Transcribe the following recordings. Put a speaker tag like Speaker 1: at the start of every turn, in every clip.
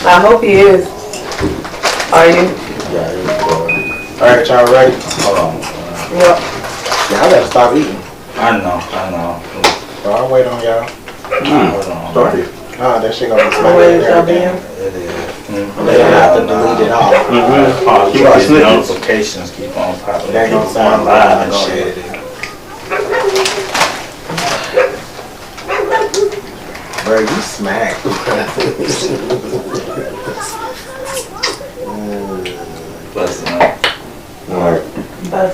Speaker 1: I hope he is. Are you?
Speaker 2: Yeah, he's recording. Alright, y'all ready? Hold on.
Speaker 1: Yep.
Speaker 2: Yeah, I gotta stop eating.
Speaker 3: I know.
Speaker 2: So I'll wait on y'all.
Speaker 3: Hold on.
Speaker 2: Start it. That shit gonna be
Speaker 1: Where is y'all
Speaker 2: everything.
Speaker 1: being?
Speaker 3: It is.
Speaker 2: They gonna have to delete it all.
Speaker 3: Keep these notifications keep on popping.
Speaker 2: That gonna sound live and shit. Bro, you smacked.
Speaker 3: Bless them.
Speaker 2: Alright.
Speaker 1: No.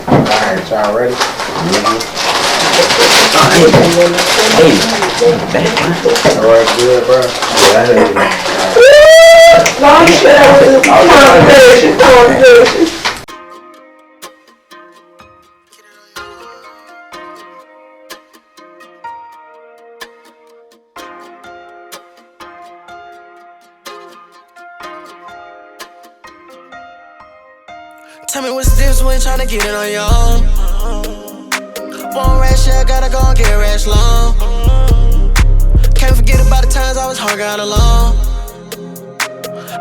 Speaker 2: Alright, y'all ready? Alright, good, bro.
Speaker 1: Long shit. Conversation.
Speaker 4: Tell me what's the difference when tryna get it on your own. One rash, yeah, gotta go and get rash long. Can't forget about the times I was hung out alone.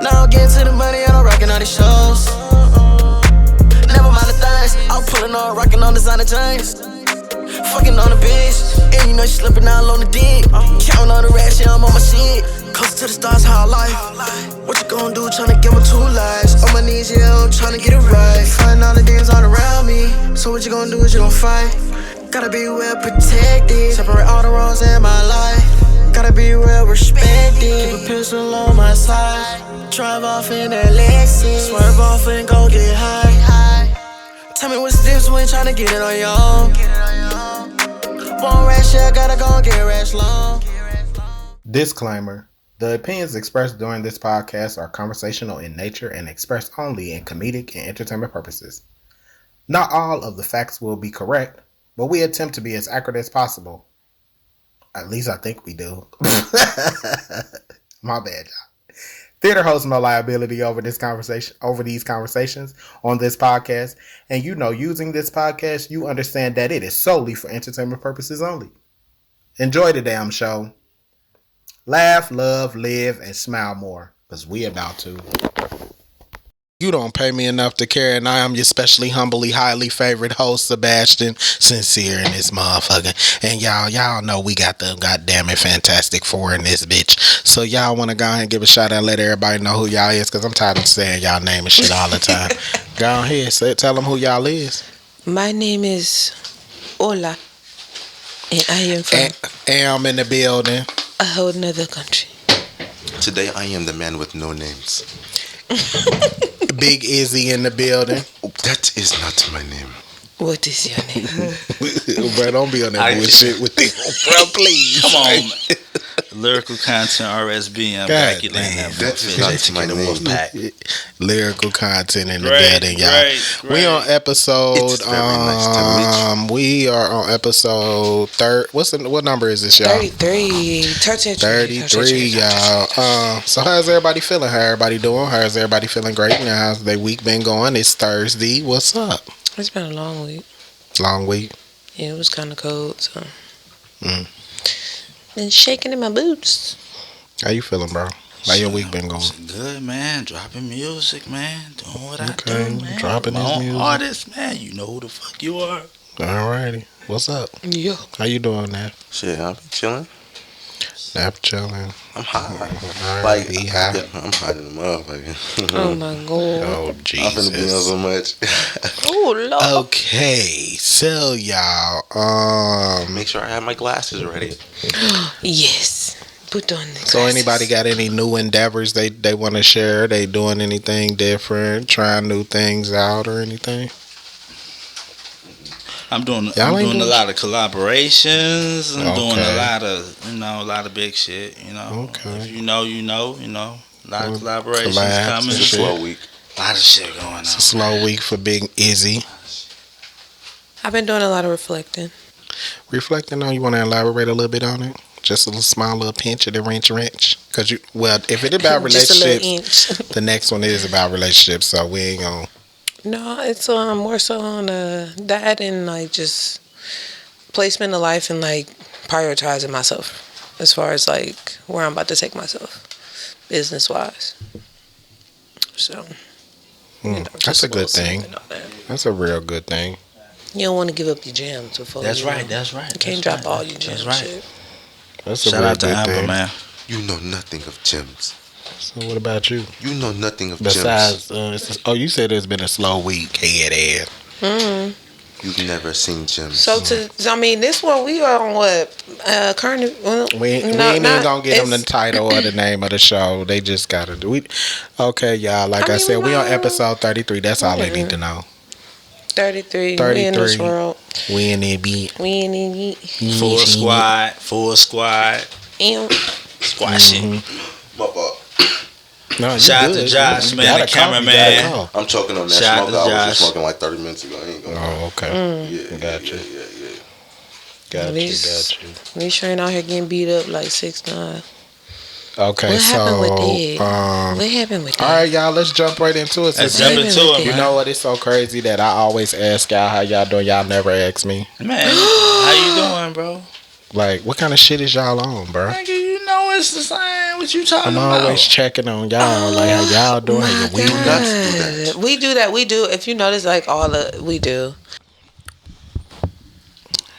Speaker 4: Now I'm getting to the money and I'm rocking all these shows. Never mind the things, I'm pulling on, rocking on designer jeans. Fucking on the bitch, and you know she slipping all on the dick. Counting on the rash, yeah, I'm on my shit. Close to the stars, how life. What you gon' do, tryna give me 2 lives? On my knees, yeah, I'm tryna get it right. Fighting all the demons all around me. So what you gon' do is you gon' fight. Gotta be well protected. Separate all the wrongs in my life. Gotta be well respected. Keep a pistol on my side. Drive off in that Lexus. Swerve off and go get high. Tell me what's the difference when tryna get it on your own. One rash, yeah, gotta go and get rash long.
Speaker 5: Disclaimer. The opinions expressed during this podcast are conversational in nature and expressed only in comedic and entertainment purposes. Not all of the facts will be correct, but we attempt to be as accurate as possible. At least I think we do. My bad, y'all. Theater holds no liability over these conversations on this podcast, and using this podcast, you understand that it is solely for entertainment purposes only. Enjoy the damn show. Laugh, love, live, and smile more, because we about to. You don't pay me enough to care, and I am your specially, humbly, highly favorite host, Sebastian, sincere in this motherfucker. And y'all know we got the goddamn Fantastic Four in this bitch. So y'all want to go ahead and give a shout out and let everybody know who y'all is, because I'm tired of saying y'all name and shit all the time. Go ahead, tell them who y'all is.
Speaker 6: My name is Ola, and I am from
Speaker 5: I'm in the building.
Speaker 6: a whole nother country.
Speaker 7: Today I am the man with no names.
Speaker 5: Big Izzy in the building.
Speaker 7: That is not my name.
Speaker 6: What is your name?
Speaker 5: Bro, don't be on that bullshit with me. Bro, please.
Speaker 3: Come on, man. Lyrical content RSB. I'm back in
Speaker 7: that is not my name.
Speaker 5: Lyrical content in the building, y'all.
Speaker 3: Great.
Speaker 5: We on episode.
Speaker 7: It's very nice to meet you.
Speaker 5: We are on episode what number is this, y'all?
Speaker 6: 33.
Speaker 5: 33, y'all. So how's everybody feeling? How everybody doing? How's everybody feeling? Great. Now, how's their week been going? It's Thursday. What's up?
Speaker 6: It's been a long week.
Speaker 5: Long week.
Speaker 6: Yeah, it was kind of cold, so. Been shaking in my boots.
Speaker 5: How you feeling, bro? How your week been going?
Speaker 3: Good, man. Dropping music, man. Doing what I do, man.
Speaker 5: Dropping his music.
Speaker 3: Artist, man. You know who the fuck you are.
Speaker 5: Alrighty. What's up?
Speaker 6: Yeah.
Speaker 5: How you doing, Nap?
Speaker 7: Shit, I'm chilling.
Speaker 5: Nap chilling.
Speaker 7: I'm high.
Speaker 5: Like, be high.
Speaker 7: Yeah, I'm high in the motherfucker.
Speaker 6: Oh my god.
Speaker 5: Oh,
Speaker 7: I'm
Speaker 5: Jesus.
Speaker 7: finna be on so much.
Speaker 6: Oh lord.
Speaker 5: Okay, so y'all,
Speaker 7: Make sure I have my glasses ready.
Speaker 6: Yes. Put on the
Speaker 5: so anybody got any new endeavors they want to share? They doing anything different, trying new things out or anything?
Speaker 3: I'm doing a lot of collaborations. I'm doing a lot of big shit.
Speaker 5: Okay.
Speaker 3: If you know. A lot of collaborations
Speaker 5: collabs
Speaker 3: coming.
Speaker 7: It's a slow week.
Speaker 3: A lot of shit going on.
Speaker 5: It's a slow week for Big Izzy.
Speaker 6: I've been doing a lot of reflecting.
Speaker 5: Reflecting on, you want to elaborate a little bit on it? Just a little small little pinch of the wrench. Because if it's about relationships, the next one is about relationships, so we ain't gonna.
Speaker 6: No, it's more so on that and like just placement of life and like prioritizing myself as far as like where I'm about to take myself, business wise. So
Speaker 5: That's a good thing. That's a real good thing.
Speaker 6: You don't want to give up your gems before.
Speaker 3: That's
Speaker 6: you
Speaker 3: right.
Speaker 6: know.
Speaker 3: That's right.
Speaker 6: You can't
Speaker 3: that's
Speaker 6: drop
Speaker 3: right.
Speaker 6: all your gems.
Speaker 3: That's right.
Speaker 6: Shit.
Speaker 5: That's a
Speaker 3: Shout
Speaker 5: real
Speaker 3: out to
Speaker 5: good
Speaker 3: Amber,
Speaker 5: thing.
Speaker 3: man.
Speaker 7: You know nothing of gems.
Speaker 5: So what about you?
Speaker 7: You know nothing of gems.
Speaker 5: Besides, you said it's been a slow week, head ass.
Speaker 7: You've never seen gems.
Speaker 6: So this one we are on what? Current. Well,
Speaker 5: We ain't even gonna get them the title or the name of the show. They just gotta do it. Okay, y'all. Like I said, we on episode 33. That's all they need to know.
Speaker 6: 33. We in this world.
Speaker 5: We in it, beat.
Speaker 6: We in it.
Speaker 3: Full squad. Squashing.
Speaker 7: My fault.
Speaker 5: No, you
Speaker 3: Shout out
Speaker 5: good.
Speaker 3: to Josh,
Speaker 5: You
Speaker 3: man,
Speaker 5: gotta
Speaker 3: the
Speaker 5: call, you
Speaker 3: cameraman.
Speaker 5: gotta call.
Speaker 7: I'm choking on that
Speaker 3: Shout out
Speaker 7: smoke.
Speaker 3: to
Speaker 7: I was
Speaker 3: Josh.
Speaker 7: just smoking like 30 minutes ago. I ain't gonna.
Speaker 5: Oh, okay.
Speaker 7: Yeah,
Speaker 5: Gotcha.
Speaker 7: Yeah.
Speaker 5: Got you.
Speaker 6: We sure ain't out here getting beat up like 6ix9ine.
Speaker 5: Okay,
Speaker 6: What happened with that?
Speaker 5: what
Speaker 6: happened with that?
Speaker 5: all right, y'all. Let's jump right into it.
Speaker 3: Let's
Speaker 5: Since
Speaker 3: jump into it,
Speaker 5: you
Speaker 3: man.
Speaker 5: know what? It's so crazy that I always ask y'all how y'all doing. Y'all never ask me.
Speaker 3: Man, how you doing, bro?
Speaker 5: Like, what kind of shit is y'all on, bro?
Speaker 3: Nigga, you know it's the same. What you talking
Speaker 5: I'm
Speaker 3: about?
Speaker 5: always checking on y'all, like how y'all doing. How your week?
Speaker 6: We do that. We do. If you notice, like we do.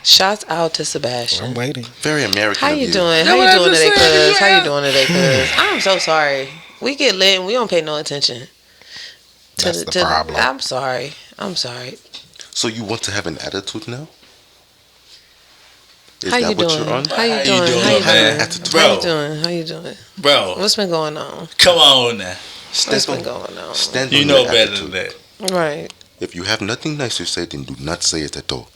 Speaker 6: Shouts out to Sebastian.
Speaker 5: I'm waiting.
Speaker 7: Very American.
Speaker 6: How
Speaker 7: of
Speaker 6: you
Speaker 7: you.
Speaker 6: doing? How you doing today, cuz? How you doing today, cuz? I'm so sorry. We get lit and we don't pay no attention.
Speaker 5: That's the problem.
Speaker 6: I'm sorry.
Speaker 7: So you want to have an attitude now? Is
Speaker 6: How
Speaker 7: that
Speaker 6: you
Speaker 7: what
Speaker 6: doing?
Speaker 7: you're on?
Speaker 6: How you
Speaker 3: How you
Speaker 6: doing?
Speaker 3: doing,
Speaker 6: How you
Speaker 3: man?
Speaker 6: doing?
Speaker 3: Bro.
Speaker 6: How you doing? How you doing?
Speaker 3: Bro,
Speaker 6: What's been going on?
Speaker 3: come on now.
Speaker 6: What's been going on?
Speaker 7: Stand
Speaker 3: You
Speaker 7: on
Speaker 3: know
Speaker 7: your
Speaker 3: better
Speaker 7: attitude.
Speaker 3: than that.
Speaker 6: Right.
Speaker 7: If you have nothing nice to say, then do not say it at all.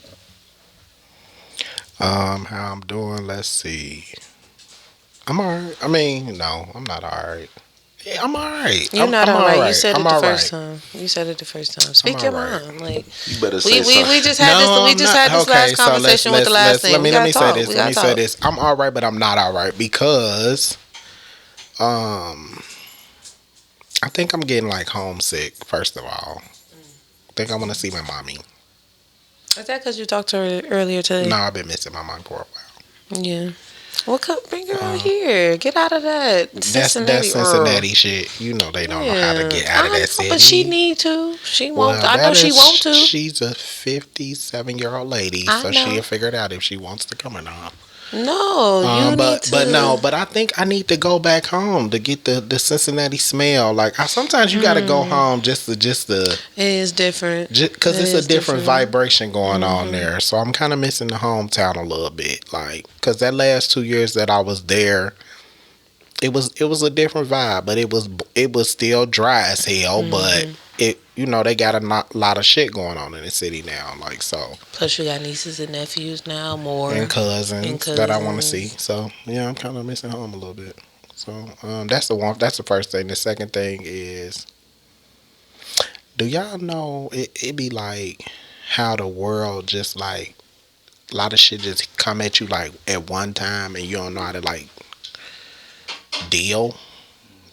Speaker 5: How I'm doing? Let's see. I'm alright. I mean, no, I'm not alright. Yeah, I'm alright.
Speaker 6: You're not
Speaker 5: I'm
Speaker 6: alright. You said it
Speaker 5: I'm
Speaker 6: the
Speaker 5: alright.
Speaker 6: first time. You said it the first time. Speak your
Speaker 5: alright.
Speaker 6: mind. Like
Speaker 7: You better say
Speaker 6: we
Speaker 7: something.
Speaker 6: just had this. We just had this last conversation with the last thing.
Speaker 5: Let me say
Speaker 6: talk.
Speaker 5: this.
Speaker 6: We
Speaker 5: Let me
Speaker 6: gotta
Speaker 5: say
Speaker 6: talk.
Speaker 5: this. I'm alright, but I'm not alright because, I think I'm getting like homesick. First of all, I think I want to see my mommy.
Speaker 6: Is that because you talked to her earlier today?
Speaker 5: No, I've been missing my mom for a while.
Speaker 6: Yeah. Well, come bring her out here. Get out of that
Speaker 5: That's
Speaker 6: Cincinnati.
Speaker 5: Cincinnati shit. You know they don't know how to get out of that city.
Speaker 6: But she need to. She won't.
Speaker 5: Well,
Speaker 6: I know she want to.
Speaker 5: She's a 57-year-old lady,
Speaker 6: I
Speaker 5: so
Speaker 6: know.
Speaker 5: she'll figure it out if she wants to come or not.
Speaker 6: No, you need to.
Speaker 5: But I think I need to go back home to get the Cincinnati smell. Like sometimes you got to go home just to
Speaker 6: It is different.
Speaker 5: because
Speaker 6: It
Speaker 5: it's a
Speaker 6: is
Speaker 5: different vibration going on
Speaker 6: Mm-hmm.
Speaker 5: there. So I'm kind of missing the hometown a little bit, like because that last 2 years that I was there, it was a different vibe, but it was still dry as hell.
Speaker 6: Mm-hmm.
Speaker 5: But they got a lot of shit going on in the city now, like so.
Speaker 6: Plus, you got nieces and nephews now, more
Speaker 5: And cousins that I want to see. So yeah, I'm kind of missing home a little bit. So that's the first thing. The second thing is, do y'all know it be like how the world just like a lot of shit just come at you like at one time and you don't know how to like deal.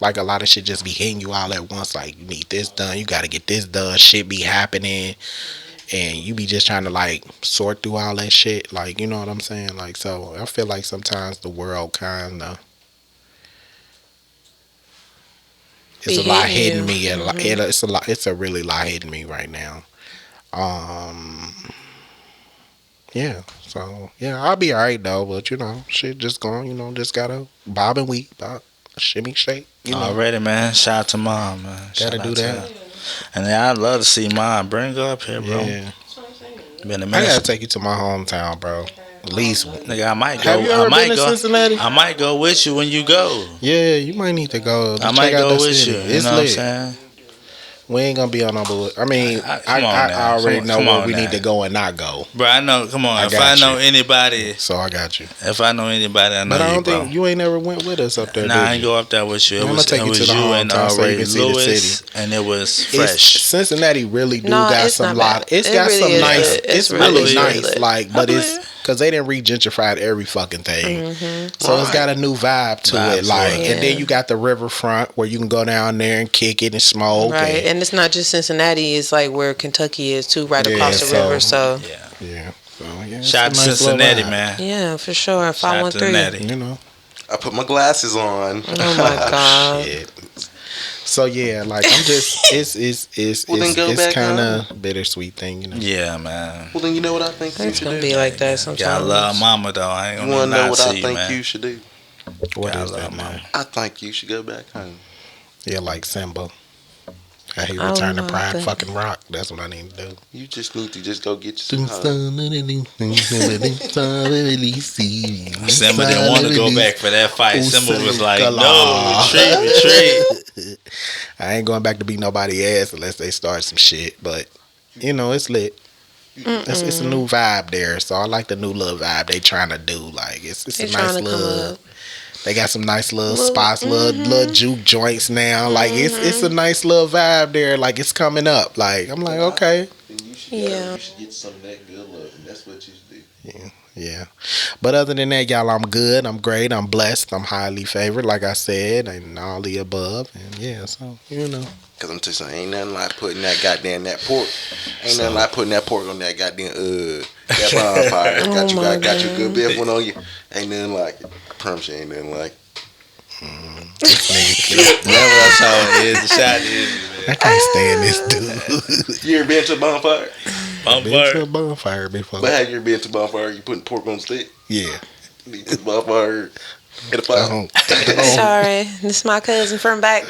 Speaker 5: Like a lot of shit just be hitting you all at once. Like you need this done, you got to get this done. Shit be happening. And you be just trying to like sort through all that shit, like, you know what I'm saying? Like, so I feel like sometimes the world kind of it's a lot hitting me. It's a really lot hitting me right now. Yeah. So yeah, I'll be alright though. But shit just going. Just gotta bob and weave, shimmy shake.
Speaker 3: Already, man. Shout out to Mom, man.
Speaker 5: Gotta do that.
Speaker 3: And I'd love to see Mom. Bring her up here, bro.
Speaker 5: Yeah.
Speaker 3: Been a
Speaker 5: I
Speaker 3: minute.
Speaker 5: gotta take you to my hometown, bro. At least.
Speaker 3: Nigga, I might go.
Speaker 5: Have you ever been to Cincinnati?
Speaker 3: I might go with you when you go.
Speaker 5: Yeah, you might need to go.
Speaker 3: I might go with you.
Speaker 5: It's
Speaker 3: You know what I'm
Speaker 5: lit.
Speaker 3: saying?
Speaker 5: We ain't gonna be on no bullet. I mean,
Speaker 3: Come on
Speaker 5: I
Speaker 3: now.
Speaker 5: already know where we
Speaker 3: now.
Speaker 5: need to go and not go.
Speaker 3: Bro, I know. Come on. If
Speaker 5: got
Speaker 3: I know
Speaker 5: you.
Speaker 3: anybody,
Speaker 5: So I got you.
Speaker 3: I know
Speaker 5: But I don't
Speaker 3: bro.
Speaker 5: think you ain't never went with us up there.
Speaker 3: Nah, I ain't go up there with you. It
Speaker 5: I'ma
Speaker 3: was,
Speaker 5: take
Speaker 3: it
Speaker 5: you
Speaker 3: was
Speaker 5: to the
Speaker 3: you and
Speaker 5: hometown so you
Speaker 3: Ray
Speaker 5: can see the
Speaker 3: Lewis,
Speaker 5: city.
Speaker 3: and it was fresh.
Speaker 5: Cincinnati really do
Speaker 6: No,
Speaker 5: got
Speaker 6: it's
Speaker 5: some
Speaker 6: not bad.
Speaker 5: It's
Speaker 6: It
Speaker 5: got
Speaker 6: really
Speaker 5: some
Speaker 6: is
Speaker 5: nice.
Speaker 6: lit.
Speaker 5: It's
Speaker 6: really
Speaker 5: really nice.
Speaker 6: lit.
Speaker 5: Like, but it's because they didn't re-gentrified every fucking thing. So it's got a new vibe to it. Like, and then you got the riverfront where you can go down there and kick it and smoke.
Speaker 6: Right, and it's not just Cincinnati. It's like where Kentucky is too, right across the river. So
Speaker 5: yeah. So, yeah,
Speaker 3: Shout
Speaker 5: it's
Speaker 3: to
Speaker 5: a nice little
Speaker 3: Cincinnati,
Speaker 5: vibe.
Speaker 3: man.
Speaker 6: Yeah, for sure.
Speaker 3: Shout to
Speaker 6: 513.
Speaker 3: Natty.
Speaker 5: You know.
Speaker 7: I put my glasses on.
Speaker 6: Oh my God.
Speaker 5: Shit. So yeah, like I'm just
Speaker 7: Well, then go
Speaker 5: it's
Speaker 7: back
Speaker 5: kind of bittersweet thing, you know.
Speaker 3: Yeah, man.
Speaker 7: Well, then you know what I think you
Speaker 6: It's
Speaker 7: should
Speaker 6: gonna
Speaker 7: do?
Speaker 6: be like that sometimes.
Speaker 3: Gotta love mama, though. I ain't
Speaker 7: You
Speaker 3: gonna
Speaker 7: want to know
Speaker 3: lie
Speaker 7: what
Speaker 3: to
Speaker 7: I
Speaker 3: you,
Speaker 7: think
Speaker 3: man.
Speaker 7: you should do?
Speaker 5: What
Speaker 3: Gotta
Speaker 5: is that,
Speaker 3: love
Speaker 5: man?
Speaker 3: mama.
Speaker 7: I think you should go back home.
Speaker 5: Yeah, like Simba. How he
Speaker 6: I don't
Speaker 5: returned to
Speaker 6: know,
Speaker 5: Pride
Speaker 6: but-
Speaker 5: fucking rock. That's what I need to do.
Speaker 7: You just need to just go get you some hoes.
Speaker 3: Simba didn't want to go back for that fight. Simba was like,
Speaker 5: Kala.
Speaker 3: no, retreat.
Speaker 5: I ain't going back to beat nobody ass unless they start some shit. But you know, it's lit. It's a new vibe there, so I like the new little vibe they trying to do. Like it's
Speaker 6: They
Speaker 5: a nice
Speaker 6: trying to come
Speaker 5: little.
Speaker 6: up.
Speaker 5: They got some nice little spots, little juke joints now. Like it's a nice little vibe there. Like it's coming up. Like I'm like okay,
Speaker 6: Yeah.
Speaker 7: You should get some of that good love, and that's what you should do.
Speaker 5: yeah. But other than that, y'all, I'm good. I'm great. I'm blessed. I'm highly favored, like I said, and all the above. And yeah, so you know.
Speaker 7: Cause I'm just saying, ain't nothing like putting that goddamn that pork. Ain't nothing like putting that pork on that goddamn that bonfire. Got you good beef one on you. Ain't nothing like it. I promise you, ain't nothing like it.
Speaker 3: Never that's how it is. The shot is,
Speaker 5: I can't stand this dude.
Speaker 7: You ever been to a bonfire?
Speaker 5: Been to a bonfire before.
Speaker 7: But have you ever been to a bonfire? You putting pork on the stick?
Speaker 5: Yeah.
Speaker 7: You put the bonfire in the fire.
Speaker 6: Sorry, this is my cousin from back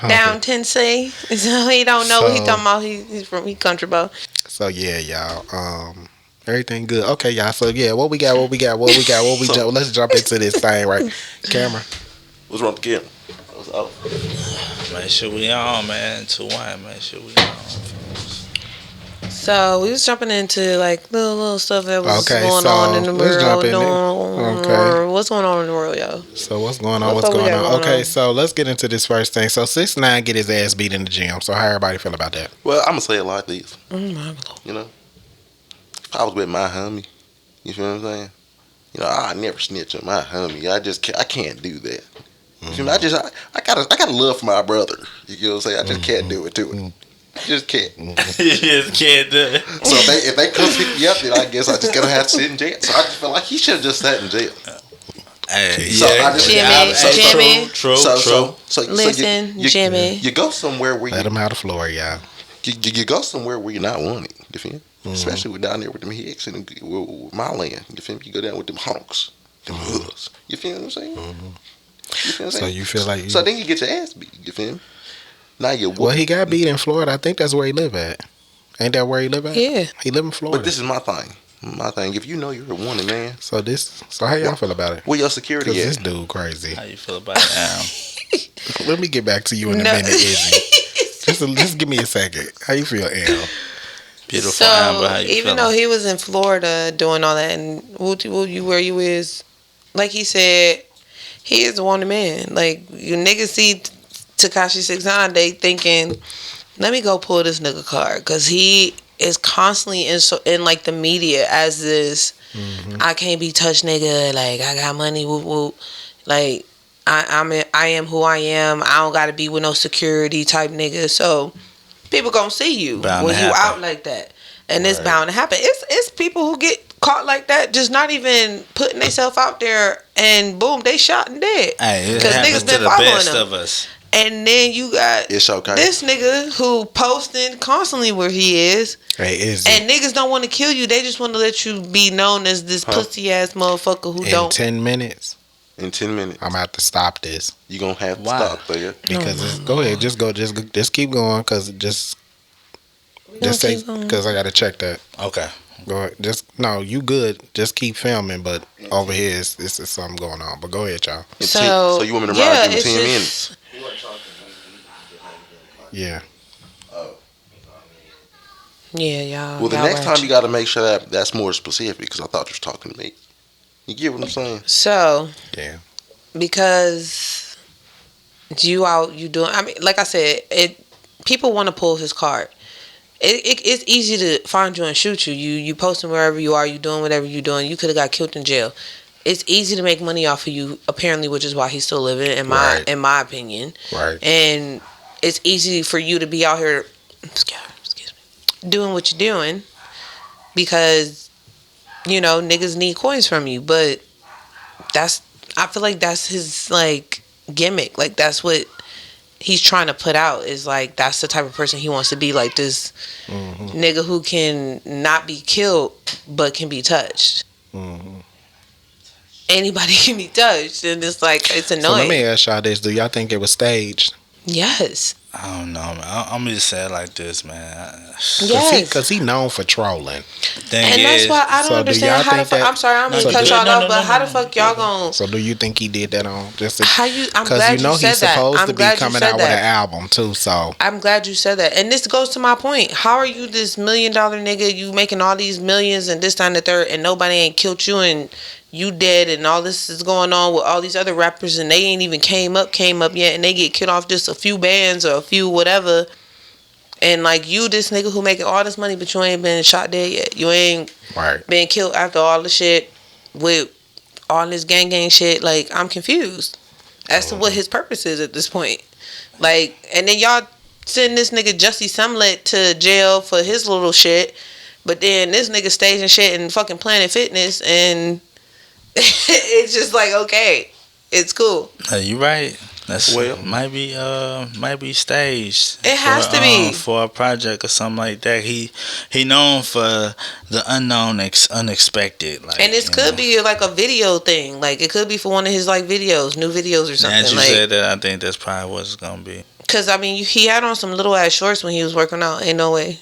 Speaker 6: down Tennessee. So he don't know what he talking about. He's from country boy.
Speaker 5: So yeah, y'all. Everything good. Okay, y'all. So yeah, what we got? Let's jump into this thing, right? Camera.
Speaker 7: What's wrong with the camera? What's up?
Speaker 3: Make sure we on, man. 2-1. Make sure we on.
Speaker 6: So we was jumping into like little stuff that was
Speaker 5: Okay,
Speaker 6: going
Speaker 5: so
Speaker 6: on in the
Speaker 5: let's jump
Speaker 6: world.
Speaker 5: in it. Okay.
Speaker 6: What's going on in the world, yo?
Speaker 5: So what's going on?
Speaker 6: What's
Speaker 5: What's
Speaker 6: up we
Speaker 5: going
Speaker 6: got
Speaker 5: on?
Speaker 6: going
Speaker 5: Okay,
Speaker 6: on?
Speaker 5: so let's get into this first thing. So 6ix9ine get his ass beat in the gym. So how everybody feel about that?
Speaker 7: Well, I'm gonna say it like this.
Speaker 6: Oh my Lord.
Speaker 7: You know, if I was with my homie, you feel what I'm saying? You know, I never snitch on my homie. I can't do that. You feel me? I got a love for my brother. You know what I'm saying? I just can't do it to him. Just can't.
Speaker 3: You just can't do it.
Speaker 7: So if they come pick me up, then I guess I just gotta have to sit in jail. So I just feel like he should have just sat in jail.
Speaker 3: Hey,
Speaker 7: So I just-
Speaker 6: Jimmy.
Speaker 3: True.
Speaker 7: So
Speaker 6: Listen, Jimmy.
Speaker 7: You go somewhere where
Speaker 5: Let him have the floor, y'all.
Speaker 7: you go somewhere where you're not wanted. You feel me? Especially with down there with them hicks and with my land. You feel me? You go down with them honks, them hoods. You feel what I'm saying? You feel what I'm
Speaker 5: So
Speaker 7: saying?
Speaker 5: you feel like
Speaker 7: So then you get your ass beat. You feel me? Now you
Speaker 5: well, he got beat in Florida. I think that's where he live at. Ain't that where he live at?
Speaker 6: Yeah.
Speaker 5: He live in Florida.
Speaker 7: But this is my thing. My thing. If you know you're a wanted man,
Speaker 5: So how y'all feel about it?
Speaker 7: where your security
Speaker 5: Because
Speaker 7: at?
Speaker 5: this dude crazy.
Speaker 3: How you feel about it now?
Speaker 5: Let me get back to you in a
Speaker 6: No.
Speaker 5: minute, Izzy. Just give me a second. How you feel, Al?
Speaker 3: Beautiful
Speaker 6: So
Speaker 3: Amber. How you
Speaker 6: even
Speaker 3: feeling?
Speaker 6: though he was in Florida doing all that, and where you is, like he said, he is a wanted man. Like you niggas see TEKASHI 6ix9ine, they thinking, let me go pull this nigga card, because he is constantly in like the media as this I can't be touched nigga, like I got money, whoop whoop, like I am who I am, I don't gotta be with no security type nigga. So people gonna see you
Speaker 3: Bound
Speaker 6: when
Speaker 3: to
Speaker 6: you
Speaker 3: happen.
Speaker 6: out like that, and it's bound to happen. It's people who get caught like that, just not even putting themselves out there, and boom, they shot and dead.
Speaker 3: Hey, it
Speaker 6: 'Cause
Speaker 3: happens
Speaker 6: niggas
Speaker 3: to
Speaker 6: been
Speaker 3: the
Speaker 6: following
Speaker 3: best
Speaker 6: them.
Speaker 3: of us.
Speaker 6: And then you got
Speaker 7: It's okay.
Speaker 6: this nigga who posting constantly where he is,
Speaker 5: Hey, Izzy.
Speaker 6: and niggas don't want to kill you. They just want to let you be known as this pussy ass motherfucker who
Speaker 5: In
Speaker 6: don't.
Speaker 5: 10 minutes,
Speaker 7: In 10 minutes,
Speaker 5: I'm gonna have to stop this.
Speaker 7: you gonna have to
Speaker 3: Why?
Speaker 7: stop there.
Speaker 5: Because go ahead, just keep going. Because just say,
Speaker 6: keep going.
Speaker 5: because I gotta check that.
Speaker 3: Okay.
Speaker 5: Go ahead. No, you good. Just keep filming. But over here, this is something going on. But go ahead, y'all.
Speaker 6: So
Speaker 7: you want me to
Speaker 6: yeah,
Speaker 7: ride you in
Speaker 6: it's
Speaker 7: 10
Speaker 6: just-
Speaker 7: minutes?
Speaker 5: Yeah.
Speaker 6: Yeah, y'all.
Speaker 7: Well, the
Speaker 6: y'all
Speaker 7: next time
Speaker 6: ratchet.
Speaker 7: you got to make sure that that's more specific, because I thought you was talking to me. You get what I'm saying?
Speaker 6: So
Speaker 5: Yeah.
Speaker 6: because you doing. I mean, like I said, people want to pull his card. It's easy to find you and shoot you. You posting wherever you are. You doing whatever you doing. You could have got killed in jail. It's easy to make money off of you, apparently, which is why he's still living. In my opinion,
Speaker 5: Right.
Speaker 6: and it's easy for you to be out here, excuse me, doing what you're doing, because you know, niggas need coins from you. But I feel like that's his, like, gimmick. Like, that's what he's trying to put out, is like, that's the type of person he wants to be, like this nigga who can not be killed but can be touched. Anybody can be touched, and it's like, it's annoying.
Speaker 5: So let me ask y'all this: do y'all think it was staged?
Speaker 6: Yes.
Speaker 3: I don't know, man. I'm gonna just say it like this, man.
Speaker 6: Yes.
Speaker 5: Because he known for trolling.
Speaker 6: And that's why I don't understand how the fuck. I'm sorry, I'm gonna cut y'all off, but how the fuck y'all gonna?
Speaker 5: So do you think he did that on just
Speaker 6: How you? I'm
Speaker 5: because
Speaker 6: glad
Speaker 5: you know
Speaker 6: you said
Speaker 5: he's
Speaker 6: that.
Speaker 5: supposed
Speaker 6: I'm
Speaker 5: to be
Speaker 6: glad you
Speaker 5: coming
Speaker 6: said
Speaker 5: out with an
Speaker 6: that.
Speaker 5: album too. So
Speaker 6: I'm glad you said that. And this goes to my point. How are you this $1 million nigga? You making all these millions and this, that, and the third, and nobody ain't killed you, and you dead, and all this is going on with all these other rappers, and they ain't even came up yet, and they get killed off just a few bands or a few whatever. And like, you, this nigga who making all this money, but you ain't been shot dead yet. You ain't been killed after all the shit with all this gang shit. Like, I'm confused as to what his purpose is at this point. Like, and then y'all send this nigga Jussie Smollett to jail for his little shit, but then this nigga staging shit in fucking Planet Fitness, and it's just like, okay, it's cool.
Speaker 3: You right. That's might be staged.
Speaker 6: It has to be
Speaker 3: for a project or something like that. He known for the unknown, unexpected. Like,
Speaker 6: and this could be like a video thing. Like, it could be for one of his like videos, new videos or something.
Speaker 3: As you
Speaker 6: like,
Speaker 3: said that, I think that's probably what it's gonna be.
Speaker 6: Cause I mean, he had on some little ass shorts when he was working out. Ain't no way.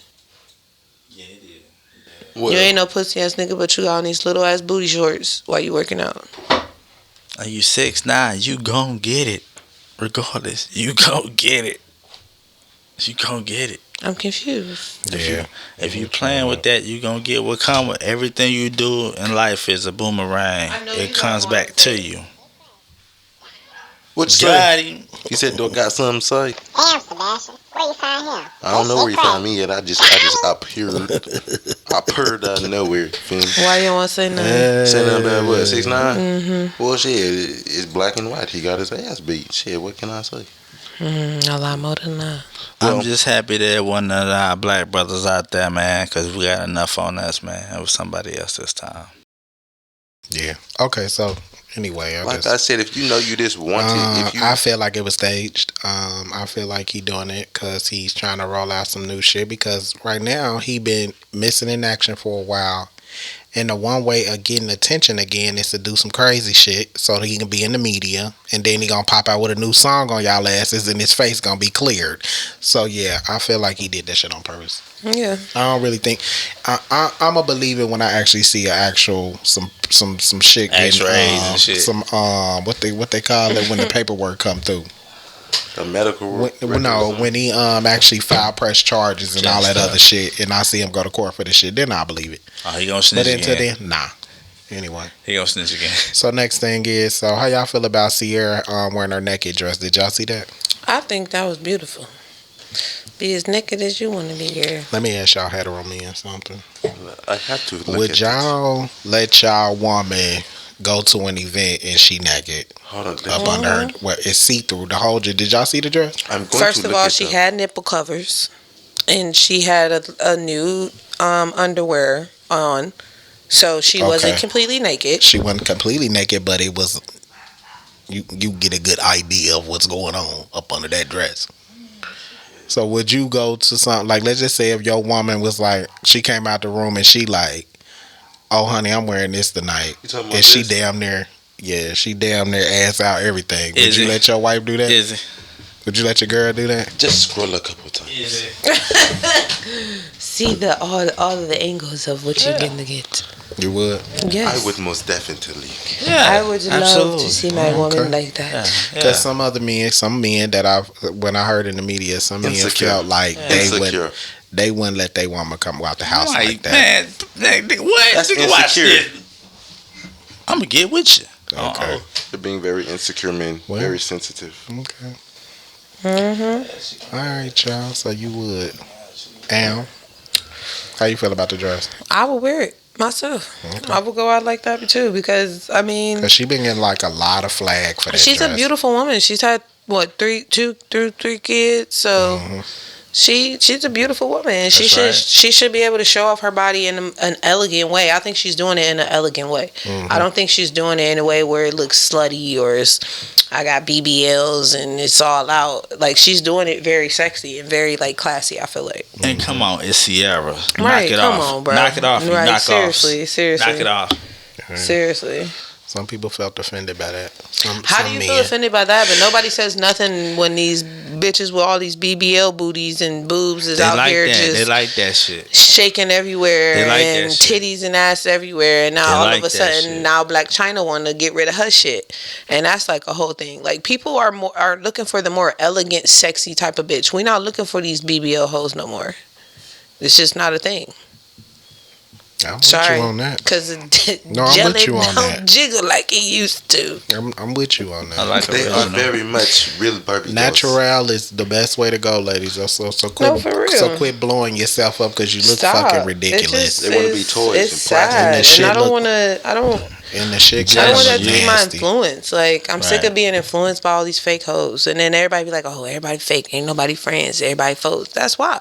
Speaker 3: Yeah, he did.
Speaker 6: Well, you ain't no pussy ass nigga, but you got on these little ass booty shorts while you working out.
Speaker 3: Are you 6'9"? You gon' get it. Regardless, you gon' get it. You gon' get it.
Speaker 6: I'm confused.
Speaker 3: If you playing with that, you gonna get what come with everything you do in life is a boomerang. It comes back to you.
Speaker 7: What you
Speaker 3: got
Speaker 7: say?
Speaker 3: him.
Speaker 7: You said don't got something to say?
Speaker 8: Damn, Sebastian, where you find him?
Speaker 7: I don't know where you found me yet. I just appeared out of nowhere. Feel me?
Speaker 6: Why you don't want to say nothing?
Speaker 7: Say nothing about what, 6'9"?
Speaker 6: Mm-hmm.
Speaker 7: Well, shit, it's black and white. He got his ass beat. Shit, what can I say?
Speaker 6: A lot more than that.
Speaker 3: I'm just happy that one of our black brothers out there, man, because we got enough on us, man. It was somebody else this time.
Speaker 5: Yeah. Okay, so anyway,
Speaker 7: I said, if you know you just wanted,
Speaker 5: I feel like it was staged. I feel like he doing it because he's trying to roll out some new shit. Because right now he been missing in action for a while, and the one way of getting attention again is to do some crazy shit so that he can be in the media, and then he gonna pop out with a new song on y'all asses, and his face gonna be cleared. So yeah, I feel like he did that shit on purpose.
Speaker 6: Yeah,
Speaker 5: I don't really think I'm a believer when I actually see some shit getting
Speaker 3: and shit.
Speaker 5: Some what they call it when the paperwork come through.
Speaker 7: A medical
Speaker 5: when he actually file press charges and all that other shit, and I see him go to court for this shit, then I believe it.
Speaker 3: Oh, he gonna snitch again.
Speaker 5: But until then, nah. Anyway,
Speaker 3: he gonna snitch again.
Speaker 5: So next thing is, so how y'all feel about Sierra wearing her naked dress? Did y'all see that?
Speaker 6: I think that was beautiful. Be as naked as you want to be, girl.
Speaker 5: Let me ask y'all hetero men something.
Speaker 7: I have to.
Speaker 5: Would y'all let y'all woman go to an event and she naked?
Speaker 7: Hold on,
Speaker 5: up under her, well, it's see through the whole. Did y'all see the dress?
Speaker 6: First of all, she had nipple covers, and she had a nude underwear on, so she wasn't completely naked.
Speaker 5: She wasn't completely naked, but it was. You get a good idea of what's going on up under that dress. So would you go to something like, let's just say if your woman was like, she came out the room and she like, oh honey, I'm wearing this tonight, and she damn near ass out everything. Would you let your wife do that?
Speaker 3: Is it?
Speaker 5: Would you let your girl do that?
Speaker 7: Just scroll a couple times.
Speaker 6: See all of the angles of what you're gonna get.
Speaker 5: You would?
Speaker 6: Yes.
Speaker 7: I would most definitely.
Speaker 6: Yeah, I would love to see my woman like that.
Speaker 5: Because some men that when I heard in the media, some men felt like they wouldn't let their woman come out the house like that.
Speaker 3: Man, what?
Speaker 7: That's insecure.
Speaker 3: I'm gonna get with you.
Speaker 5: Okay.
Speaker 7: They're being very insecure men, very sensitive.
Speaker 5: Okay. All right, y'all. So you would. Al, how you feel about the dress?
Speaker 6: I would wear it myself. Okay. I would go out like that too, because I mean,
Speaker 5: cause she been getting like a lot of flag for that.
Speaker 6: She's
Speaker 5: dress.
Speaker 6: A beautiful woman. She's had three kids, so She's a beautiful woman. She should be able to show off her body in an elegant way. I think she's doing it in an elegant way. I don't think she's doing it in a way where it looks slutty or I got BBLs and it's all out. Like, she's doing it very sexy and very like classy, I feel like.
Speaker 3: And come on, it's Sierra.
Speaker 6: Right,
Speaker 3: Knock
Speaker 6: on, bro.
Speaker 3: Knock it off. You
Speaker 6: right,
Speaker 3: knock
Speaker 6: seriously.
Speaker 3: Knock it off.
Speaker 6: Seriously.
Speaker 5: Some people felt offended by that.
Speaker 6: How do you feel offended by that? But nobody says nothing when these bitches with all these BBL booties and boobs is out here just
Speaker 3: they like that shit,
Speaker 6: shaking everywhere and titties and ass everywhere. And now all of a sudden, now BLAC CHYNA want to get rid of her shit, and that's like a whole thing. Like, people are looking for the more elegant, sexy type of bitch. We not looking for these BBL hoes no more. It's just not a thing.
Speaker 5: I'm with you on that.
Speaker 6: Because
Speaker 5: I'm with you on that.
Speaker 6: Jiggle like it used to.
Speaker 5: I'm with you on that.
Speaker 3: I like
Speaker 7: they are very much really Barbie.
Speaker 5: Natural is the best way to go, ladies. So quit blowing yourself up because you look fucking ridiculous.
Speaker 7: They want to be toys.
Speaker 6: It's sad, and I don't want to.
Speaker 5: And the shit.
Speaker 6: I don't want that to be my influence. Like, I'm sick of being influenced by all these fake hoes, and then everybody be like, "Oh, everybody fake. Ain't nobody friends. Everybody folks." That's why.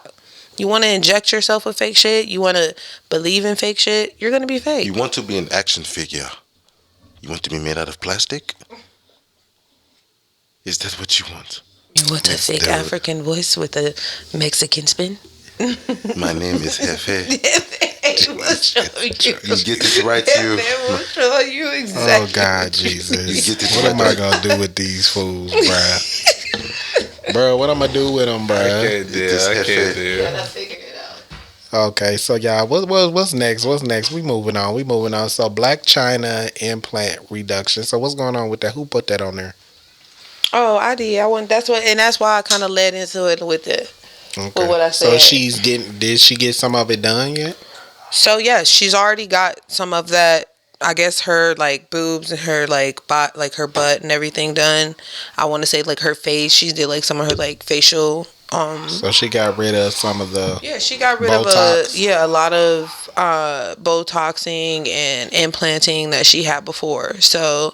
Speaker 6: You want to inject yourself with fake shit? You want to believe in fake shit? You're going to be fake.
Speaker 7: You want to be an action figure? You want to be made out of plastic? Is that what you want?
Speaker 6: You want a fake African voice with a Mexican spin?
Speaker 7: My name is Hefe.
Speaker 6: We'll show you.
Speaker 7: You get this right, you.
Speaker 6: We'll show you exactly.
Speaker 5: Oh, God, Jesus. What am I going to do with these fools, bruh? Bro, what I'm gonna do with them, bro?
Speaker 3: I can't do it.
Speaker 6: Gotta figure it out.
Speaker 5: Okay, so y'all, what's next? We moving on. So BLAC CHYNA implant reduction. So what's going on with that? Who put that on there?
Speaker 6: Oh, I did. That's why I kind of led into it with it.
Speaker 5: Okay.
Speaker 6: With what I said.
Speaker 5: So did she get some of it done yet?
Speaker 6: So yes, she's already got some of that. I guess her like boobs and her like her butt and everything done. I want to say like her face. She did like some of her like facial.
Speaker 5: So she got rid of some of the.
Speaker 6: Yeah, she got rid
Speaker 5: Botox.
Speaker 6: of a lot of Botoxing and implanting that she had before. So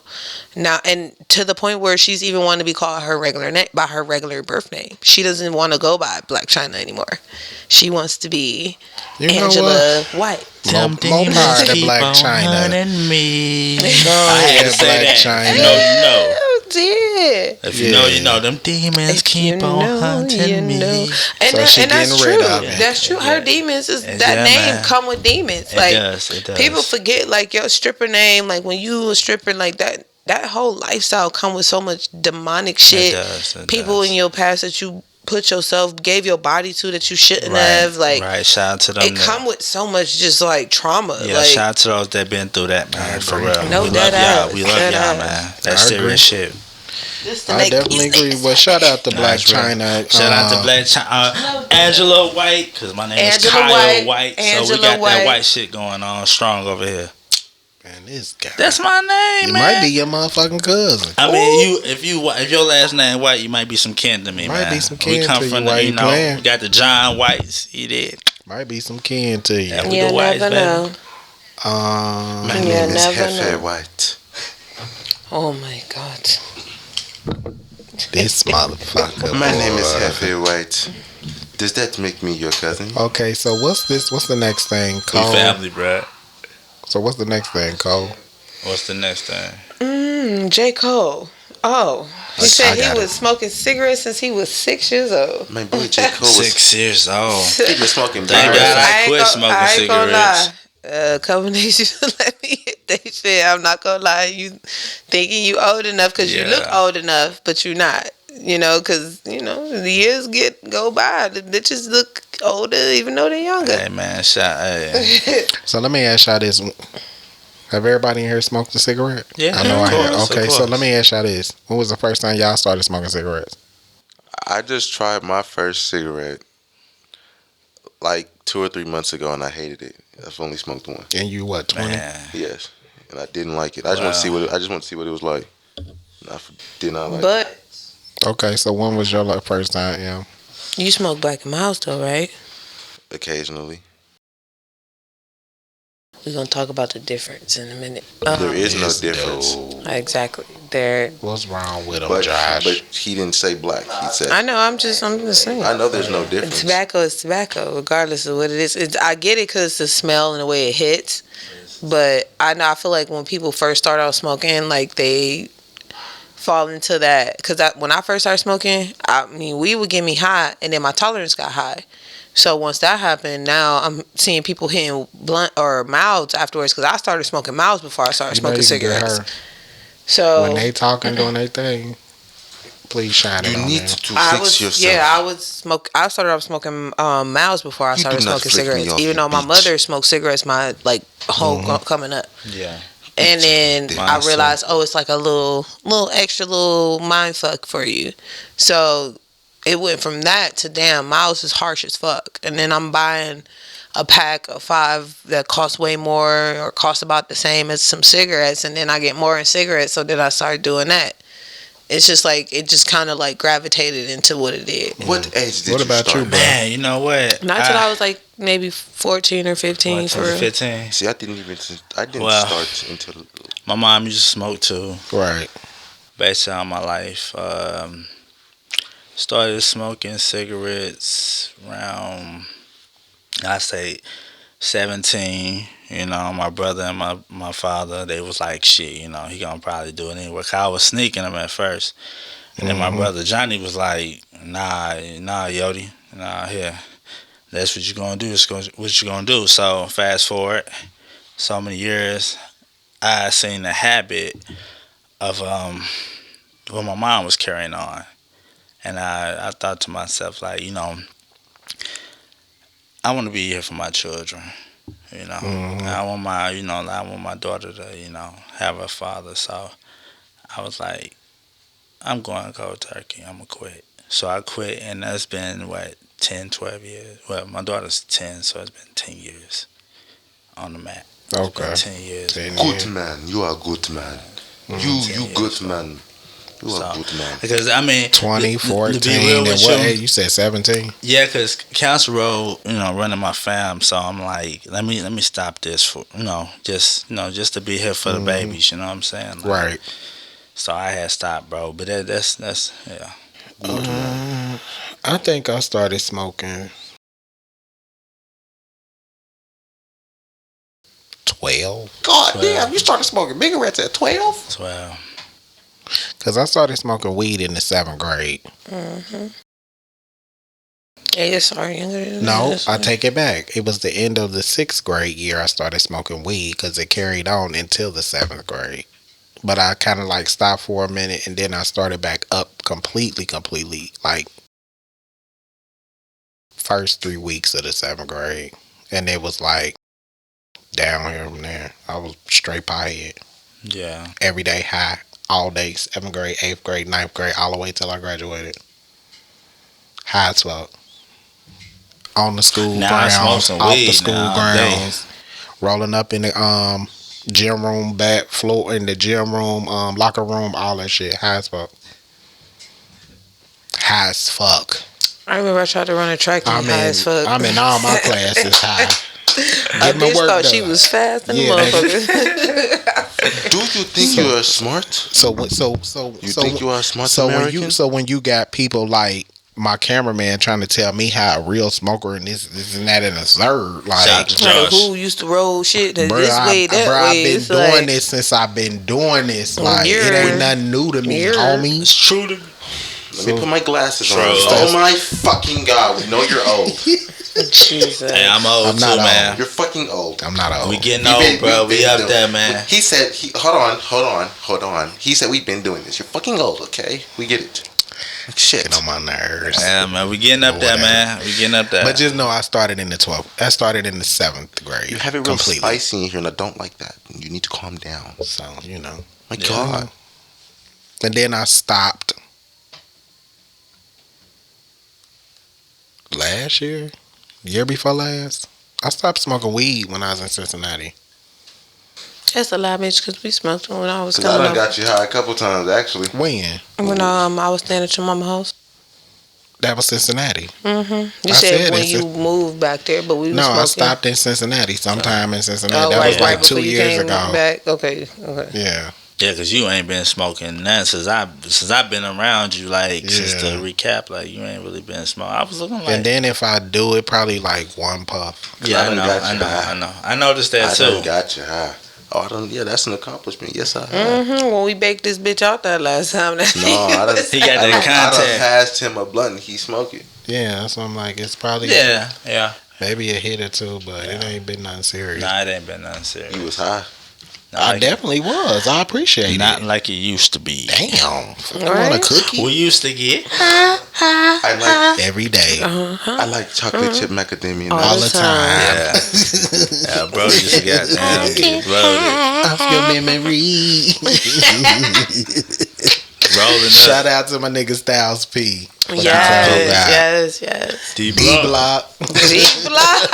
Speaker 6: now, and to the point where she's even wanting to be called her regular name by her regular birth name. She doesn't want to go by BLAC CHYNA anymore. She wants to be Angela White.
Speaker 3: Them demons keep
Speaker 5: BLAC
Speaker 3: on
Speaker 5: CHYNA.
Speaker 3: hunting me.
Speaker 5: Go
Speaker 3: I had to say
Speaker 5: BLAC
Speaker 3: that.
Speaker 5: CHYNA.
Speaker 3: You know.
Speaker 6: Yeah.
Speaker 3: If you know, you know. Them demons keep on hunting me.
Speaker 6: And,
Speaker 5: So she
Speaker 6: and that's
Speaker 5: getting
Speaker 6: true.
Speaker 5: rid of it.
Speaker 6: That's true. Her demons is
Speaker 3: Yeah,
Speaker 6: that name
Speaker 3: man.
Speaker 6: come with demons.
Speaker 3: It
Speaker 6: Like
Speaker 3: does.
Speaker 6: people forget like your stripper name. Like when you a stripper like that. That whole lifestyle come with so much demonic shit.
Speaker 3: It
Speaker 6: People
Speaker 3: does.
Speaker 6: in your past that you gave your body to that you shouldn't have. Like
Speaker 3: shout out to them.
Speaker 6: it come with so much just like trauma.
Speaker 3: Yeah,
Speaker 6: like,
Speaker 3: shout out to those that been through that, man. For real.
Speaker 6: No,
Speaker 3: we love
Speaker 6: dead
Speaker 3: y'all.
Speaker 6: ass.
Speaker 3: We love
Speaker 6: Dead
Speaker 3: y'all,
Speaker 6: ass.
Speaker 3: man. That's serious shit.
Speaker 6: just to
Speaker 5: I
Speaker 6: make
Speaker 5: definitely
Speaker 6: these
Speaker 5: agree.
Speaker 6: niggas
Speaker 5: Well, shout out to BLAC
Speaker 3: That's real.
Speaker 5: CHYNA.
Speaker 3: Shout out to BLAC CHYNA. Angela White, because my name is
Speaker 6: Angela
Speaker 3: Kyle
Speaker 6: White.
Speaker 3: White. So
Speaker 6: Angela
Speaker 3: we got
Speaker 6: White.
Speaker 3: that white shit going on strong over here.
Speaker 5: Man, this guy.
Speaker 3: That's my name,
Speaker 5: It
Speaker 3: man.
Speaker 5: might be your motherfucking cousin.
Speaker 3: I mean, if your last name White, you might be some kin to me,
Speaker 5: Might
Speaker 3: man.
Speaker 5: be some kin
Speaker 3: we come
Speaker 5: to you
Speaker 3: from
Speaker 5: while
Speaker 3: the,
Speaker 5: you playing.
Speaker 3: we got the John Whites. He did.
Speaker 5: Might be some kin to you.
Speaker 3: Yeah, we
Speaker 6: You
Speaker 3: the Whites,
Speaker 6: never
Speaker 3: baby.
Speaker 6: know.
Speaker 7: My
Speaker 6: You
Speaker 7: name is
Speaker 6: never
Speaker 7: Hefe
Speaker 6: know.
Speaker 7: White.
Speaker 6: Oh my god.
Speaker 5: This motherfucker.
Speaker 7: My name is
Speaker 5: boy.
Speaker 7: Hefe White. Does that make me your cousin?
Speaker 5: Okay, so what's the next thing,
Speaker 3: We
Speaker 5: Cole?
Speaker 3: family, bruh.
Speaker 5: So what's the next thing, Cole?
Speaker 3: What's the next thing?
Speaker 6: J. Cole. Oh, he said he was smoking cigarettes since he was 6 years old.
Speaker 7: My boy J. Cole was
Speaker 3: 6 years old.
Speaker 7: he was smoking
Speaker 3: Thank
Speaker 7: bars.
Speaker 3: God I
Speaker 6: ain't
Speaker 3: quit
Speaker 6: gon-
Speaker 3: smoking
Speaker 6: I ain't gonna
Speaker 3: cigarettes.
Speaker 6: lie. A couple days you let me hit that shit. I'm not gonna lie. You thinking you old enough because you look old enough, but you're not. You know, because the years go by. The bitches look older even though they're younger.
Speaker 3: Hey, man. Hey.
Speaker 5: So let me ask y'all this. Have everybody in here smoked a cigarette?
Speaker 3: Yeah,
Speaker 5: I know
Speaker 3: of
Speaker 5: I have.
Speaker 3: course, of
Speaker 5: Okay, so
Speaker 3: course.
Speaker 5: let me ask y'all this. When was the first time y'all started smoking cigarettes?
Speaker 7: I just tried my first cigarette like 2 or 3 months ago, and I hated it. I've only smoked one.
Speaker 5: And you what, 20?
Speaker 3: Man.
Speaker 7: Yes, and I didn't like it. I just want to see what. I just want to see what it was like. And I did not like it.
Speaker 6: But
Speaker 5: Okay, so when was your first time, yeah?
Speaker 6: you smoke Black and Miles though, right?
Speaker 7: Occasionally,
Speaker 6: We're gonna talk about the difference in a minute.
Speaker 7: there is no difference.
Speaker 6: Exactly. there.
Speaker 5: What's wrong with him,
Speaker 7: But
Speaker 5: Josh?
Speaker 7: he didn't say black. He said.
Speaker 6: I know. I'm just saying.
Speaker 7: I know there's no difference.
Speaker 6: Tobacco is tobacco, regardless of what it is. I get it because it's the smell and the way it hits. But I know I feel like when people first start out smoking, like they fall into that. Because when I first started smoking, I mean, weed would get me high, and then my tolerance got high. So once that happened, now I'm seeing people hitting blunt or mouths afterwards. Because I started smoking mouths before I started smoking cigarettes. So
Speaker 5: when they talking doing their thing, please shine it on
Speaker 7: need
Speaker 5: them.
Speaker 7: to fix yourself.
Speaker 6: Yeah, I started off smoking mouths before I started smoking cigarettes. Even though my mother smoked cigarettes my whole coming up.
Speaker 3: Yeah.
Speaker 6: And then I realized, it's like a little extra little mind fuck for you. So it went from that to damn, mouths is harsh as fuck. And then I'm buying a pack of 5 that costs way more or costs about the same as some cigarettes, and then I get more in cigarettes, so then I started doing that. It's just like it just kind of like gravitated into what it did.
Speaker 7: What age did
Speaker 5: What
Speaker 7: you
Speaker 5: about
Speaker 7: start?
Speaker 5: you, bro?
Speaker 3: Man, you know what?
Speaker 6: Not till I was like maybe 14 or 15 for real.
Speaker 3: 15.
Speaker 7: See, I didn't
Speaker 3: Well,
Speaker 7: start until
Speaker 3: My mom used to smoke too.
Speaker 5: Right.
Speaker 3: Basically all my life. Started smoking cigarettes around, I say, 17. You know, my brother and my father, they was like, shit, you know, he gonna probably do it anyway. 'Cause I was sneaking him at first. And then my brother Johnny was like, nah, Yodi, nah, here. That's what you gonna do. It's what you gonna do. So fast forward so many years, I seen the habit of what my mom was carrying on. And I thought to myself, like, you know, I want to be here for my children. You know, I want my daughter to, you know, have a father. So I was like, I'm going cold turkey. I'm gonna quit. So I quit, and that's been 10, 12 years. Well, my daughter's 10, so it's been 10 years on the mat.
Speaker 5: Okay.
Speaker 3: 10 years.
Speaker 7: good man. You are a good man. You good man. You are a good man.
Speaker 3: Because I mean,
Speaker 5: 20, 14,
Speaker 3: to be real
Speaker 5: and
Speaker 3: with
Speaker 5: what
Speaker 3: you,
Speaker 5: age? You said 17?
Speaker 3: Yeah, because Council Road, you know, running my fam, so I'm like, let me stop this for, just to be here for the babies, you know what I'm saying? Like,
Speaker 5: Right.
Speaker 3: So I had stopped, bro. But that's yeah.
Speaker 5: I think I started smoking 12.
Speaker 7: God damn, you started smoking cigarettes at 12?
Speaker 3: 12.
Speaker 5: Because I started smoking weed in the 7th grade.
Speaker 6: Yeah, you're sorry.
Speaker 5: No, I take it back. It was the end of the 6th grade year I started smoking weed because it carried on until the 7th grade. But I kind of like stopped for a minute and then I started back up completely, like first 3 weeks of the 7th grade. And it was like down here from there. I was straight piehead.
Speaker 3: Yeah.
Speaker 5: Every day high, all day, 7th grade, 8th grade, 9th grade, all the way till I graduated. High as fuck. On the school grounds, off the school grounds, rolling up in the gym room, back floor, in the gym room, locker room, all that shit. High as fuck. High as fuck.
Speaker 6: I remember I tried to run a track and high as fuck.
Speaker 5: I'm in all my classes high.
Speaker 6: I bitch thought she was fast in the motherfucker.
Speaker 7: Do you think you are smart?
Speaker 5: So
Speaker 7: You think you are a smart
Speaker 5: so
Speaker 7: American?
Speaker 5: when you got people like my cameraman trying to tell me how a real smoker and this and that and a third, like
Speaker 6: who used to roll shit this way, that way.
Speaker 5: I've been doing this since I've been doing this. Like it ain't nothing new to me, homie.
Speaker 3: It's true to me.
Speaker 7: Let me put my glasses on. Oh my fucking God, we know you're old.
Speaker 6: Jesus.
Speaker 3: Hey, I'm old too, man.
Speaker 7: You're fucking old.
Speaker 5: I'm not old.
Speaker 3: We getting old, bro. We up there, man.
Speaker 7: He said, hold on. He said we've been doing this. You're fucking old, okay? We get it. Shit.
Speaker 5: Get on my nerves.
Speaker 3: Yeah, man. We getting up there, man. We getting up there.
Speaker 5: But just know I started in the 12th. I started in the 7th grade.
Speaker 7: You have it real spicy in here, and I don't like that. You need to calm down.
Speaker 5: So, you know.
Speaker 7: My God.
Speaker 5: And then I stopped last year before last. I stopped smoking weed when I was in Cincinnati.
Speaker 6: That's a lie, bitch, because we smoked when I was
Speaker 7: Because I
Speaker 6: coming
Speaker 7: done
Speaker 6: up.
Speaker 7: got you high a couple times, actually.
Speaker 5: When?
Speaker 6: When I was staying at your mama's house.
Speaker 5: That was Cincinnati.
Speaker 6: You said when you moved back there, but we was smoking.
Speaker 5: I stopped in Cincinnati sometime in Cincinnati.
Speaker 6: Oh,
Speaker 5: that was like
Speaker 6: before
Speaker 5: 2
Speaker 6: you
Speaker 5: years
Speaker 6: came
Speaker 5: ago.
Speaker 6: back? Okay.
Speaker 5: Yeah.
Speaker 3: Yeah, cause you ain't been smoking that since I've been around you. Like since the recap, like you ain't really been smoking. I was looking like.
Speaker 5: And then if I do it, probably like one puff.
Speaker 3: Yeah,
Speaker 7: I
Speaker 3: know. I noticed that too.
Speaker 7: I got you high. Oh, yeah, that's an accomplishment. Yes, I have.
Speaker 6: When we baked this bitch out that last time.
Speaker 7: No, I done,
Speaker 3: He got that
Speaker 7: I done
Speaker 3: contact.
Speaker 7: passed him a blunt and he smoked it.
Speaker 5: Yeah, so I'm like, it's probably
Speaker 3: Yeah.
Speaker 5: maybe a hit or two, but it ain't been nothing serious.
Speaker 3: Nah, it ain't been nothing serious.
Speaker 7: You was high.
Speaker 5: I definitely was. I appreciate
Speaker 3: Not
Speaker 5: it.
Speaker 3: like it used to be.
Speaker 5: Damn. You want a cookie?
Speaker 3: We used to get
Speaker 7: I like
Speaker 5: Every day.
Speaker 7: I like chocolate chip macadamia nuts.
Speaker 5: All the time.
Speaker 3: yeah, bro. Used to get damn
Speaker 5: Off your memory.
Speaker 3: rolling up.
Speaker 5: Shout out to my nigga Styles P.
Speaker 6: Yes.
Speaker 3: D
Speaker 5: D
Speaker 3: block.
Speaker 5: Block.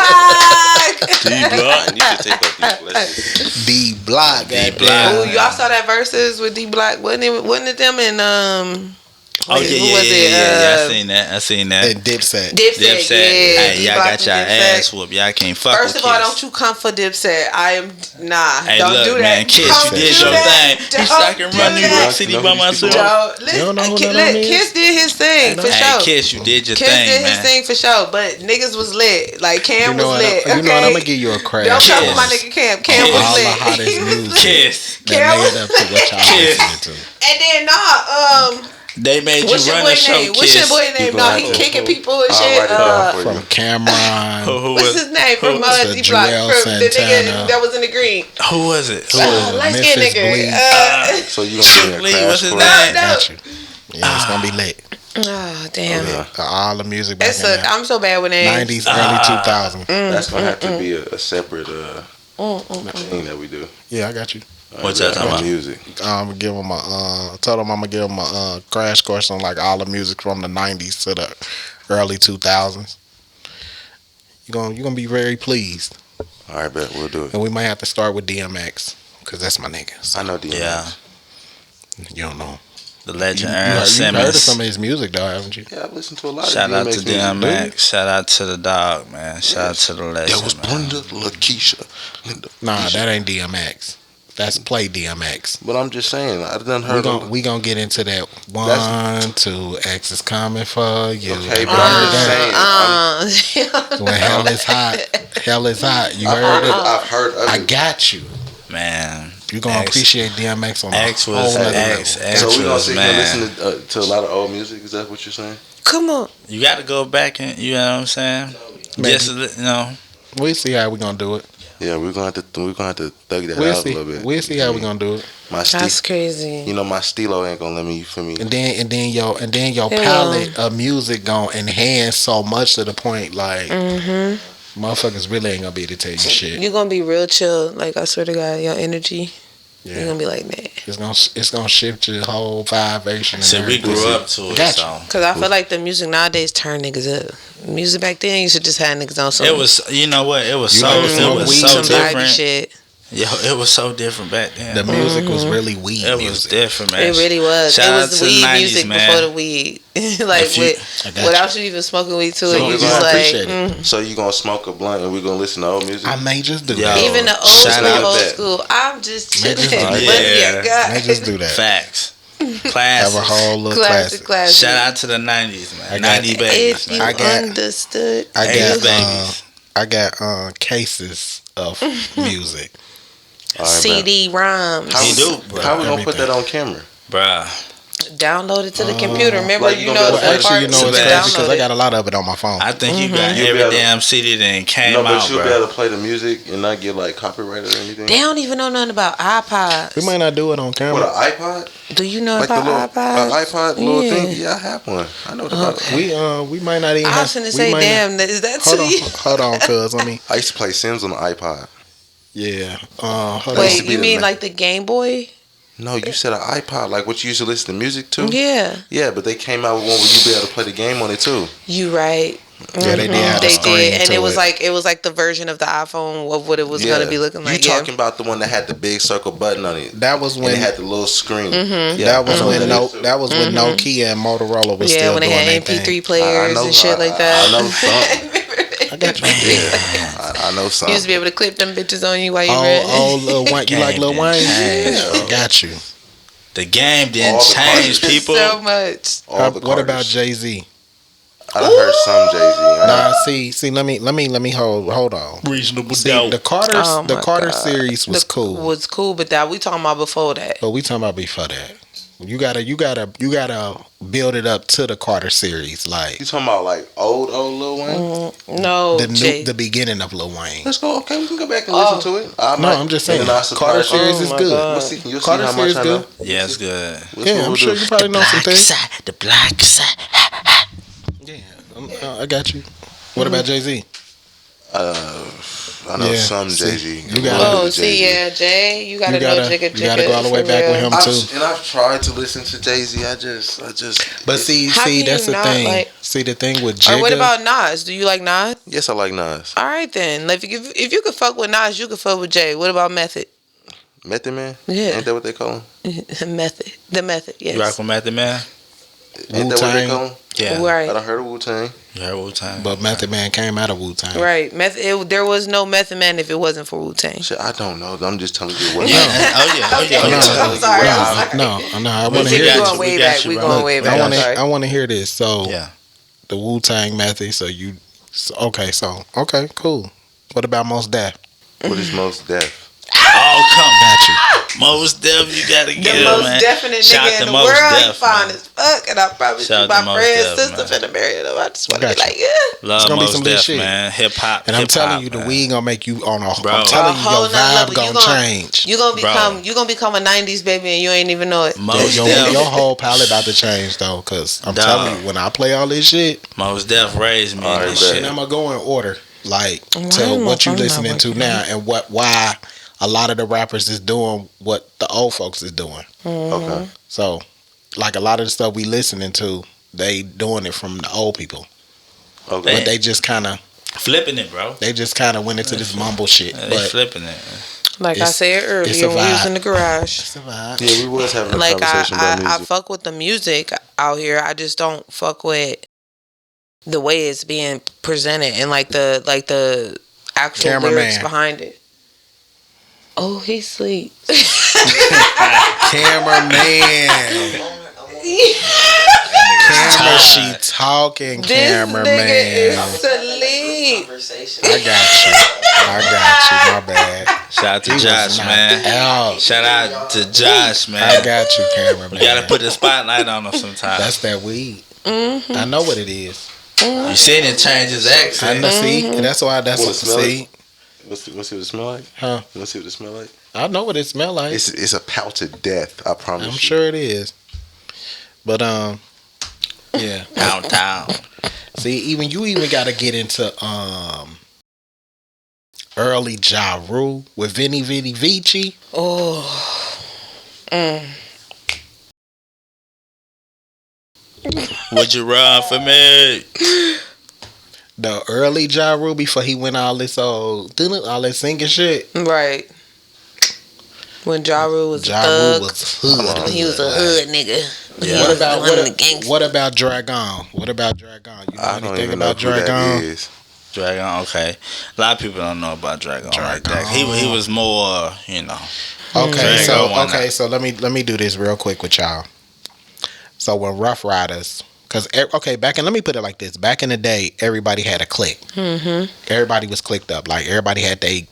Speaker 6: D-Block.
Speaker 7: You should take up these glasses.
Speaker 5: D Block.
Speaker 3: D-Block.
Speaker 6: Ooh, y'all saw that versus with D-Block? Wasn't it them and
Speaker 3: Oh
Speaker 6: who was it?
Speaker 3: yeah. I seen that.
Speaker 5: And Dipset.
Speaker 6: Dipset.
Speaker 3: Hey, y'all
Speaker 6: D-Block
Speaker 3: got y'all
Speaker 6: and Dipset.
Speaker 3: ass whooped. Y'all can't fuck
Speaker 6: First
Speaker 3: with
Speaker 6: of all,
Speaker 3: Kiss.
Speaker 6: don't you come for Dipset. I am
Speaker 3: Hey,
Speaker 6: don't
Speaker 3: look,
Speaker 6: do that.
Speaker 3: man, Kiss,
Speaker 6: Don't
Speaker 3: you did
Speaker 6: do
Speaker 3: your
Speaker 6: that.
Speaker 3: thing. You I can run New York City by myself.
Speaker 6: Listen,
Speaker 5: don't know who that is?
Speaker 6: Kiss did his thing for
Speaker 3: Hey,
Speaker 6: sure.
Speaker 3: Kiss, you did your
Speaker 6: Kiss
Speaker 3: thing,
Speaker 6: did
Speaker 3: man.
Speaker 6: his thing for sure, but niggas was lit. Like Cam was lit.
Speaker 5: You know what? I'm gonna give you a crash.
Speaker 6: Don't come
Speaker 3: Kiss.
Speaker 6: with my nigga Cam. Cam
Speaker 3: Kiss.
Speaker 6: was
Speaker 5: All
Speaker 6: lit.
Speaker 5: the hottest
Speaker 6: He was
Speaker 5: music.
Speaker 6: lit.
Speaker 3: Kiss.
Speaker 5: That made up to what y'all
Speaker 3: Kiss.
Speaker 5: listening to.
Speaker 6: And then
Speaker 3: They made you
Speaker 6: what's your
Speaker 3: run
Speaker 6: boy
Speaker 3: the show,
Speaker 6: name? What's your
Speaker 3: Kiss.
Speaker 6: boy name? No, he kicking people and shit.
Speaker 5: From Cameron.
Speaker 3: Who
Speaker 6: What's
Speaker 3: was
Speaker 6: his name from
Speaker 5: was it?
Speaker 6: D-Block?
Speaker 5: Jarrell
Speaker 6: From the
Speaker 5: Santana.
Speaker 6: nigga that was in the green.
Speaker 3: Who was it?
Speaker 6: Light skinned
Speaker 5: Memphis
Speaker 6: nigga.
Speaker 5: Bleak.
Speaker 7: So you gonna
Speaker 3: Lee,
Speaker 7: be a
Speaker 3: what's
Speaker 7: crash
Speaker 3: his
Speaker 7: course?
Speaker 3: name?
Speaker 5: Got you. Yeah, it's gonna be lit.
Speaker 6: Oh damn.
Speaker 5: All the music back
Speaker 6: It's
Speaker 5: in the
Speaker 6: I'm so bad with names.
Speaker 5: 90s, early 2000s.
Speaker 7: That's gonna have to be a separate thing that we do.
Speaker 5: Yeah, I got you.
Speaker 3: What y'all talking about?
Speaker 7: Music.
Speaker 5: Give them told them I'm gonna give them a crash course on like all the music from the 90s to the early 2000s. You gonna be very pleased.
Speaker 7: All right, bet we'll do it.
Speaker 5: And we might have to start with DMX because that's my nigga. So
Speaker 7: I know DMX.
Speaker 3: Yeah.
Speaker 5: you don't know.
Speaker 3: The legend
Speaker 5: You
Speaker 3: Aaron
Speaker 5: heard of
Speaker 3: Simmons.
Speaker 5: some of his music though, haven't you?
Speaker 7: Yeah, I've listened to a lot
Speaker 3: Shout
Speaker 7: of
Speaker 3: out to
Speaker 7: music.
Speaker 3: DMX. Shout out to the dog, man. Shout out to the legend.
Speaker 7: There was
Speaker 3: man.
Speaker 7: Brenda, Lakeisha, Linda.
Speaker 5: Nah, that ain't DMX. That's play DMX.
Speaker 7: But I'm just saying, I done heard of
Speaker 5: We gonna get into that. 1, 2, X is coming for you.
Speaker 7: Okay, but I'm just saying.
Speaker 5: When hell is hot, hell is hot. You
Speaker 7: I've
Speaker 5: heard it.
Speaker 7: I've heard of
Speaker 5: I
Speaker 7: it.
Speaker 5: got you.
Speaker 3: Man.
Speaker 5: You gonna
Speaker 3: X-
Speaker 5: appreciate DMX on
Speaker 3: X
Speaker 5: a
Speaker 3: was
Speaker 5: whole nother
Speaker 3: X.
Speaker 5: level.
Speaker 3: X
Speaker 7: So we gonna
Speaker 3: was,
Speaker 7: sit here and
Speaker 3: man.
Speaker 7: listen to a lot of old music. Is that what you're saying?
Speaker 6: Come on.
Speaker 3: You got to go back and you know what I'm saying.
Speaker 5: Maybe.
Speaker 3: Just you know.
Speaker 5: We'll see how we gonna do it.
Speaker 7: Yeah, we're gonna have to thug that
Speaker 5: We'll
Speaker 7: out
Speaker 5: see.
Speaker 7: a little bit.
Speaker 5: We'll see how we gonna do it.
Speaker 7: My
Speaker 6: That's crazy.
Speaker 7: You know, my stilo ain't gonna let me. You feel me?
Speaker 5: And then your
Speaker 6: It
Speaker 5: palette of music gonna enhance so much to the point like motherfuckers really ain't gonna be able to tell you shit.
Speaker 6: You're gonna be real chill. Like I swear to God, your energy.
Speaker 5: Yeah.
Speaker 6: You're gonna be like, man.
Speaker 5: It's gonna shift your whole vibration.
Speaker 3: So we grew up to it.
Speaker 5: Gotcha.
Speaker 3: So
Speaker 6: Cause I feel like the music nowadays turn niggas up. Music back then, you should just have niggas on some.
Speaker 3: it was. You know what? It was
Speaker 5: You
Speaker 3: so.
Speaker 5: like to
Speaker 3: It
Speaker 5: smoke
Speaker 3: was
Speaker 5: weed
Speaker 3: so
Speaker 5: too?
Speaker 6: some vibey
Speaker 3: different.
Speaker 6: shit.
Speaker 3: Yo, it was so different back then.
Speaker 5: The music was really weed
Speaker 3: It was
Speaker 5: music.
Speaker 3: different, man.
Speaker 6: It really was.
Speaker 3: Shout
Speaker 6: it
Speaker 3: out
Speaker 6: was
Speaker 3: to the
Speaker 6: weed
Speaker 3: 90s,
Speaker 6: music
Speaker 3: man.
Speaker 6: before the weed. Like
Speaker 3: If you-
Speaker 6: without you even smoking weed to
Speaker 7: So
Speaker 6: it,
Speaker 7: we
Speaker 6: you
Speaker 7: gonna
Speaker 6: just like
Speaker 5: appreciate it.
Speaker 7: So you gonna smoke a blunt and we gonna listen to old music?
Speaker 5: I may just do
Speaker 3: Yo.
Speaker 5: that.
Speaker 6: even the old
Speaker 3: Shout
Speaker 6: school,
Speaker 3: out
Speaker 6: old
Speaker 7: that.
Speaker 6: school. I'm just
Speaker 5: May
Speaker 6: chilling.
Speaker 5: just do
Speaker 6: But
Speaker 3: that.
Speaker 6: yeah, God.
Speaker 5: May just do that.
Speaker 3: Facts.
Speaker 5: Have a
Speaker 3: Classic.
Speaker 5: whole little
Speaker 6: Classic,
Speaker 5: classic.
Speaker 6: classic.
Speaker 3: Shout out to the 90s, man.
Speaker 5: I got-
Speaker 3: 90 babies,
Speaker 6: If you
Speaker 3: man.
Speaker 5: I got-
Speaker 6: understood.
Speaker 5: I
Speaker 3: Babies,
Speaker 5: got
Speaker 3: babies.
Speaker 5: I got cases of music.
Speaker 7: All right,
Speaker 6: CD rhymes.
Speaker 7: How
Speaker 3: He
Speaker 7: we,
Speaker 3: do, bro.
Speaker 7: how we gonna put that on camera?
Speaker 3: Bruh.
Speaker 6: Download it to the computer. Remember,
Speaker 7: like
Speaker 6: you
Speaker 7: you
Speaker 6: know
Speaker 7: gonna
Speaker 6: the
Speaker 7: be able to-
Speaker 6: part.
Speaker 5: Actually, you know
Speaker 3: So
Speaker 5: it's
Speaker 3: bad.
Speaker 5: crazy because I got a lot of it on my phone.
Speaker 3: I think you got
Speaker 7: You'll be
Speaker 3: every
Speaker 7: able to-
Speaker 3: damn CD that came
Speaker 7: No, but
Speaker 3: out,
Speaker 7: you'll be
Speaker 3: bro.
Speaker 7: able to play the music and not get like copyrighted or anything.
Speaker 6: They don't even know nothing about iPods.
Speaker 5: We might not do it on
Speaker 7: What,
Speaker 5: camera.
Speaker 7: an iPod?
Speaker 6: Do you know
Speaker 7: Like the little
Speaker 6: about iPods?
Speaker 7: iPod little
Speaker 6: Yeah.
Speaker 7: thing? Yeah, I have one. I know about it.
Speaker 5: We might not even.
Speaker 6: I was gonna say, damn, is that to you?
Speaker 5: Hold on, cuz. Let me.
Speaker 7: I used to play Sims on the iPod.
Speaker 5: Yeah. Hold
Speaker 6: Wait,
Speaker 7: to be
Speaker 6: you
Speaker 7: the
Speaker 6: mean
Speaker 7: ma-
Speaker 6: like the Game Boy?
Speaker 7: No, you said an iPod, like what you used to listen to music to?
Speaker 6: Yeah,
Speaker 7: Yeah, but they came out with one where you be able to play the game on it too.
Speaker 6: you right.
Speaker 5: Yeah, they did have a
Speaker 6: They
Speaker 5: screen
Speaker 6: did, and
Speaker 5: to
Speaker 6: it was
Speaker 5: it.
Speaker 6: like the version of the iPhone of what it was gonna be looking like.
Speaker 7: You talking about the one that had the big circle button on it?
Speaker 5: That was
Speaker 7: And
Speaker 5: when
Speaker 7: it had the little screen.
Speaker 6: Mm-hmm.
Speaker 7: Yeah,
Speaker 5: that was
Speaker 7: I know
Speaker 5: when
Speaker 7: that
Speaker 5: no
Speaker 7: is.
Speaker 5: that was when Nokia and Motorola was
Speaker 6: Yeah,
Speaker 5: still
Speaker 6: when they
Speaker 5: doing
Speaker 6: had
Speaker 5: their
Speaker 6: MP3
Speaker 5: thing.
Speaker 6: players and shit like that.
Speaker 7: I know some.
Speaker 5: I got you.
Speaker 7: I know some.
Speaker 6: You used to be able to clip them bitches on you while you
Speaker 5: Oh,
Speaker 6: read.
Speaker 5: Lil Wayne. You like Lil Wayne?
Speaker 3: Hey,
Speaker 5: I got you.
Speaker 3: The game didn't
Speaker 7: All the
Speaker 3: change,
Speaker 7: parties.
Speaker 3: people.
Speaker 6: So much.
Speaker 7: All the
Speaker 5: What about
Speaker 7: Carters.
Speaker 5: Jay-Z?
Speaker 7: I done heard some Jay-Z.
Speaker 5: Nah, see, let me hold on.
Speaker 3: Reasonable
Speaker 5: See,
Speaker 3: doubt.
Speaker 5: the Carter
Speaker 6: Oh my
Speaker 5: Carter
Speaker 6: God.
Speaker 5: series was cool.
Speaker 6: Was cool, but that we talking about before that.
Speaker 5: But we talking about before that. You gotta build it up to the Carter series, like
Speaker 7: You talking about like old Lil Wayne?
Speaker 6: No,
Speaker 5: the beginning of Lil Wayne.
Speaker 7: Let's go. Okay, we can go back and listen to it.
Speaker 5: No, I'm just saying Carter series is
Speaker 6: Oh my
Speaker 5: good.
Speaker 6: God.
Speaker 7: We'll see. You'll see
Speaker 5: Carter
Speaker 7: how much
Speaker 5: series
Speaker 7: I know.
Speaker 5: good.
Speaker 3: Yeah, it's good.
Speaker 5: Yeah, I'm sure you probably know some things.
Speaker 3: The black side.
Speaker 5: Yeah, I got you. What about Jay-Z?
Speaker 7: I know
Speaker 5: Yeah,
Speaker 7: some
Speaker 5: see,
Speaker 7: Jay-Z.
Speaker 5: you gotta-
Speaker 6: Oh, see, yeah, Jay, you gotta know Jigga
Speaker 5: you gotta go all the way
Speaker 6: for
Speaker 5: back
Speaker 6: real.
Speaker 5: with him too.
Speaker 7: And I've tried to listen to Jay-Z. I just.
Speaker 5: But see,
Speaker 6: How can
Speaker 5: that's
Speaker 6: you
Speaker 5: the
Speaker 6: not
Speaker 5: thing.
Speaker 6: like-
Speaker 5: See, the thing with Jigga.
Speaker 6: Or what about Nas? Do you like Nas?
Speaker 7: Yes, I like Nas.
Speaker 6: All right then. Like, if you could fuck with Nas, you could fuck with Jay. What about Method?
Speaker 7: Method Man?
Speaker 6: Yeah.
Speaker 7: Ain't that what they call him?
Speaker 6: Method. The Method. Yes.
Speaker 3: You rock with Method Man?
Speaker 7: Ain't that what they
Speaker 5: Wu-Tang?
Speaker 7: call him?
Speaker 3: Yeah.
Speaker 7: I
Speaker 6: Right.
Speaker 7: done heard of Wu-Tang.
Speaker 3: You heard Wu-Tang?
Speaker 5: But Method Man came out of Wu-Tang.
Speaker 6: Right. There was no Method Man if it wasn't for Wu Tang.
Speaker 7: Shit, I don't know. I'm just telling you what.
Speaker 3: Yeah. Oh, yeah.
Speaker 6: Okay.
Speaker 3: Oh, yeah.
Speaker 6: I'm sorry.
Speaker 5: No, I
Speaker 3: We
Speaker 5: want to hear
Speaker 3: got
Speaker 5: this.
Speaker 3: you.
Speaker 6: going way
Speaker 3: We got
Speaker 6: back.
Speaker 3: you,
Speaker 6: We
Speaker 3: bro.
Speaker 6: going way
Speaker 3: Look,
Speaker 6: back.
Speaker 3: I
Speaker 6: I'm sorry.
Speaker 5: I want to hear this. So,
Speaker 3: Yeah.
Speaker 5: the Wu-Tang Method. Okay, cool. What about Mos Def?
Speaker 7: What is most deaf?
Speaker 3: Oh, come.
Speaker 5: Got you.
Speaker 3: Most Def, you gotta get
Speaker 6: The
Speaker 3: him,
Speaker 6: most
Speaker 3: man.
Speaker 6: definite
Speaker 3: Shout
Speaker 6: nigga
Speaker 3: to
Speaker 6: in the
Speaker 3: Mos
Speaker 6: world. He
Speaker 3: Def,
Speaker 6: fine
Speaker 3: man.
Speaker 6: as fuck. And I promise
Speaker 3: Shout
Speaker 6: you,
Speaker 3: out to
Speaker 6: my
Speaker 3: Mos
Speaker 6: friend's
Speaker 3: Def,
Speaker 6: sister
Speaker 3: man.
Speaker 6: finna marry him. I just want to be
Speaker 5: Got you.
Speaker 6: like, yeah.
Speaker 3: Love
Speaker 5: It's gonna be
Speaker 3: Mos
Speaker 5: some lit
Speaker 3: Def,
Speaker 5: shit.
Speaker 3: man. Hip hop.
Speaker 5: And I'm telling you, the weed gonna make you on a.
Speaker 3: Bro.
Speaker 5: I'm telling
Speaker 6: A
Speaker 5: you,
Speaker 6: whole
Speaker 5: your
Speaker 6: nother
Speaker 5: vibe
Speaker 6: level.
Speaker 5: gonna change.
Speaker 6: You gonna become a '90s baby, and you ain't even know it.
Speaker 3: Most
Speaker 5: Your
Speaker 3: Def.
Speaker 5: whole palette about to change though, cause I'm
Speaker 3: Dog.
Speaker 5: telling you, when I play all this shit,
Speaker 3: Mos Def raised me in
Speaker 7: Alright,
Speaker 3: this
Speaker 7: bet.
Speaker 3: shit.
Speaker 5: and I'm gonna go in order, like
Speaker 6: Why
Speaker 5: to
Speaker 6: am
Speaker 5: what
Speaker 6: I
Speaker 5: you
Speaker 6: not
Speaker 5: listening to
Speaker 6: working?
Speaker 5: now, and why a lot of the rappers is doing what the old folks is doing.
Speaker 7: Okay.
Speaker 5: So, like a lot of the stuff we listening to, they doing it from the old people,
Speaker 7: Okay.
Speaker 5: but they just kind of
Speaker 3: Flipping it, bro.
Speaker 5: went into this mumble shit.
Speaker 3: They
Speaker 5: But
Speaker 3: flipping it.
Speaker 6: Like I
Speaker 5: It's-
Speaker 6: said
Speaker 5: it's
Speaker 6: earlier,
Speaker 5: a
Speaker 6: when we was
Speaker 5: vibe.
Speaker 6: in the garage.
Speaker 5: it's a vibe.
Speaker 7: Yeah, we was having a
Speaker 6: Like
Speaker 7: conversation about
Speaker 6: I
Speaker 7: music.
Speaker 6: fuck with the music out here. I just don't fuck with the way it's being presented and like the actual
Speaker 5: Cameraman.
Speaker 6: lyrics behind it. Oh, he sleep.
Speaker 5: Cameraman. Camera, she talking.
Speaker 6: This nigga
Speaker 5: Cameraman.
Speaker 6: is asleep.
Speaker 5: I got you. My bad.
Speaker 3: Shout out to
Speaker 5: He was
Speaker 3: Josh,
Speaker 5: knocked
Speaker 3: man.
Speaker 5: out.
Speaker 3: Shout out to Josh, man.
Speaker 5: I got you, cameraman.
Speaker 3: We gotta put the spotlight on him sometimes.
Speaker 5: That's that weed.
Speaker 6: Mm-hmm.
Speaker 5: I know what it is.
Speaker 3: You seen it change his
Speaker 5: I
Speaker 3: accent.
Speaker 5: know. See, and that's why. That's
Speaker 7: Wanna
Speaker 5: what.
Speaker 7: smell
Speaker 5: See,
Speaker 7: Let's see what it smell like.
Speaker 5: huh?
Speaker 7: Let's see what it smell like.
Speaker 5: I know what it smell like.
Speaker 7: It's a pouch of death. I promise.
Speaker 5: I'm
Speaker 7: you.
Speaker 5: sure it is. But yeah.
Speaker 3: Downtown.
Speaker 5: See, even got to get into early Ja Rule with Vinny Vici.
Speaker 6: Oh.
Speaker 3: Would you run for me?
Speaker 5: The early Ja Rule before he went all this all that singing shit.
Speaker 6: Right. When Ja Rule was
Speaker 5: Ja
Speaker 6: a
Speaker 5: Rule
Speaker 6: thug.
Speaker 5: was hood.
Speaker 6: When he was a hood nigga.
Speaker 3: Yeah.
Speaker 5: What about
Speaker 6: One of the gangsters.
Speaker 5: what about Dragon? What about Dragon? You know
Speaker 7: I don't
Speaker 5: anything
Speaker 7: even know
Speaker 5: about
Speaker 7: who that
Speaker 5: Dragon?
Speaker 7: is.
Speaker 3: Dragon, okay. A lot of people don't know about Dragon like that.
Speaker 5: Dragon.
Speaker 3: He was more, you know.
Speaker 5: Okay,
Speaker 3: Dragon
Speaker 5: so let me do this real quick with y'all. So when Rough Riders, let me put it like this. Back in the day, everybody had a clique.
Speaker 6: Mm-hmm.
Speaker 5: Everybody was clicked up. Like everybody had they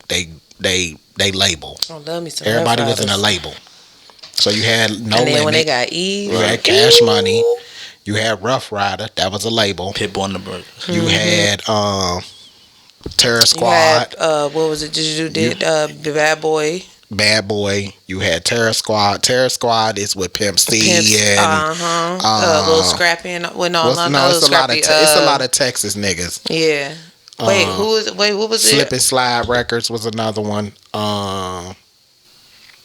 Speaker 5: label.
Speaker 6: I love me some
Speaker 5: Everybody
Speaker 6: Rough
Speaker 5: was in a
Speaker 6: Riders.
Speaker 5: label. So you had No
Speaker 6: And then
Speaker 5: Limit.
Speaker 6: when they got Eve.
Speaker 5: You had Cash Money. You had Rough Rider. That was a label.
Speaker 3: Pitbull on the burger.
Speaker 5: You had Terror
Speaker 6: You
Speaker 5: Squad.
Speaker 6: had, what was it? Bad Boy.
Speaker 5: Bad Boy. You had Terror Squad. Terror Squad is with Pimp C and
Speaker 6: Little Scrappy and it's
Speaker 5: it's a lot of Texas niggas.
Speaker 6: Yeah. Wait, what was
Speaker 5: Slip
Speaker 6: it?
Speaker 5: and Slide Records was another one.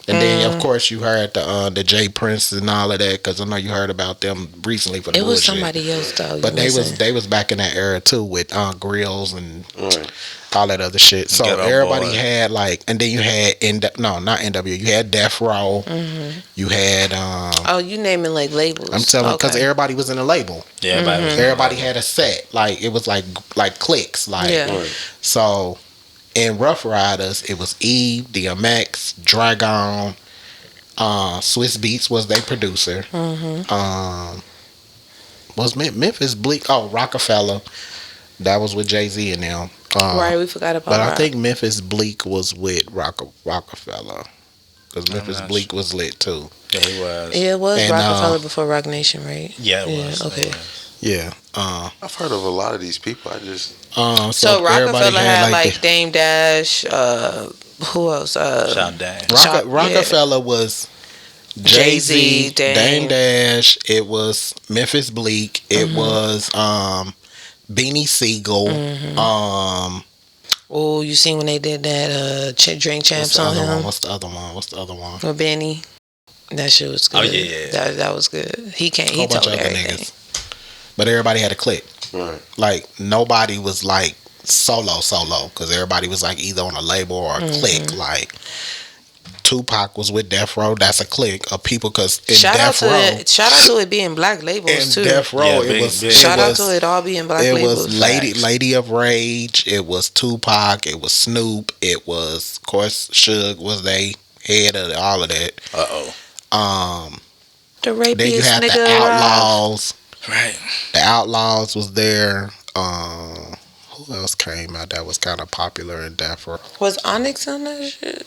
Speaker 5: And then of course you heard the J Prince and all of that, because I know you heard about them recently for the
Speaker 6: It was
Speaker 5: bullshit.
Speaker 6: somebody else though.
Speaker 5: But they was back in that era too with Grills and
Speaker 7: Right.
Speaker 5: all that other shit. So
Speaker 3: Ghetto
Speaker 5: everybody
Speaker 3: Boy.
Speaker 5: had like, and then you had not NW. You had Death Row. You had
Speaker 6: Oh, you naming like labels.
Speaker 5: I'm telling because
Speaker 6: Okay.
Speaker 5: everybody was in a label.
Speaker 3: Yeah, everybody was
Speaker 5: Everybody had a set. Like it was like cliques. Like
Speaker 6: Yeah.
Speaker 7: Right.
Speaker 5: so. In Rough Riders, it was Eve, DMX, Dragon, Swiss Beats was their producer. Was Memphis Bleak? Oh, Rockefeller. That was with Jay-Z and them.
Speaker 6: Right, we forgot about
Speaker 5: But
Speaker 6: that.
Speaker 5: I think Memphis Bleak was with Rockefeller. Because Memphis Bleak was lit too.
Speaker 3: Yeah, he was.
Speaker 6: Yeah, it was
Speaker 5: And,
Speaker 6: Rockefeller before Rock Nation, right?
Speaker 3: Yeah, it was.
Speaker 6: Okay.
Speaker 3: It was.
Speaker 5: Yeah.
Speaker 7: I've heard of a lot of these people. I just
Speaker 6: So
Speaker 5: everybody
Speaker 6: Rockefeller had like
Speaker 5: the-
Speaker 6: Dame Dash. Who else?
Speaker 3: Shout Dame.
Speaker 5: Rockefeller was Jay-Z,
Speaker 6: Dame.
Speaker 5: Dame Dash. It was Memphis Bleak. It was Beanie Siegel.
Speaker 6: Oh, you seen when they did that Drink Champs on him
Speaker 5: What's the other one?
Speaker 6: with Benny? That shit was good.
Speaker 3: Oh, yeah.
Speaker 6: That was good. He can't. He
Speaker 5: Whole bunch
Speaker 6: told
Speaker 5: of other
Speaker 6: everything.
Speaker 5: niggas. But everybody had a clique.
Speaker 7: right.
Speaker 5: Like nobody was like solo because everybody was like either on a label or a clique. Like Tupac was with Death Row. That's a clique of people because in
Speaker 6: Shout out
Speaker 5: Death Row.
Speaker 6: Shout out to it being black labels
Speaker 5: In
Speaker 6: too.
Speaker 5: Death Row,
Speaker 3: Yeah,
Speaker 5: it
Speaker 3: big,
Speaker 5: was.
Speaker 3: big.
Speaker 6: Shout
Speaker 5: it
Speaker 6: out
Speaker 5: was,
Speaker 6: to it all being black
Speaker 5: It
Speaker 6: labels.
Speaker 5: was Lady of Rage. It was Tupac. It was Snoop. It was, of course, Suge was they head of all of that.
Speaker 6: The
Speaker 5: Then you
Speaker 6: rapiest
Speaker 5: had
Speaker 6: nigga
Speaker 5: the
Speaker 6: alive.
Speaker 5: Outlaws.
Speaker 3: Right.
Speaker 5: The Outlaws was there. Who else came out that was kind of popular in Death Row?
Speaker 6: Was Onyx on that shit?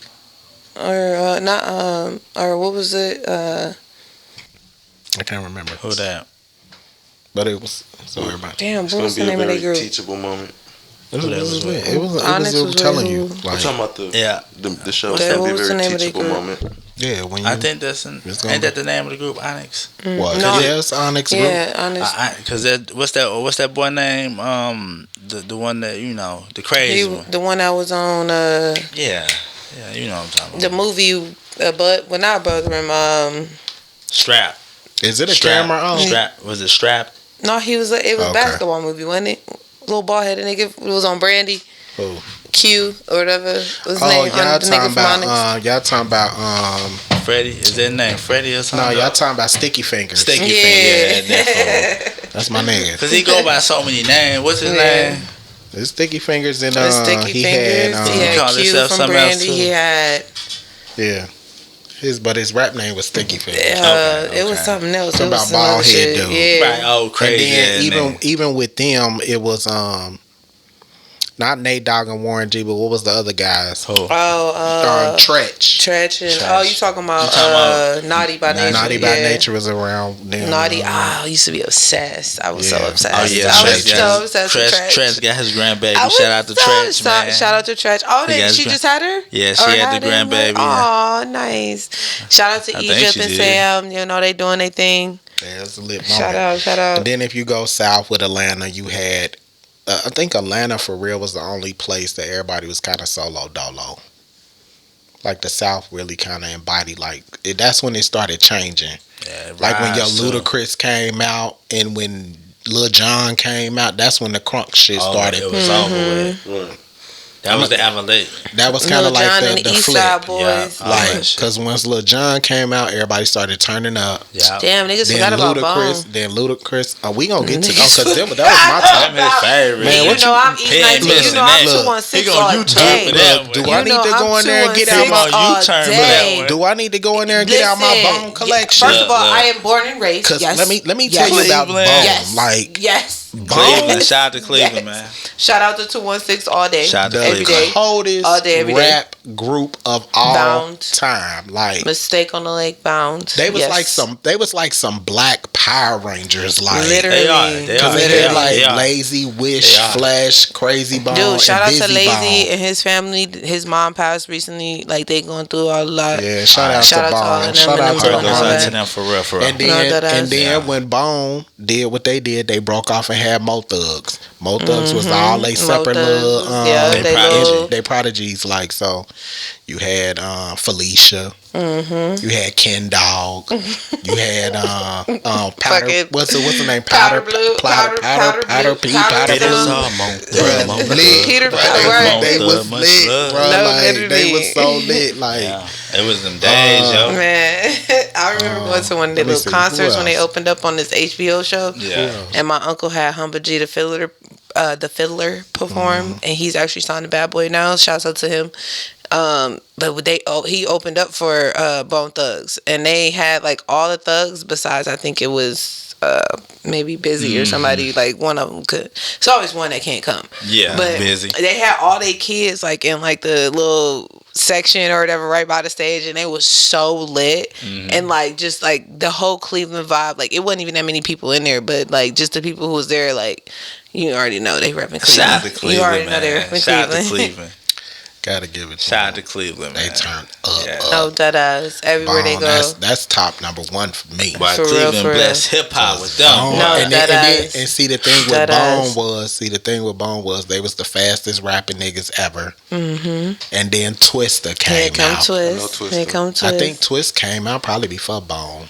Speaker 6: Or not? Or what was it?
Speaker 5: I can't remember.
Speaker 3: Who that?
Speaker 5: But it was so everybody.
Speaker 6: Damn,
Speaker 7: It's
Speaker 6: what
Speaker 7: gonna
Speaker 6: was
Speaker 7: be
Speaker 6: the
Speaker 7: a
Speaker 6: name of
Speaker 7: very
Speaker 6: the group?
Speaker 7: teachable moment.
Speaker 5: It was lit.
Speaker 6: Onyx was
Speaker 5: I'm telling you.
Speaker 6: with
Speaker 5: Like,
Speaker 7: I'm talking about the
Speaker 3: Yeah.
Speaker 7: the show.
Speaker 6: What
Speaker 7: It's gonna be a
Speaker 6: was the
Speaker 7: very
Speaker 6: name of the
Speaker 7: teachable
Speaker 6: group?
Speaker 7: moment.
Speaker 5: yeah, when you
Speaker 3: I think that's
Speaker 5: It's
Speaker 3: ain't
Speaker 5: gonna
Speaker 3: that the name of the group, Onyx?
Speaker 5: what?
Speaker 6: No.
Speaker 5: Yes, Onyx Group.
Speaker 6: Yeah, Onyx.
Speaker 3: Cause what's that boy name? The one that the crazy one.
Speaker 6: The one that was on
Speaker 3: Yeah, you know what I'm talking
Speaker 6: the
Speaker 3: about.
Speaker 6: movie, not Brother,
Speaker 3: Strap.
Speaker 5: Is it a
Speaker 3: Strap.
Speaker 5: camera on?
Speaker 3: Strap. Was it Strap?
Speaker 6: No, it was a
Speaker 5: Okay.
Speaker 6: basketball movie, wasn't it? Little bald headed nigga. It was on Brandy.
Speaker 5: Who?
Speaker 6: Q or whatever was his
Speaker 5: Oh,
Speaker 6: name.
Speaker 5: y'all
Speaker 6: The nigga
Speaker 5: talking
Speaker 6: from Onyx.
Speaker 5: about? Y'all talking about?
Speaker 3: Freddie. Is that name Freddie or
Speaker 5: No,
Speaker 3: something?
Speaker 5: y'all talking about Sticky Fingers.
Speaker 3: Sticky
Speaker 6: Yeah.
Speaker 3: Finger. Yeah, definitely.
Speaker 5: That's my nigga.
Speaker 3: Cause he go by so many names. What's his
Speaker 6: Yeah.
Speaker 3: name?
Speaker 5: It's Sticky Fingers and
Speaker 6: The Sticky
Speaker 5: he
Speaker 6: Fingers.
Speaker 5: had
Speaker 6: He
Speaker 3: He
Speaker 6: had
Speaker 3: called
Speaker 6: Q
Speaker 3: himself
Speaker 6: from
Speaker 3: something else,
Speaker 6: Brandy.
Speaker 3: too.
Speaker 6: He had
Speaker 5: yeah. His rap name was Sticky Fingers.
Speaker 6: it was something else.
Speaker 5: Something
Speaker 6: It was
Speaker 5: about
Speaker 6: some other
Speaker 5: bald head
Speaker 6: shit.
Speaker 5: dude.
Speaker 6: Yeah.
Speaker 3: Right. Oh, crazy.
Speaker 5: And then
Speaker 3: ass nigga.
Speaker 5: even with them, it was not Nate Dogg and Warren G, but what was the other guys?
Speaker 3: Who?
Speaker 5: Tretch.
Speaker 6: Tretch and
Speaker 3: Tretch.
Speaker 6: you talking about,
Speaker 3: You talking about
Speaker 6: Naughty by Nature?
Speaker 5: Naughty by
Speaker 6: yeah.
Speaker 5: Nature was around them.
Speaker 6: Naughty. I used to be obsessed. I was so
Speaker 5: Yeah.
Speaker 6: obsessed.
Speaker 3: Oh yeah,
Speaker 6: I was
Speaker 3: Tretch
Speaker 6: so obsessed with
Speaker 3: Tretch.
Speaker 6: Tretch.
Speaker 3: Tretch got his grandbaby.
Speaker 6: I was
Speaker 3: Shout out to Tretch, man.
Speaker 6: Shout out to Tretch. Oh,
Speaker 3: He got his
Speaker 6: she just had her?
Speaker 3: Yeah, she
Speaker 6: Or
Speaker 3: had the
Speaker 6: him?
Speaker 3: grandbaby.
Speaker 6: Oh, nice. Shout out to
Speaker 3: I think
Speaker 6: Egypt
Speaker 3: she
Speaker 6: and
Speaker 3: did.
Speaker 6: Sam. They doing their thing.
Speaker 5: Yeah, it was a lit moment.
Speaker 6: Shout out.
Speaker 5: And then if you go south with Atlanta, you had, I think Atlanta for real was the only place that everybody was kind of solo dolo. Like the South really kind of embodied that's when it started changing.
Speaker 3: Yeah,
Speaker 5: Like when Yo
Speaker 3: Rise, too.
Speaker 5: Ludacris came out and when Lil Jon came out, that's when the crunk shit
Speaker 3: Oh,
Speaker 5: started.
Speaker 3: it was over with.
Speaker 7: Right.
Speaker 3: That was the Avalanche.
Speaker 5: That was kind
Speaker 6: Lil
Speaker 5: of like
Speaker 6: Jon and
Speaker 5: the
Speaker 6: the East
Speaker 5: flip.
Speaker 6: Side Boys.
Speaker 3: Yeah.
Speaker 5: Like,
Speaker 3: that shit.
Speaker 5: cause once Lil Jon came out, everybody started turning up.
Speaker 3: Yeah.
Speaker 6: Damn, niggas
Speaker 5: Then
Speaker 6: forgot about
Speaker 5: Ludacris,
Speaker 6: Bone.
Speaker 5: then Ludacris. We gonna get to cause that was my
Speaker 3: I'm
Speaker 5: top.
Speaker 3: his favorite.
Speaker 5: Man,
Speaker 6: You
Speaker 5: what
Speaker 6: know I'm East
Speaker 3: He ain't
Speaker 6: 19. You
Speaker 3: missing
Speaker 6: know I'm
Speaker 3: that.
Speaker 6: 216
Speaker 3: He gonna
Speaker 6: all
Speaker 3: YouTube
Speaker 6: day.
Speaker 3: for that.
Speaker 5: Do
Speaker 3: one.
Speaker 5: I need to go in there and get out
Speaker 3: He
Speaker 5: my?
Speaker 3: gonna U-turn for that one.
Speaker 5: Do I need to go in there and get out my Bone collection?
Speaker 6: First of all,
Speaker 3: Look.
Speaker 6: I am born and raised.
Speaker 5: Cause
Speaker 6: Yes.
Speaker 5: let me tell you about Bone.
Speaker 3: Cleveland.
Speaker 6: Yes.
Speaker 5: Like
Speaker 6: yes.
Speaker 3: Cleveland. Shout out to Cleveland,
Speaker 6: Yes.
Speaker 3: man.
Speaker 6: Shout out to 216 all day.
Speaker 3: Shout out to
Speaker 6: every
Speaker 3: Cleveland.
Speaker 6: day.
Speaker 5: coldest
Speaker 6: All day, every day.
Speaker 5: rap group of all
Speaker 6: Bound.
Speaker 5: time. Like
Speaker 6: Mistake on the Lake Bound.
Speaker 5: they was
Speaker 6: Yes.
Speaker 5: like some black Power Rangers. Like
Speaker 6: Literally.
Speaker 3: They are. They
Speaker 5: Cause
Speaker 3: are.
Speaker 5: they
Speaker 3: They
Speaker 5: had
Speaker 3: are.
Speaker 5: like
Speaker 3: They are.
Speaker 5: Lazy, Wish,
Speaker 3: They are.
Speaker 5: Flash, Crazy Bone,
Speaker 6: Dude, shout
Speaker 5: and
Speaker 6: out to
Speaker 5: Busy
Speaker 6: Lazy
Speaker 5: Bone.
Speaker 6: and his family. His mom passed recently. Like they going through a lot.
Speaker 5: Yeah, shout out
Speaker 6: Shout
Speaker 5: to
Speaker 6: out to all
Speaker 5: Bone.
Speaker 6: of them
Speaker 5: Shout
Speaker 6: and
Speaker 5: out
Speaker 6: them
Speaker 5: to
Speaker 6: doing
Speaker 3: Goes
Speaker 6: all
Speaker 3: out
Speaker 6: that.
Speaker 3: to them for real, for real.
Speaker 5: And
Speaker 6: No,
Speaker 5: then,
Speaker 6: that ass.
Speaker 5: when Bone did what they did, they broke off and had Mo Thugs. Mo Thugs was all they separate
Speaker 6: Thugs
Speaker 5: little,
Speaker 6: was- yeah,
Speaker 3: they little-
Speaker 5: they prodigies. Like so, you had Felicia, you had Ken Dog, you had Powder.
Speaker 6: Fucking
Speaker 5: What's the name?
Speaker 6: Powder Blue,
Speaker 5: Powder
Speaker 6: Powder
Speaker 5: P,
Speaker 6: Blue,
Speaker 5: Powder
Speaker 6: Powder
Speaker 5: Blue.
Speaker 6: Blue.
Speaker 5: Lit.
Speaker 6: Peter,
Speaker 5: Bro,
Speaker 6: right.
Speaker 5: They was
Speaker 3: Much
Speaker 5: lit,
Speaker 3: love.
Speaker 5: bro.
Speaker 6: No,
Speaker 5: Like they
Speaker 6: literally.
Speaker 5: was so lit. Like
Speaker 3: Yeah. It was them days, yo.
Speaker 6: Man, I remember going to one of their
Speaker 5: let me
Speaker 6: little
Speaker 5: see, who
Speaker 6: concerts when they
Speaker 5: else?
Speaker 6: opened up on this HBO show.
Speaker 3: Yeah.
Speaker 6: And my uncle had Humble G the fiddler perform, and he's actually signed to Bad Boy now. Shouts out to him. But he opened up for Bone Thugs, and they had like all the thugs besides I think it was maybe Busy or somebody, like one of them could. It's always one that can't come.
Speaker 3: Yeah,
Speaker 6: but
Speaker 3: Busy.
Speaker 6: They had all their kids like in like the little section or whatever right by the stage, and they was so lit. And like just like the whole Cleveland vibe, like it wasn't even that many people in there, but like just the people who was there, like you already know they repping Cleveland.
Speaker 3: Shout out to Cleveland,
Speaker 6: you already
Speaker 3: man.
Speaker 6: know they repping
Speaker 3: Shout out
Speaker 6: Cleveland.
Speaker 3: to Cleveland.
Speaker 5: Gotta give it to
Speaker 3: Shout out
Speaker 5: them.
Speaker 3: to Cleveland,
Speaker 5: They
Speaker 3: man.
Speaker 5: turned up.
Speaker 3: Yeah.
Speaker 6: No, that ass. Everywhere they
Speaker 5: Bone,
Speaker 6: go.
Speaker 5: that's top number one for me.
Speaker 3: Why
Speaker 6: For real,
Speaker 3: Cleveland
Speaker 6: for real.
Speaker 3: blessed hip hop with them.
Speaker 5: Bone,
Speaker 6: No,
Speaker 5: and,
Speaker 6: that ass.
Speaker 5: and see the thing with
Speaker 6: That ass.
Speaker 5: Bone was they was the fastest rapping niggas ever. And then Twister
Speaker 6: Here
Speaker 5: came
Speaker 6: come
Speaker 5: out.
Speaker 6: Twist.
Speaker 7: Twister.
Speaker 6: Here come Twist.
Speaker 5: I think Twist came out probably before Bone.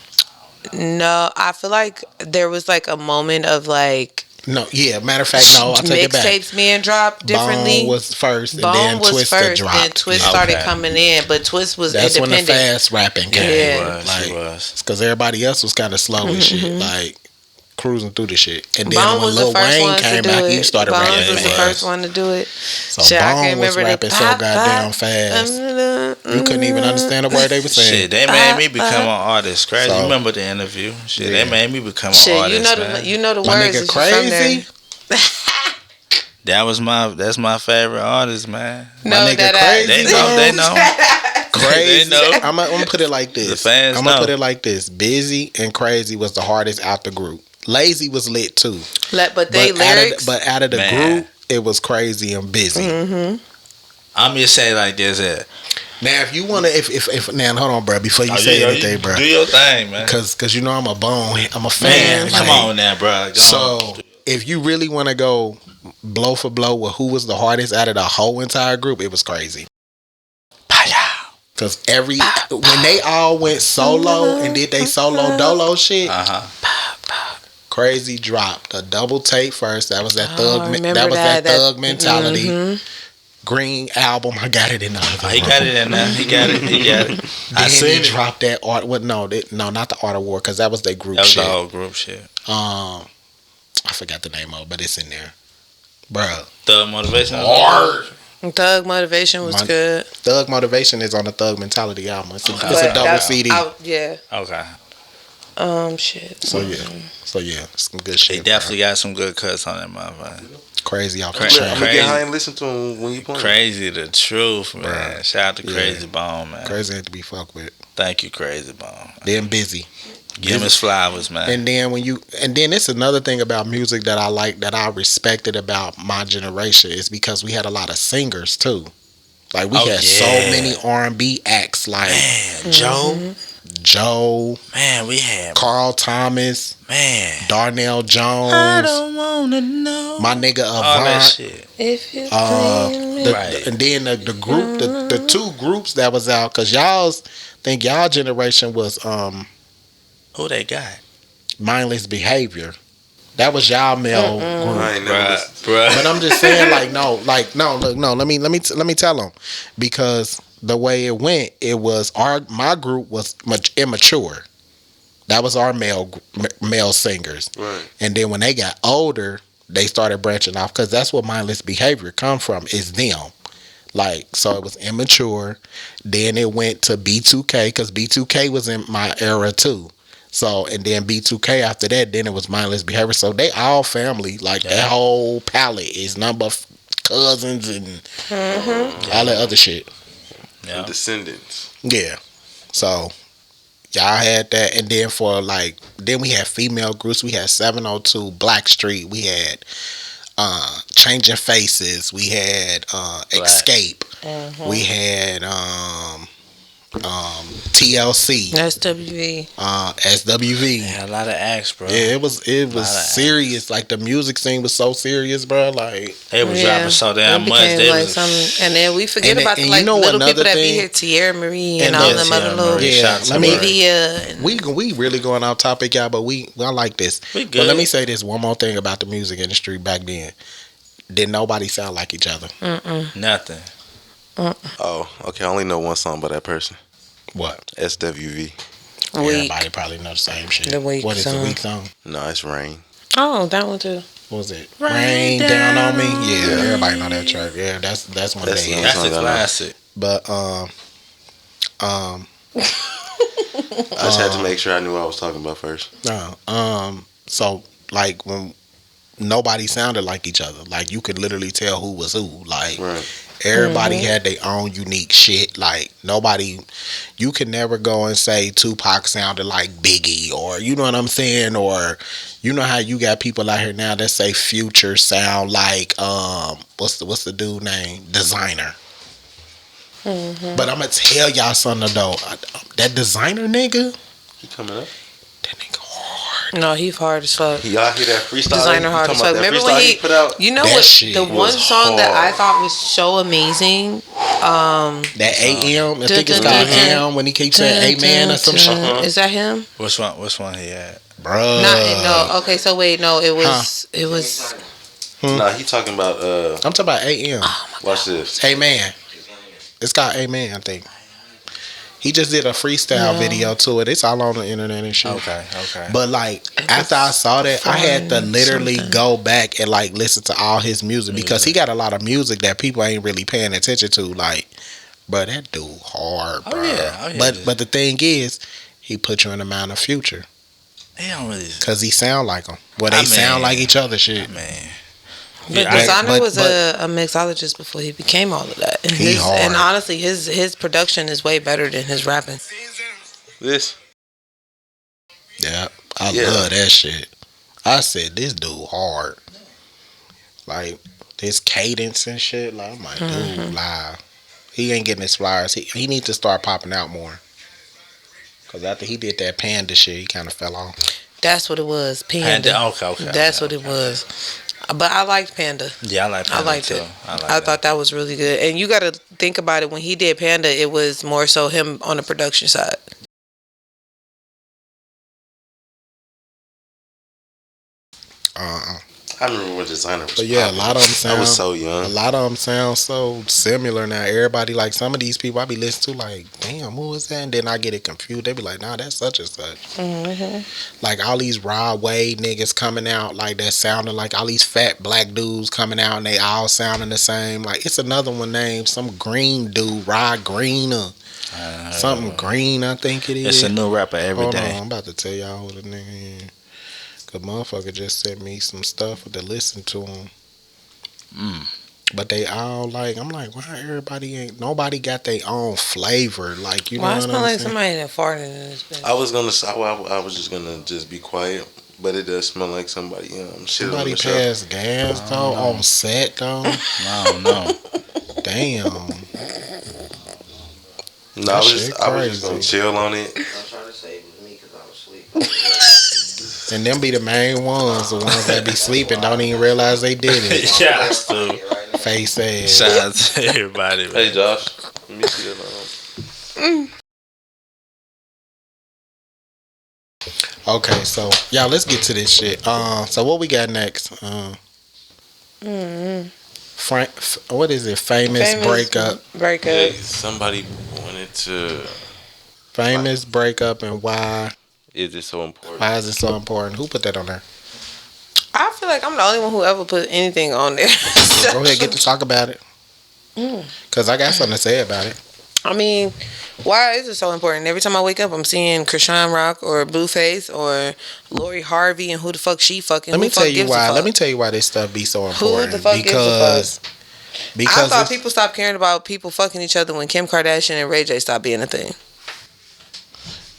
Speaker 6: No, I feel like there was like a moment of like
Speaker 5: No, yeah. Matter of fact, no. I take it back.
Speaker 6: mixtapes being dropped differently.
Speaker 5: Bone was first, and
Speaker 6: Bone
Speaker 5: then
Speaker 6: was
Speaker 5: Twister
Speaker 6: first,
Speaker 5: dropped.
Speaker 6: then Twist
Speaker 5: Yeah.
Speaker 6: started
Speaker 3: Okay.
Speaker 6: coming in, but Twist was
Speaker 5: That's when the
Speaker 6: independent.
Speaker 5: fast rapping came.
Speaker 6: Yeah.
Speaker 3: He was.
Speaker 5: Because everybody else was kind of slow and shit, like cruising through the shit. And then
Speaker 6: Bone
Speaker 5: when
Speaker 6: was the
Speaker 5: Lil
Speaker 6: first
Speaker 5: Wayne
Speaker 6: one to
Speaker 5: came
Speaker 6: do
Speaker 5: out,
Speaker 6: it.
Speaker 5: he started
Speaker 6: Bone
Speaker 5: rapping
Speaker 6: was the
Speaker 5: fast.
Speaker 6: first one to do it.
Speaker 5: So
Speaker 6: Shit, I
Speaker 5: Bone
Speaker 6: can
Speaker 5: was
Speaker 6: remember
Speaker 5: rapping
Speaker 6: the
Speaker 5: so
Speaker 6: pop,
Speaker 5: goddamn
Speaker 6: pop.
Speaker 5: fast. You couldn't even understand the word they were saying.
Speaker 3: Shit, they made me become an artist. Crazy.
Speaker 5: So-
Speaker 3: You remember the interview? Shit,
Speaker 5: Yeah.
Speaker 3: they made me become an
Speaker 6: Shit,
Speaker 3: artist,
Speaker 6: you know
Speaker 3: man.
Speaker 6: the
Speaker 5: My
Speaker 6: words.
Speaker 5: nigga
Speaker 6: is from there.
Speaker 5: Crazy.
Speaker 3: That's my favorite artist, man.
Speaker 6: No,
Speaker 5: nigga
Speaker 6: that
Speaker 5: Crazy.
Speaker 3: They know, they know.
Speaker 5: Crazy.
Speaker 3: They know.
Speaker 5: I'm gonna put it like this.
Speaker 3: The fans
Speaker 5: I'm gonna
Speaker 3: know.
Speaker 5: put it like this. Busy and Crazy was the hardest out the group. Lazy was lit too.
Speaker 6: But they lyrics.
Speaker 5: Out of the
Speaker 3: Man.
Speaker 5: group, it was Crazy and Busy.
Speaker 3: I'm just saying like this.
Speaker 5: Now, if you wanna, if now, hold on, bro. Before you say anything, bro,
Speaker 3: Do your thing, man.
Speaker 5: cause you know I'm a
Speaker 3: Man,
Speaker 5: fan.
Speaker 3: come
Speaker 5: like,
Speaker 3: on now, bro. Go
Speaker 5: So
Speaker 3: on.
Speaker 5: if you really want to go blow for blow with who was the hardest out of the whole entire group, it was Crazy. Cause when they all went solo and did they solo dolo shit, Crazy dropped a double tape first. That was that thug.
Speaker 6: remember
Speaker 5: That was that
Speaker 6: that.
Speaker 5: thug mentality. Green album. I got it in the other
Speaker 3: He
Speaker 5: room.
Speaker 3: got it in there. He got it. He got it. I
Speaker 5: Then
Speaker 3: seen
Speaker 5: they
Speaker 3: it.
Speaker 5: dropped that art. What? No, not the Art of War, because that was their group
Speaker 3: That was
Speaker 5: shit.
Speaker 3: the whole group shit.
Speaker 5: I forgot the name of it, but it's in there, bruh.
Speaker 3: Thug Motivation.
Speaker 6: Thug Motivation was good.
Speaker 5: Thug Motivation is on the Thug Mentality album. It's a
Speaker 6: But
Speaker 5: double
Speaker 6: that-
Speaker 5: CD.
Speaker 6: Yeah.
Speaker 3: Okay.
Speaker 6: Shit.
Speaker 5: So yeah, some good shit.
Speaker 3: He definitely got some good cuts on that motherfucker.
Speaker 5: Crazy off the
Speaker 3: Crazy.
Speaker 5: chain.
Speaker 7: I'm gonna get high and listen to him when you play.
Speaker 3: Crazy the truth, man.
Speaker 5: Bruh.
Speaker 3: Shout out to
Speaker 5: Yeah.
Speaker 3: Crazy Bone, man.
Speaker 5: Crazy had to be fucked with.
Speaker 3: Thank you, Crazy Bone.
Speaker 5: Then Busy.
Speaker 3: Give him his flowers, man.
Speaker 5: And then it's another thing about music that I like, that I respected about my generation, is because we had a lot of singers too. Like we had so many R&B acts, like Joe,
Speaker 3: Man, we had
Speaker 5: Carl Thomas, Darnell Jones,
Speaker 3: I don't wanna know.
Speaker 5: my nigga
Speaker 3: All that
Speaker 5: Avant.
Speaker 3: shit.
Speaker 6: If you
Speaker 3: Right.
Speaker 5: And then the group, the two groups that was out, cause y'all generation was
Speaker 3: Who they got?
Speaker 5: Mindless Behavior. That was y'all male group.
Speaker 7: I ain't never listened.
Speaker 3: Bruh.
Speaker 5: But I'm just saying, let me tell them, because the way it went, it was my group was much immature. That was our male singers,
Speaker 7: Right.
Speaker 5: and then when they got older, they started branching off, because that's what Mindless Behavior come from, is them. Like, so it was immature. Then it went to B2K, because B2K was in my era too. So, and then B2K after that, then it was Mindless Behavior. So they all family, like that whole palette is number cousins and all that other shit.
Speaker 3: Yeah.
Speaker 7: Descendants.
Speaker 5: Yeah. So y'all had that, and then then we had female groups. We had 702, Blackstreet. We had Changing Faces. We had Escape. We had TLC.
Speaker 6: SWV.
Speaker 5: SWV.
Speaker 3: Yeah, a lot of acts, bro.
Speaker 5: Yeah, it was serious. Like the music scene was so serious, bro. Like
Speaker 3: They was dropping so damn
Speaker 6: It
Speaker 3: much.
Speaker 6: became
Speaker 3: They
Speaker 6: like
Speaker 3: was
Speaker 6: some, and then we forget
Speaker 5: And
Speaker 6: about
Speaker 5: then-
Speaker 6: the
Speaker 5: and you know
Speaker 6: little
Speaker 5: another
Speaker 6: people that be
Speaker 5: thing?
Speaker 6: here, Tierra Marie and
Speaker 5: And
Speaker 6: all
Speaker 5: then
Speaker 6: them other
Speaker 3: Tierra
Speaker 6: little
Speaker 3: Marie,
Speaker 5: Yeah,
Speaker 3: shout out to
Speaker 5: let me-
Speaker 3: her.
Speaker 6: Olivia. And
Speaker 5: we really going off topic, y'all, but I like this.
Speaker 3: We
Speaker 5: But
Speaker 3: good.
Speaker 5: let me say this one more thing about the music industry back then. Did nobody sound like each other?
Speaker 3: Nothing.
Speaker 7: Oh, okay. I only know one song by that person.
Speaker 5: What?
Speaker 7: SWV.
Speaker 6: Weak.
Speaker 5: Everybody probably know the same shit.
Speaker 6: The Weak
Speaker 5: What is the
Speaker 6: song.
Speaker 5: Weak song?
Speaker 7: No, it's Rain.
Speaker 6: Oh, that one too.
Speaker 5: What was it? Rain down on me. Yeah, everybody know that track. Yeah, that's one of
Speaker 7: That's
Speaker 5: the
Speaker 7: the
Speaker 5: hits.
Speaker 3: That's
Speaker 7: song
Speaker 3: a
Speaker 7: I know.
Speaker 3: classic.
Speaker 5: But
Speaker 7: I just had to make sure I knew what I was talking about first.
Speaker 5: so like when nobody sounded like each other, like you could literally tell who was who. Like
Speaker 7: Right.
Speaker 5: everybody had their own unique shit. Like nobody, you could never go and say Tupac sounded like Biggie, or you know what I'm saying, or you know how you got people out here now that say Future sound like what's the dude name, Designer. But I'm gonna tell y'all something though, that Designer nigga,
Speaker 7: He coming up.
Speaker 5: that nigga hard.
Speaker 6: No, he's hard as fuck.
Speaker 7: Y'all hear that freestyle?
Speaker 6: Designer hard as fuck. Remember when he
Speaker 7: put out?
Speaker 6: You know
Speaker 5: That
Speaker 6: what?
Speaker 5: shit
Speaker 6: The one
Speaker 7: was
Speaker 6: song that I
Speaker 7: hard.
Speaker 6: thought was so amazing.
Speaker 5: That AM, I think it's called AM when he keeps saying Amen or some shit.
Speaker 6: Is that him?
Speaker 3: Which one he had?
Speaker 5: Bruh.
Speaker 6: No. Okay, so wait, no, it was. It was.
Speaker 7: Nah, he talking about.
Speaker 5: I'm talking about AM.
Speaker 7: Watch this.
Speaker 5: Amen. It's called Amen, I think. He just did a freestyle video to it. It's all on the internet and shit.
Speaker 3: Okay.
Speaker 5: But like after I saw that, I had to literally go back and like listen to all his music because he got a lot of music that people ain't really paying attention to. Like, bro, that dude hard, bro.
Speaker 3: Oh yeah.
Speaker 5: But the thing is, he put you in the mind of Future
Speaker 3: He don't really.
Speaker 5: because he sound like him. Well, they sound like each other. Shit.
Speaker 3: Man.
Speaker 6: But Designer was a mixologist before he became all of that. And, and honestly, his production is way better than his rapping.
Speaker 7: This.
Speaker 5: Yeah, I love that shit. I said this dude hard. Like this cadence and shit. Like I'm like, dude, live. He ain't getting his flyers. He needs to start popping out more. Cause after he did that Panda shit, he kind of fell off.
Speaker 6: That's what it was. Panda.
Speaker 3: Okay.
Speaker 6: That's what it was. But I liked Panda.
Speaker 3: Yeah, I like Panda.
Speaker 6: I liked
Speaker 3: too.
Speaker 6: it. I thought that was really good. And you got to think about it. When he did Panda, it was more so him on the production side.
Speaker 7: I remember when Designer was.
Speaker 5: But yeah,
Speaker 7: popping.
Speaker 5: a lot of them sound.
Speaker 7: I was so young.
Speaker 5: A lot of them sound so similar now. Everybody like some of these people I be listening to like, damn, who is that? And then I get it confused. They be like, nah, that's such and such. Like all these Rod Wave niggas coming out like that sounding like all these fat black dudes coming out and they all sounding the same. Like it's another one named some green dude, Rod Green or something green. I think it is.
Speaker 3: It's a new rapper every
Speaker 5: Hold
Speaker 3: day.
Speaker 5: on, I'm about to tell y'all who the nigga is. The motherfucker just sent me some stuff to listen to him. But they all like, I'm like, why nobody got their own flavor? Like, you know what I'm saying?
Speaker 6: Why it smell like somebody that farted in this bitch?
Speaker 7: I was gonna say, I was just gonna be quiet, but it does smell like somebody shit on
Speaker 5: Somebody
Speaker 7: the show.
Speaker 5: passed gas though on set though.
Speaker 3: I don't know.
Speaker 5: Damn.
Speaker 7: No, I was just gonna chill on it.
Speaker 2: I'm trying to say it was me because I was asleep.
Speaker 5: And them be the main ones, the ones that be sleeping don't even realize they did it.
Speaker 3: Shouts to
Speaker 5: Face ass.
Speaker 3: shout out to everybody.
Speaker 7: Hey Josh, let me see that.
Speaker 5: Okay, so y'all, let's get to this shit. So what we got next? What is it? Famous breakup.
Speaker 7: Hey, somebody wanted to.
Speaker 5: Famous breakup and why?
Speaker 7: Is it so important?
Speaker 5: Why is it so important? Who put that on there?
Speaker 6: I feel like I'm the only one who ever put anything on there.
Speaker 5: Go ahead, get to talk about it. Cause I got something to say about it.
Speaker 6: I mean, why is it so important? Every time I wake up, I'm seeing Krishan Rock or Blueface or Lori Harvey and who the fuck she fucking.
Speaker 5: Let me tell you why this stuff be so important.
Speaker 6: Who the fuck gives a fuck?
Speaker 5: Because
Speaker 6: I thought people stopped caring about people fucking each other when Kim Kardashian and Ray J stopped being a thing.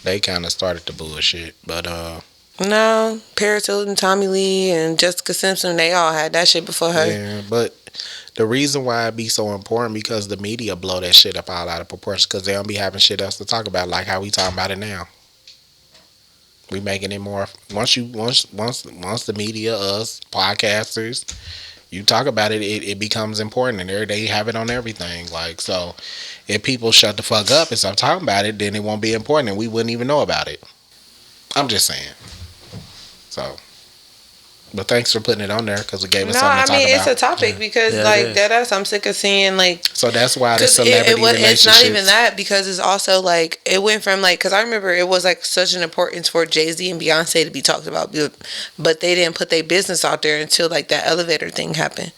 Speaker 5: They kind of started the bullshit, but
Speaker 6: no, Paris Hilton, Tommy Lee, and Jessica Simpson, they all had that shit before her.
Speaker 5: Yeah, but the reason why it be so important because the media blow that shit up all out of proportion because they don't be having shit else to talk about like how we talking about it now. We making it more once the media, us podcasters, you talk about it, it becomes important and they have it on everything. Like so, if people shut the fuck up and stop talking about it, then it won't be important and we wouldn't even know about it. I'm just saying. So. But thanks for putting it on there because it gave us something to talk about.
Speaker 6: It's a topic because I'm sick of seeing like.
Speaker 5: So that's why the celebrity relationships.
Speaker 6: It's not even that because it's also like it went from like because I remember it was like such an importance for Jay-Z and Beyonce to be talked about, but they didn't put their business out there until like that elevator thing happened,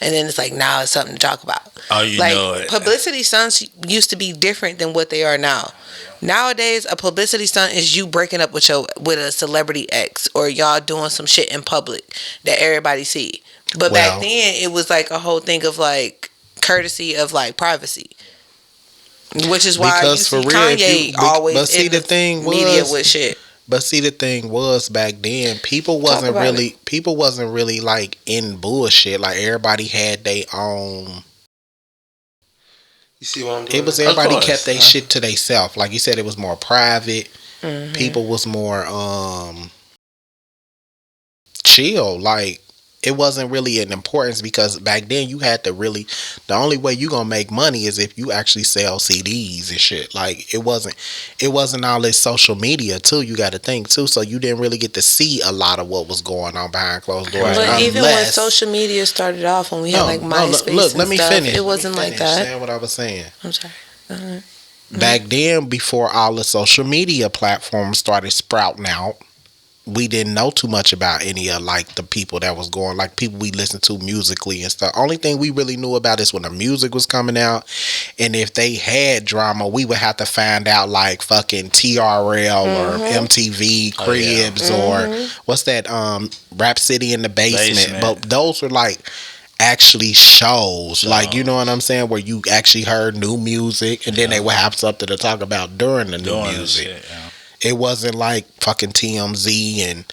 Speaker 6: and then it's like now it's something to talk about.
Speaker 3: Oh, you
Speaker 6: like,
Speaker 3: know it.
Speaker 6: Publicity stunts used to be different than what they are now. Nowadays, a publicity stunt is you breaking up with a celebrity ex, or y'all doing some shit in public that everybody see. But back then, it was like a whole thing of like courtesy of like privacy, which is why you see Kanye always in the media with shit.
Speaker 5: But see, the thing was back then, people wasn't really like in bullshit. Like everybody had their own.
Speaker 7: You see what I'm doing?
Speaker 5: It was everybody kept their shit to themselves. Like you said, it was more private.
Speaker 6: Mm-hmm.
Speaker 5: People was more chill. Like it wasn't really an importance because back then you had to really. The only way you gonna make money is if you actually sell CDs and shit. Like it wasn't all this social media too. You got to think too. So you didn't really get to see a lot of what was going on behind closed doors.
Speaker 6: But even when social media started off, when we had like MySpace and stuff, it wasn't like that.
Speaker 5: Understand what I was saying?
Speaker 6: I'm sorry.
Speaker 5: Back then, before all the social media platforms started sprouting out, we didn't know too much about any of like the people that was going, like people we listened to musically and stuff. Only thing we really knew about is when the music was coming out, and if they had drama, we would have to find out like fucking TRL or MTV Cribs or what's that Rap City in the basement. But those were like actually shows, like you know what I'm saying, where you actually heard new music, and then they would have something to talk about during the new music. Shit, It wasn't like fucking TMZ and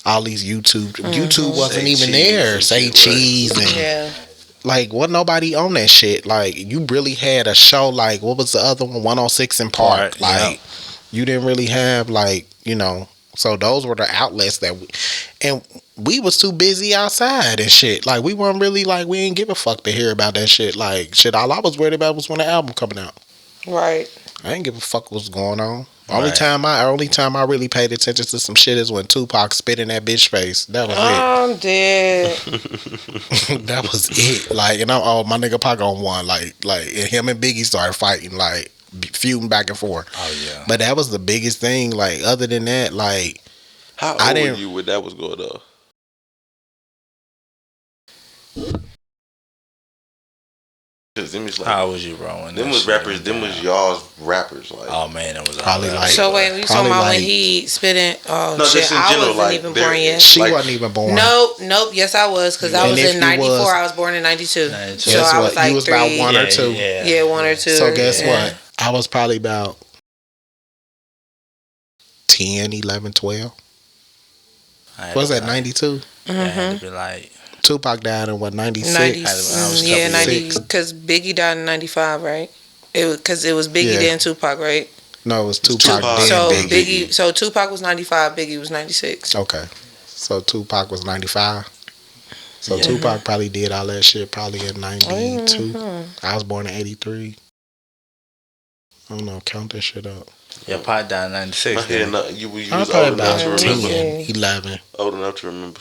Speaker 5: all these YouTube. YouTube wasn't even there. Say Cheese and like wasn't nobody on that shit. Like you really had a show like what was the other one? 106 in Park. Like you didn't really have like So those were the outlets that we was too busy outside and shit. Like we weren't really like we didn't give a fuck to hear about that shit. Like shit, all I was worried about was when the album coming out.
Speaker 6: Right.
Speaker 5: I didn't give a fuck what's going on. Only time I really paid attention to some shit is when Tupac spit in that bitch face. That was it.
Speaker 6: I'm dead.
Speaker 5: That was it. Like, my nigga Pac on one. Like him and Biggie started fighting, like feuding back and forth. Oh yeah. But that was the biggest thing. Like, other than that, like,
Speaker 7: how old were you when that was going on?
Speaker 3: How was you, bro?
Speaker 7: Them was rappers. Them was y'all's rappers. Like,
Speaker 3: oh man, it was
Speaker 5: probably like.
Speaker 6: So wait, you talking about when he spitting? Oh no, shit, I wasn't
Speaker 7: like,
Speaker 6: even born yet.
Speaker 5: She wasn't even born.
Speaker 6: Nope. Yes, I was because I was in '94. I was born in '92. So I was like
Speaker 5: you was
Speaker 6: 3.
Speaker 5: About 1 or 2.
Speaker 6: Yeah, 1 or 2.
Speaker 5: So guess what? I was probably about 10, 11, 12. What was that? 92.
Speaker 3: Had to be like.
Speaker 5: Tupac died in what, 96?
Speaker 6: 90, because Biggie died in 95, right? Because it was Biggie then Tupac, right?
Speaker 5: No, it was Tupac then
Speaker 6: so
Speaker 5: Biggie.
Speaker 6: So Tupac was 95, Biggie was 96.
Speaker 5: Okay. So Tupac was 95. So Tupac probably did all that shit probably in 92. I was born in 83. I don't know, count that shit up.
Speaker 3: Yeah, Pac died in 96.
Speaker 7: You was old enough to remember.
Speaker 5: 10, 11.
Speaker 7: Old enough to remember.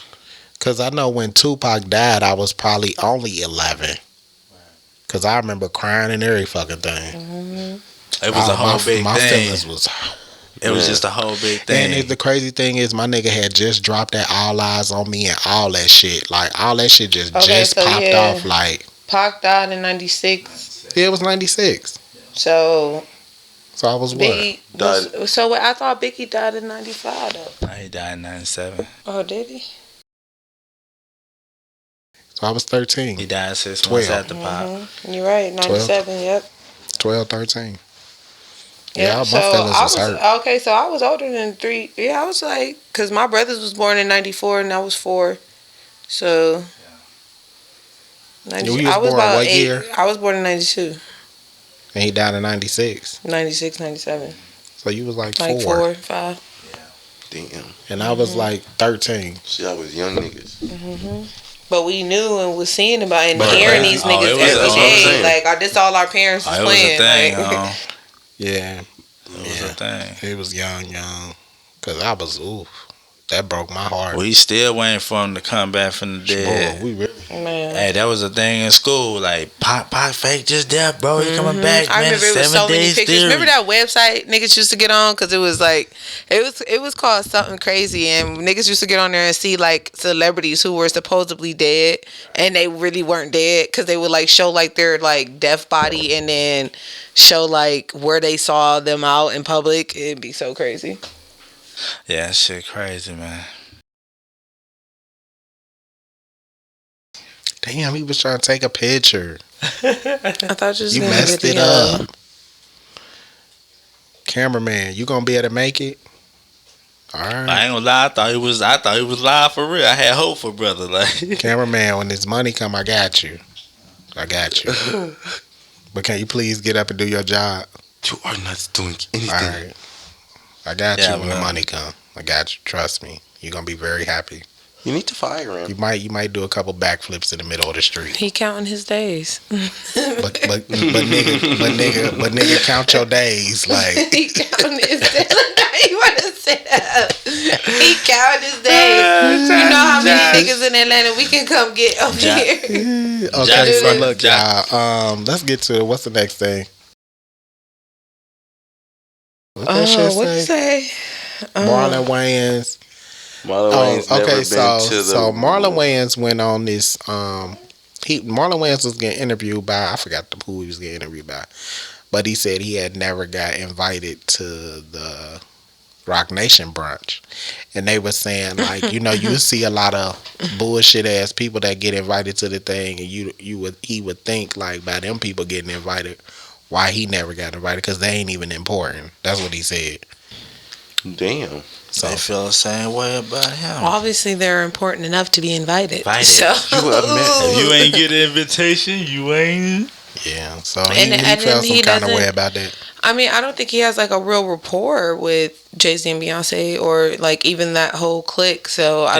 Speaker 5: Because I know when Tupac died, I was probably only 11. Because I remember crying and every fucking thing.
Speaker 3: It was a whole big thing.
Speaker 5: My feelings was...
Speaker 3: It was just a whole big thing.
Speaker 5: And the crazy thing is, my nigga had just dropped that All Eyes on Me and all that shit. Like, all that shit just popped off. Like,
Speaker 6: Pac died in 96.
Speaker 5: Yeah, it was 96.
Speaker 6: So
Speaker 5: I was what?
Speaker 6: So I thought Biggie died in 95 though.
Speaker 3: No, he died in 97.
Speaker 6: Oh, did he?
Speaker 5: So I was 13.
Speaker 3: He died 6 months after Pac.
Speaker 6: You're right, 97, 12. Yep.
Speaker 5: 12, 13.
Speaker 6: Yeah,
Speaker 5: my feelings was hurt.
Speaker 6: Okay, so I was older than 3. Yeah, I was like, because my brothers was born in 94 and I was 4. So,
Speaker 5: 90, I was born about what 8. Year?
Speaker 6: I was born in 92.
Speaker 5: And he died in 96.
Speaker 6: 96, 97.
Speaker 5: So you was like
Speaker 6: 4. 4, 5.
Speaker 7: Damn.
Speaker 5: And I was like 13.
Speaker 7: See, I was young niggas.
Speaker 6: But we knew and was seeing about and hearing these niggas every day. Like, this all our parents was playing.
Speaker 5: Yeah.
Speaker 3: It was a thing.
Speaker 5: It was young. Because I was, that broke my heart.
Speaker 3: We still waiting for him to come back from the dead.
Speaker 5: Boy, we really
Speaker 6: Man.
Speaker 3: Hey, that was a thing in school. Like, Pac fake just death, bro. He coming back, man.
Speaker 6: I remember it was so many pictures.
Speaker 3: Theory.
Speaker 6: Remember that website niggas used to get on? Because it was like, it was called something crazy. And niggas used to get on there and see like celebrities who were supposedly dead. And they really weren't dead. Because they would like show like their like death body. And then show like where they saw them out in public. It'd be so crazy.
Speaker 3: Yeah, that shit crazy, man.
Speaker 5: Damn, he was trying to take a picture.
Speaker 6: I thought you was
Speaker 5: You
Speaker 6: gonna
Speaker 5: messed
Speaker 6: get
Speaker 5: it up. Cameraman, you gonna be able to make it? All right.
Speaker 3: I ain't gonna lie. I thought he was live for real. I had hope for brother. Like,
Speaker 5: Cameraman, when this money come, I got you. But can you please get up and do your job?
Speaker 7: You are not doing anything.
Speaker 5: All right. I got
Speaker 3: Yeah,
Speaker 5: you when the
Speaker 3: man.
Speaker 5: money come. I got you. Trust me. You're gonna be very happy.
Speaker 7: You need to fire him.
Speaker 5: You might do a couple backflips in the middle of the street.
Speaker 6: He counting his days.
Speaker 5: But nigga, count your days. Like,
Speaker 6: He counting his days. You want to say that? He counting his days. You know how many niggas in Atlanta we can come get over here?
Speaker 5: okay, so look, y'all. Let's get to what's the next thing. What that shit
Speaker 6: What you say?
Speaker 5: Marlon Wayans.
Speaker 7: Marlon Wayans never been to the...
Speaker 5: So Marlon Wayans went on this. Marlon Wayans was getting interviewed by, I forgot who he was getting interviewed by, but he said he had never got invited to the Rock Nation brunch, and they were saying like, you know, you see a lot of bullshit ass people that get invited to the thing, and he would think like, by them people getting invited, why he never got invited, because they ain't even important. That's what he said.
Speaker 7: Damn.
Speaker 3: So they feel the same way about him.
Speaker 6: Obviously, they're important enough to be invited. So
Speaker 3: If you ain't get an invitation, you ain't.
Speaker 5: Yeah. So he felt some kind of way about that.
Speaker 6: I mean, I don't think he has like a real rapport with Jay-Z and Beyonce, or like even that whole clique. So I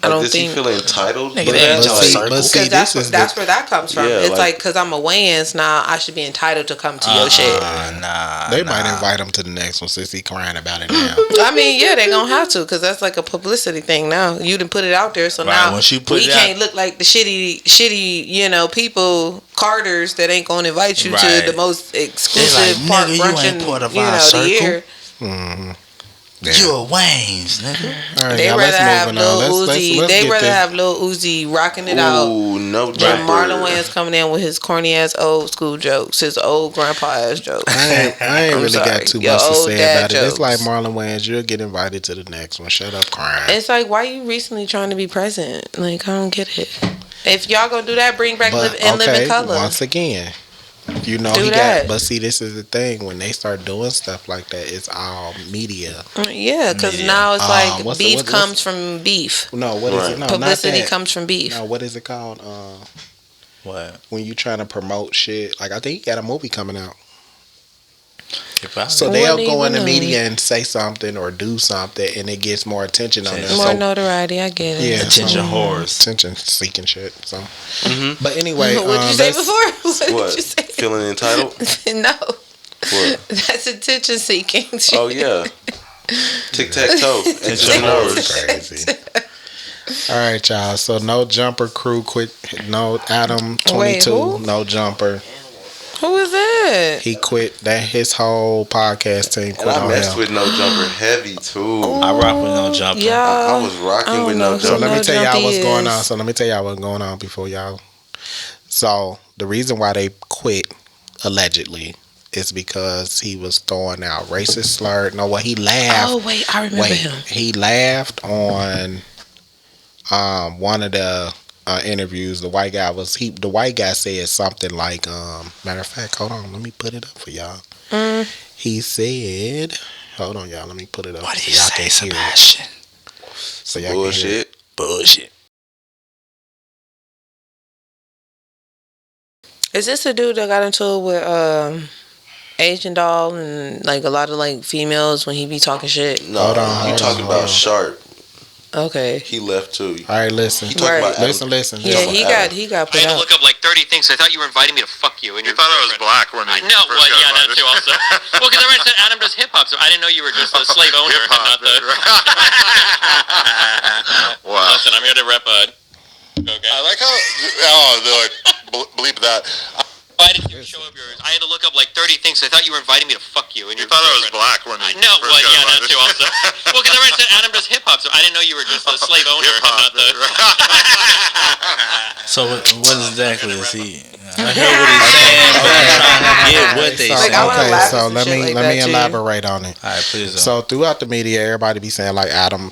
Speaker 6: don't
Speaker 7: Does
Speaker 6: think
Speaker 7: he feel entitled?
Speaker 3: Nigga, they ain't your circle.
Speaker 6: Because that's where that comes from.
Speaker 7: Yeah,
Speaker 6: it's like, because I'm a Wayans now, I should be entitled to come to your shit.
Speaker 5: They might invite him to the next one since he crying about it now.
Speaker 6: I mean, yeah, they gonna have to, because that's like a publicity thing now. You done put it out there, so now we can't look like the shitty, you know, people, Carters that ain't gonna invite you to the most exclusive park brunch in, the year.
Speaker 5: Mm-hmm. Yeah.
Speaker 3: You a Wayans, nigga.
Speaker 5: Right,
Speaker 6: they rather have Lil Uzi. They rather have Lil Uzi rocking it out than Marlon Wayans coming in with his corny ass old school jokes, his old grandpa ass jokes.
Speaker 5: I ain't really got too much to say about it. It's like Marlon Wayans, you'll get invited to the next one. Shut up, crying.
Speaker 6: It's like, why you recently trying to be president? Like, I don't get it. If y'all gonna do that, bring back Live in Color.
Speaker 5: Once again, you know, but see, this is the thing. When they start doing stuff like that, it's all media.
Speaker 6: Yeah, because now it's like beef comes from beef.
Speaker 5: No, what is it? No,
Speaker 6: publicity comes from beef.
Speaker 5: No, what is it called?
Speaker 3: What?
Speaker 5: When you trying to promote shit. Like, I think he got a movie coming out.
Speaker 3: So
Speaker 5: they'll go in the media and say something or do something, and it gets more attention on them.
Speaker 6: More notoriety, I get it.
Speaker 5: Yeah,
Speaker 3: attention whores,
Speaker 5: attention seeking shit. So, but anyway,
Speaker 6: what did you say before?
Speaker 7: What?
Speaker 6: You say?
Speaker 7: Feeling entitled?
Speaker 6: No.
Speaker 7: What?
Speaker 6: That's attention seeking.
Speaker 7: Oh yeah. Tic tac toe. Attention whores.
Speaker 5: Crazy. All right, y'all. So no jumper crew quit. No Adam 22. No jumper.
Speaker 6: Who is that?
Speaker 5: He quit. That his whole podcast team quit on him.
Speaker 7: I messed with No Jumper heavy too.
Speaker 3: I rock with No Jumper.
Speaker 7: I was rocking with No Jumper.
Speaker 5: So let me tell y'all what's going on. What's going on before y'all. So the reason why they quit allegedly is because he was throwing out racist slurs. No, he laughed.
Speaker 6: Oh wait, I remember him.
Speaker 5: He laughed on one of the interviews. The white guy said something like, matter of fact, hold on, let me put it up for y'all. He said, hold on, y'all, let me put it up.
Speaker 3: What did he say, Sebastian?
Speaker 5: So y'all
Speaker 7: Bullshit.
Speaker 3: Bullshit.
Speaker 6: Is this a dude that got into it with Asian Doll and like a lot of like females when he be talking shit?
Speaker 7: No, hold on, you talking about Sharp.
Speaker 6: Okay.
Speaker 7: He left too.
Speaker 5: All right, listen. Listen.
Speaker 6: Yeah, he got put
Speaker 9: I had to
Speaker 6: out.
Speaker 9: look up like 30 things. I thought you were inviting me to fuck you. And
Speaker 10: you thought I was black when you
Speaker 9: No, well, yeah, that too also. Well, because I said Adam does hip hop, so I didn't know you were just a slave owner and not the.
Speaker 10: Wow.
Speaker 9: Listen, I'm here to rep. Okay.
Speaker 10: I like how
Speaker 7: Oh, Lord. Bleep that.
Speaker 9: Why didn't you show up yours? I had to look up like 30 things. I thought you were inviting me to fuck you. And
Speaker 7: You thought I was black when you
Speaker 9: No,
Speaker 7: first
Speaker 9: well,
Speaker 7: got
Speaker 9: yeah, that
Speaker 7: invited.
Speaker 9: too also. Well, because I already said Adam does hip-hop, so I didn't know you were just a slave owner.
Speaker 7: Hip-hop,
Speaker 9: Not the...
Speaker 3: So what exactly is he? I hear what he's saying, but I'm trying to get what they
Speaker 6: Like, I
Speaker 3: saying.
Speaker 6: wanna
Speaker 5: Okay,
Speaker 6: laugh
Speaker 5: so
Speaker 6: at some
Speaker 5: let
Speaker 6: shit
Speaker 5: me
Speaker 6: like
Speaker 5: let me
Speaker 6: that, too.
Speaker 5: elaborate on it.
Speaker 3: All right, please.
Speaker 5: So throughout the media, everybody be saying like Adam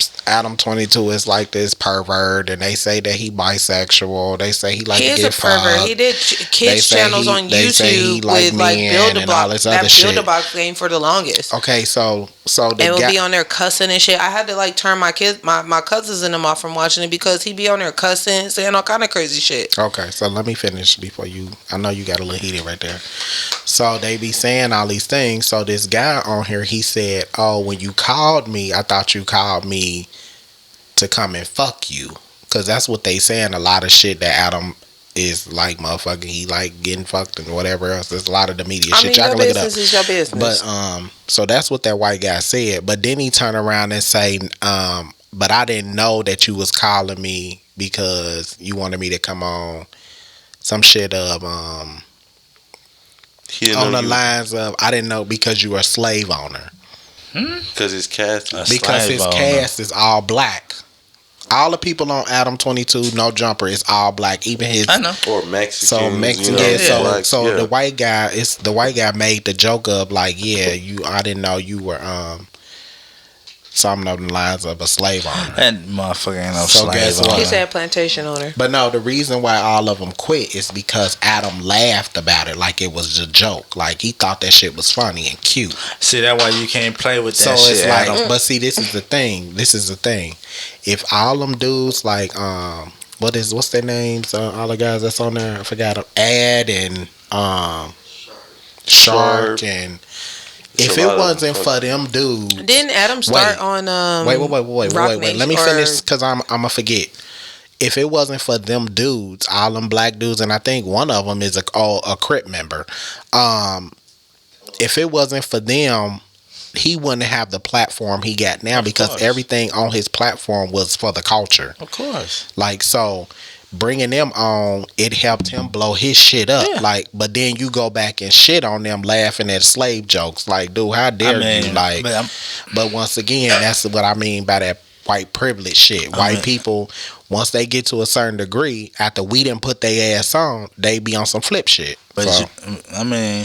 Speaker 5: 22 is like this pervert, and they say that he bisexual. They say he like
Speaker 6: He
Speaker 5: to
Speaker 6: is
Speaker 5: get
Speaker 6: a pervert.
Speaker 5: fucked.
Speaker 6: He did
Speaker 5: They
Speaker 6: kids
Speaker 5: say
Speaker 6: channels on
Speaker 5: they say he
Speaker 6: YouTube
Speaker 5: like
Speaker 6: with like
Speaker 5: men
Speaker 6: Build a
Speaker 5: and all
Speaker 6: Block.
Speaker 5: this
Speaker 6: That
Speaker 5: other
Speaker 6: Build a
Speaker 5: shit.
Speaker 6: Block game for the longest.
Speaker 5: Okay, so
Speaker 6: And
Speaker 5: the
Speaker 6: it would
Speaker 5: guy.
Speaker 6: be on there cussing and shit. I had to like turn my kids, my cousins and them off from watching it because he be on there cussing, saying all kind of crazy shit.
Speaker 5: Okay, so let me finish before you. I know you got a little heated right there. So they be saying all these things. So this guy on here, he said, "Oh, when you called me, I thought you called me to come and fuck you," because that's what they saying. A lot of shit that Adam is like, motherfucking, he like getting fucked and whatever else. There's a lot of the media
Speaker 6: I
Speaker 5: shit.
Speaker 6: mean,
Speaker 5: Y'all
Speaker 6: your
Speaker 5: can look it up.
Speaker 6: business is your business.
Speaker 5: But so that's what that white guy said. But then he turned around and say, but I didn't know that you was calling me because you wanted me to come on some shit of on the lines of, I didn't know because you were a slave owner.
Speaker 7: Because his cast is
Speaker 5: Because his cast is all black. All the people on Adam 22, No Jumper, is all black. Even his,
Speaker 3: I know.
Speaker 7: or Mexican.
Speaker 5: so Mexican. The white guy, the white guy made the joke of like, yeah, I didn't know you were something on the lines of a slave owner.
Speaker 3: That motherfucker ain't no
Speaker 5: So
Speaker 3: slave
Speaker 5: guess what?
Speaker 3: owner.
Speaker 6: He said plantation owner.
Speaker 5: But no, the reason why all of them quit is because Adam laughed about it like it was a joke. Like he thought that shit was funny and cute.
Speaker 3: See, that's why you can't play with
Speaker 5: So
Speaker 3: that
Speaker 5: it's
Speaker 3: shit.
Speaker 5: like,
Speaker 3: Adam.
Speaker 5: but see, this is the thing. If all them dudes like what's their names? All the guys that's on there, I forgot them. Ad and Shark and. If it wasn't for them dudes,
Speaker 6: Didn't Adam start on
Speaker 5: wait.
Speaker 6: Rock
Speaker 5: Let me
Speaker 6: Nation,
Speaker 5: finish because I'm gonna forget. If it wasn't for them dudes, all them black dudes, and I think one of them is a Crip member. If it wasn't for them, he wouldn't have the platform he got now because everything on his platform was for the culture.
Speaker 3: Of course.
Speaker 5: Like, so bringing them on, it helped him blow his shit up.
Speaker 3: Yeah.
Speaker 5: Like, but then you go back and shit on them laughing at slave jokes. Like, dude, how dare you? Like, but once again, that's what I mean by that white privilege shit. White people, once they get to a certain degree, after we didn't put their ass on, they be on some flip shit.
Speaker 3: But
Speaker 5: so,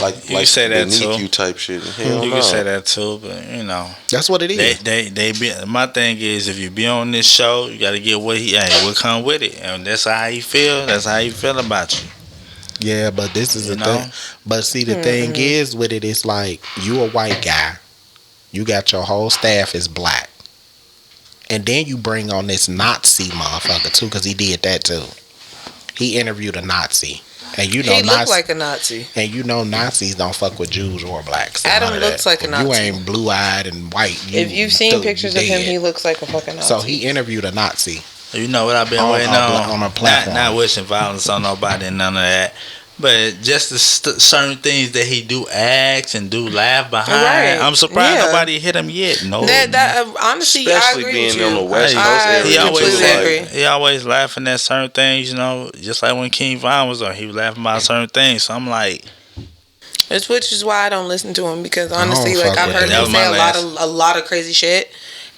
Speaker 7: like
Speaker 3: you say that too.
Speaker 7: You type shit.
Speaker 3: You can say that too, but you know
Speaker 5: that's what it is.
Speaker 3: They be. My thing is, if you be on this show, you got to get what what come with it, and that's how he feel. That's how he feel about you.
Speaker 5: Yeah, but this is the thing. But see, the thing is with it, it's like you a white guy, you got your whole staff is black, and then you bring on this Nazi motherfucker too, because he did that too. He interviewed a Nazi. And you know,
Speaker 6: he looked like a Nazi.
Speaker 5: And you know, Nazis don't fuck with Jews or blacks.
Speaker 6: Adam looks like a Nazi.
Speaker 5: You ain't blue eyed and white.
Speaker 6: If you've seen pictures of him, he looks like a fucking Nazi.
Speaker 5: So he interviewed a Nazi.
Speaker 3: You know what I've been waiting on
Speaker 5: a platform.
Speaker 3: Not wishing violence on nobody and none of that. But just the certain things that he do act and do laugh behind.
Speaker 6: Right.
Speaker 3: I'm surprised nobody hit him yet. No.
Speaker 6: Honestly,
Speaker 7: especially
Speaker 6: I agree
Speaker 7: being
Speaker 6: with you.
Speaker 7: on the West Coast area.
Speaker 3: He always laughing at certain things, you know, just like when King Von was on, he was laughing about certain things. So I'm like,
Speaker 6: which is why I don't listen to him, because honestly, like I've heard him say a lot of crazy shit.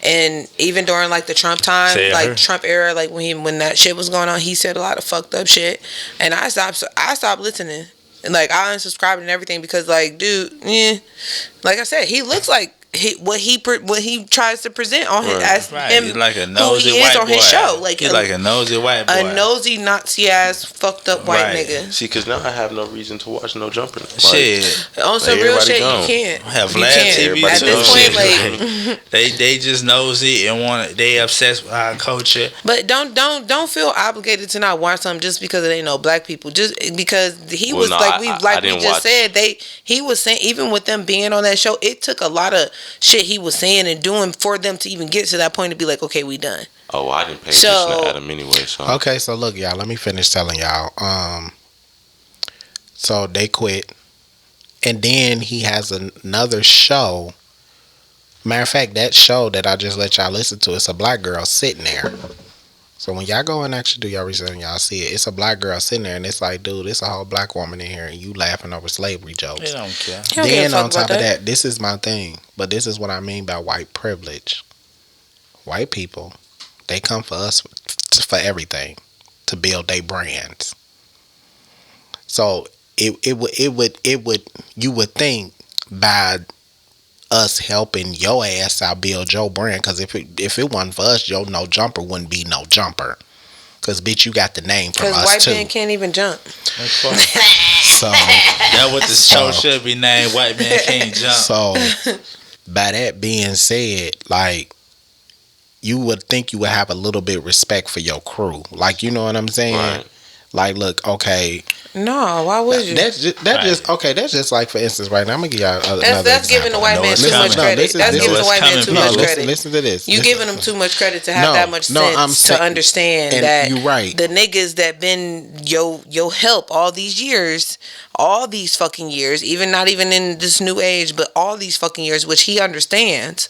Speaker 6: And even during like the Trump time, like Trump era, like when that shit was going on, he said a lot of fucked up shit. And I stopped listening. And like I unsubscribed and everything because like, dude, like I said, he looks like what he tries to present on his as him,
Speaker 3: he's like a nosy
Speaker 6: who he is on his show. Like
Speaker 3: he's like a nosy white boy,
Speaker 6: a nosy Nazi ass fucked up white nigga.
Speaker 7: See, because now I have no reason to watch No Jumper. Like,
Speaker 3: shit,
Speaker 6: on some real shit, you can't
Speaker 3: have Vlad TV
Speaker 6: at this point. Like
Speaker 3: they just nosy and they obsessed with our culture.
Speaker 6: But don't feel obligated to not watch something just because it ain't no black people. Just because he was he was saying, even with them being on that show, it took a lot of shit he was saying and doing for them to even get to that point to be like, okay, we done.
Speaker 7: Oh, I didn't pay attention to Adam anyway. So
Speaker 5: okay, so look, y'all, let me finish telling y'all. So they quit, and then he has another show. Matter of fact, that show that I just let y'all listen to, it's a black girl sitting there. So when y'all go and actually do y'all research and y'all see it, it's a black girl sitting there and it's like, dude, it's a whole black woman in here and you laughing over slavery jokes.
Speaker 3: They don't care.
Speaker 5: Then on top of that, this is my thing. But this is what I mean by white privilege. White people, they come for us for everything, to build their brands. So it would you would think by us helping your ass out build your brand, because if it wasn't for us, your no jumper wouldn't be no jumper. Because bitch, you got the name from us
Speaker 6: white
Speaker 5: too.
Speaker 6: men can't even jump.
Speaker 5: So
Speaker 3: that what the show should be named. White man can't jump.
Speaker 5: So by that being said, like, you would think you would have a little bit of respect for your crew. Like, you know what I'm saying?
Speaker 7: Right.
Speaker 5: Like, look, okay.
Speaker 6: No, why would you?
Speaker 5: That's just like, for instance, right now, I'm gonna give y'all another
Speaker 6: That's
Speaker 5: example.
Speaker 6: giving the white man too much credit. That's giving the white man too much credit.
Speaker 5: Listen to this.
Speaker 6: You giving them too much credit to have that much sense to understand that
Speaker 5: you're right.
Speaker 6: The niggas that been your help all these years, all these fucking years, even not even in this new age, but all these fucking years, which he understands.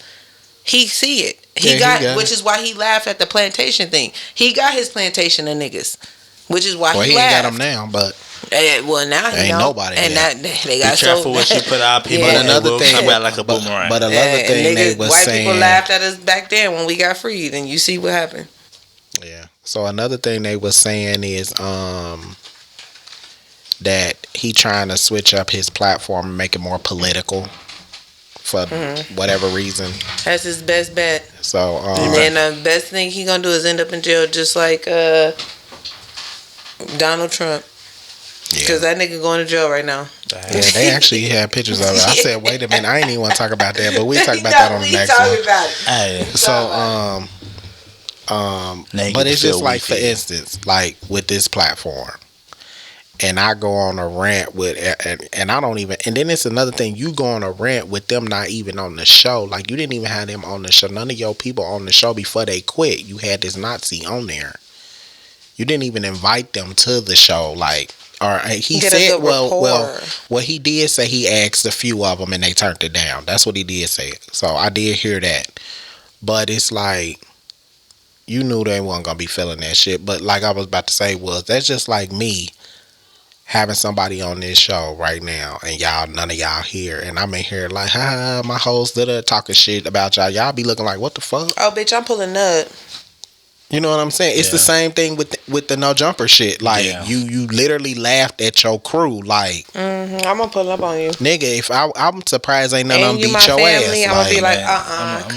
Speaker 6: He see it. He got which is why he laughed at the plantation thing. He got his plantation of niggas, which is why he laughed.
Speaker 5: Ain't got them now, but
Speaker 6: well, now he
Speaker 5: ain't nobody.
Speaker 6: And that they got
Speaker 3: be careful what you put out people.
Speaker 5: But another thing,
Speaker 3: come back like a boomerang.
Speaker 5: But another thing they was
Speaker 6: white
Speaker 5: saying,
Speaker 6: people laughed at us back then when we got freed, and you see what happened.
Speaker 5: Yeah. So another thing they was saying is that he trying to switch up his platform and make it more political. For whatever reason, that's
Speaker 6: his best bet.
Speaker 5: So,
Speaker 6: and then the best thing he gonna do is end up in jail, just like Donald Trump, because that nigga going to jail right now.
Speaker 5: Yeah, they actually had pictures of it. I said, wait a minute, I ain't even want to talk about that, but we talk about that on the next one.
Speaker 3: Hey.
Speaker 5: So, but it's just like, for instance, like with this platform. And I go on a rant with, and I don't even, and then it's another thing, you go on a rant with them not even on the show. Like, you didn't even have them on the show. None of your people on the show before they quit. You had this Nazi on there. You didn't even invite them to the show. Like, or he said, well, he did say he asked a few of them and they turned it down. That's what he did say. So I did hear that. But it's like, you knew they wasn't going to be feeling that shit. But like I was about to say was, that's just like me having somebody on this show right now and y'all, none of y'all here, and I'm in here like, my host talking shit about y'all. Y'all be looking like, what the fuck?
Speaker 6: Oh, bitch, I'm pulling up.
Speaker 5: You know what I'm saying? It's the same thing with the no jumper shit. Like, you literally laughed at your crew. Like,
Speaker 6: I'm gonna pull up on you,
Speaker 5: nigga. If I'm surprised ain't none of them beat your
Speaker 6: family,
Speaker 5: ass.
Speaker 6: I'm gonna be like,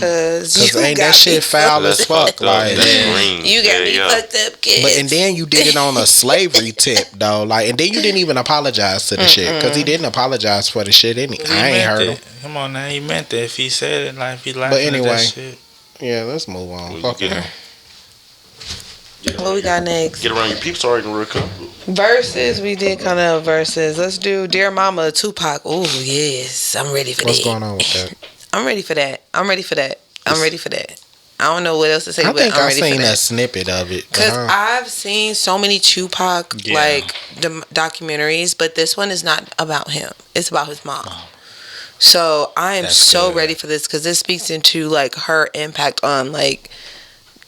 Speaker 6: cause you
Speaker 5: ain't that shit foul as fuck. Like,
Speaker 6: you got me fucked up, kid.
Speaker 5: But and then you did it on a slavery tip though. Like, and then you didn't even apologize to the shit, because he didn't apologize for the shit. I ain't heard him.
Speaker 3: Come on now, he meant it. If he said it, like, if he lied.
Speaker 5: But anyway,
Speaker 3: that shit.
Speaker 5: Yeah, let's move on. Fuck it.
Speaker 6: What we got next?
Speaker 7: Get around your peeps already real quick.
Speaker 6: Verses. We did kind of verses. Let's do Dear Mama Tupac. Oh yes, I'm ready for that.
Speaker 5: What's going on with that?
Speaker 6: I'm ready for that. I'm ready for that. I don't know what else to say.
Speaker 5: I think
Speaker 6: I'm
Speaker 5: I
Speaker 6: ready
Speaker 5: seen
Speaker 6: for that.
Speaker 5: a snippet of it.
Speaker 6: Because I've seen so many Tupac like documentaries, but this one is not about him. It's about his mom. So I am so ready for this, because this speaks into like her impact on like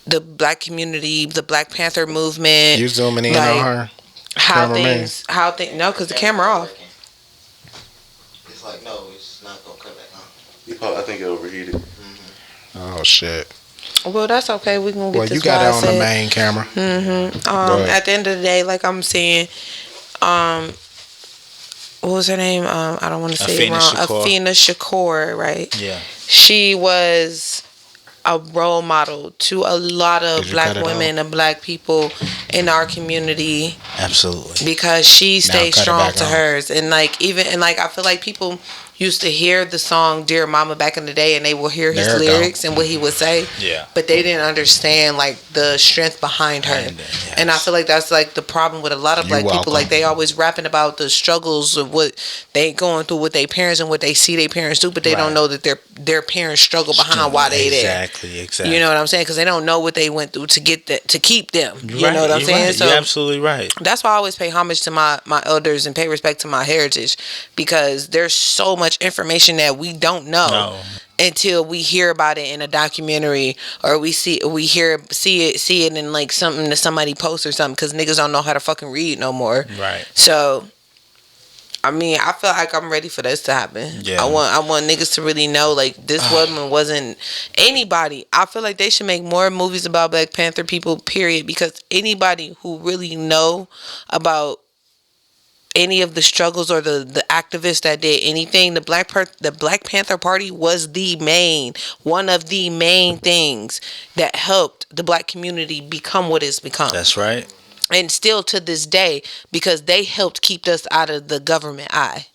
Speaker 6: the black community, the Black Panther movement.
Speaker 5: You zooming in
Speaker 6: like,
Speaker 5: on her?
Speaker 6: How things, no, because the camera off.
Speaker 7: It's like, no, it's not gonna come back on. I think it overheated.
Speaker 5: Oh shit.
Speaker 6: Well, that's okay. We can get this.
Speaker 5: Well, you got it on the main camera.
Speaker 6: At the end of the day, like I'm saying, what was her name? I don't want to say it wrong. Afina Shakur, right?
Speaker 3: Yeah.
Speaker 6: She was a role model to a lot of black women and black people in our community.
Speaker 3: Absolutely.
Speaker 6: Because she stayed strong to hers. And like I feel like people used to hear the song Dear Mama back in the day, and they will hear his lyrics and what he would say.
Speaker 3: Yeah.
Speaker 6: But they didn't understand like the strength behind her. Yes. And I feel like that's like the problem with a lot of black people. Like they always rapping about the struggles of what they going through with their parents and what they see their parents do, but they don't know that their parents struggle behind why they there. Exactly. You know what I'm saying? Because they don't know what they went through to get that, to keep them. You know what I'm saying?
Speaker 3: Right. So you're absolutely right.
Speaker 6: That's why I always pay homage to my elders and pay respect to my heritage, because there's so much much information that we don't know until we hear about it in a documentary, or we see it in like something that somebody posts or something, because niggas don't know how to fucking read no more.
Speaker 3: Right.
Speaker 6: So I mean, I feel like I'm ready for this to happen.
Speaker 3: Yeah.
Speaker 6: I want niggas to really know, like, this woman wasn't anybody. I feel like they should make more movies about Black Panther people, period, because anybody who really know about any of the struggles or the activists that did anything, the Black Panther Party was one of the main things that helped the Black community become what it's become.
Speaker 3: That's right.
Speaker 6: And still to this day, because they helped keep us out of the government eye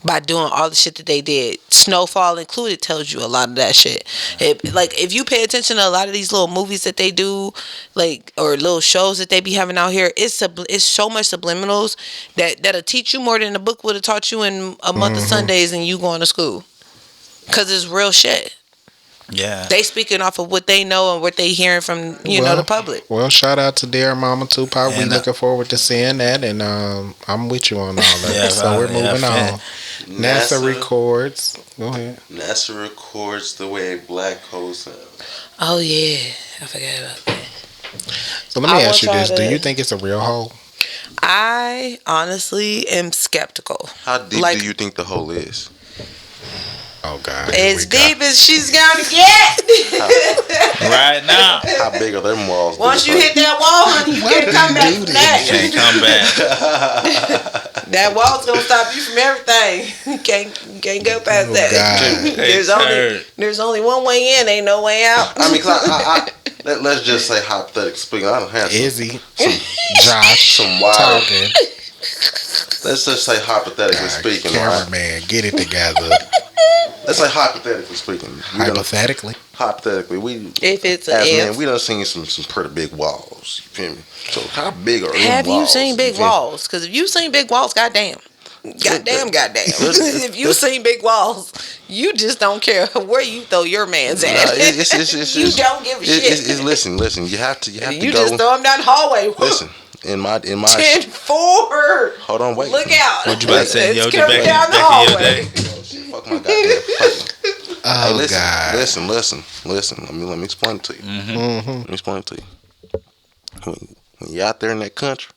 Speaker 6: by doing all the shit that they did. Snowfall included tells you a lot of that shit. If you pay attention to a lot of these little movies that they do, like, or little shows that they be having out here, it's so much subliminals that'll teach you more than the book would have taught you in a month of Sundays and you going to school. Because it's real shit.
Speaker 3: Yeah.
Speaker 6: They speaking off of what they know and what they hearing from, the public.
Speaker 5: Well, shout out to dear Mama Tupac. We looking forward to seeing that, and I'm with you on all that.
Speaker 3: Yeah,
Speaker 5: so we're moving on. NASA records. Go ahead.
Speaker 7: NASA records the way a black hole sounds.
Speaker 6: Oh yeah, I forgot about that.
Speaker 5: So let me ask you this: do you think it's a real hole?
Speaker 6: I honestly am skeptical.
Speaker 7: How deep do you think the hole is?
Speaker 5: Oh God!
Speaker 6: As deep as she's gonna get.
Speaker 3: Right now.
Speaker 7: How big are them walls?
Speaker 6: Once you hit that wall, honey, you can't come back from that.
Speaker 3: You can't come back.
Speaker 6: That wall's gonna stop you from everything. You can't go past that. There's only one way in, ain't no way out.
Speaker 7: I mean, let's just say hypothetically speaking, I don't have
Speaker 5: some Josh,
Speaker 7: some wild
Speaker 5: talking.
Speaker 7: Let's just say hypothetically speaking,
Speaker 5: cameraman, get it together.
Speaker 7: Let's say hypothetically speaking.
Speaker 5: Hypothetically,
Speaker 6: if it's
Speaker 7: we done seen some pretty big walls. You feel me? So how big are
Speaker 6: have
Speaker 7: them walls?
Speaker 6: You seen big walls? Because if you seen big walls, goddamn. If you seen big walls, you just don't care where you throw your man's at. You don't give a shit.
Speaker 7: Listen. You have to
Speaker 6: you
Speaker 7: go.
Speaker 6: Just throw him down the hallway.
Speaker 7: Listen. In my
Speaker 6: 10-4.
Speaker 7: Hold on, wait.
Speaker 6: Look out.
Speaker 3: What you about to say? Yo,
Speaker 6: down the hallway.
Speaker 7: Fuck my goddamn fucking.
Speaker 5: Oh,
Speaker 7: hey,
Speaker 5: God.
Speaker 7: Listen. Let me explain it to you. Let me explain it to you. When you're out there in that country,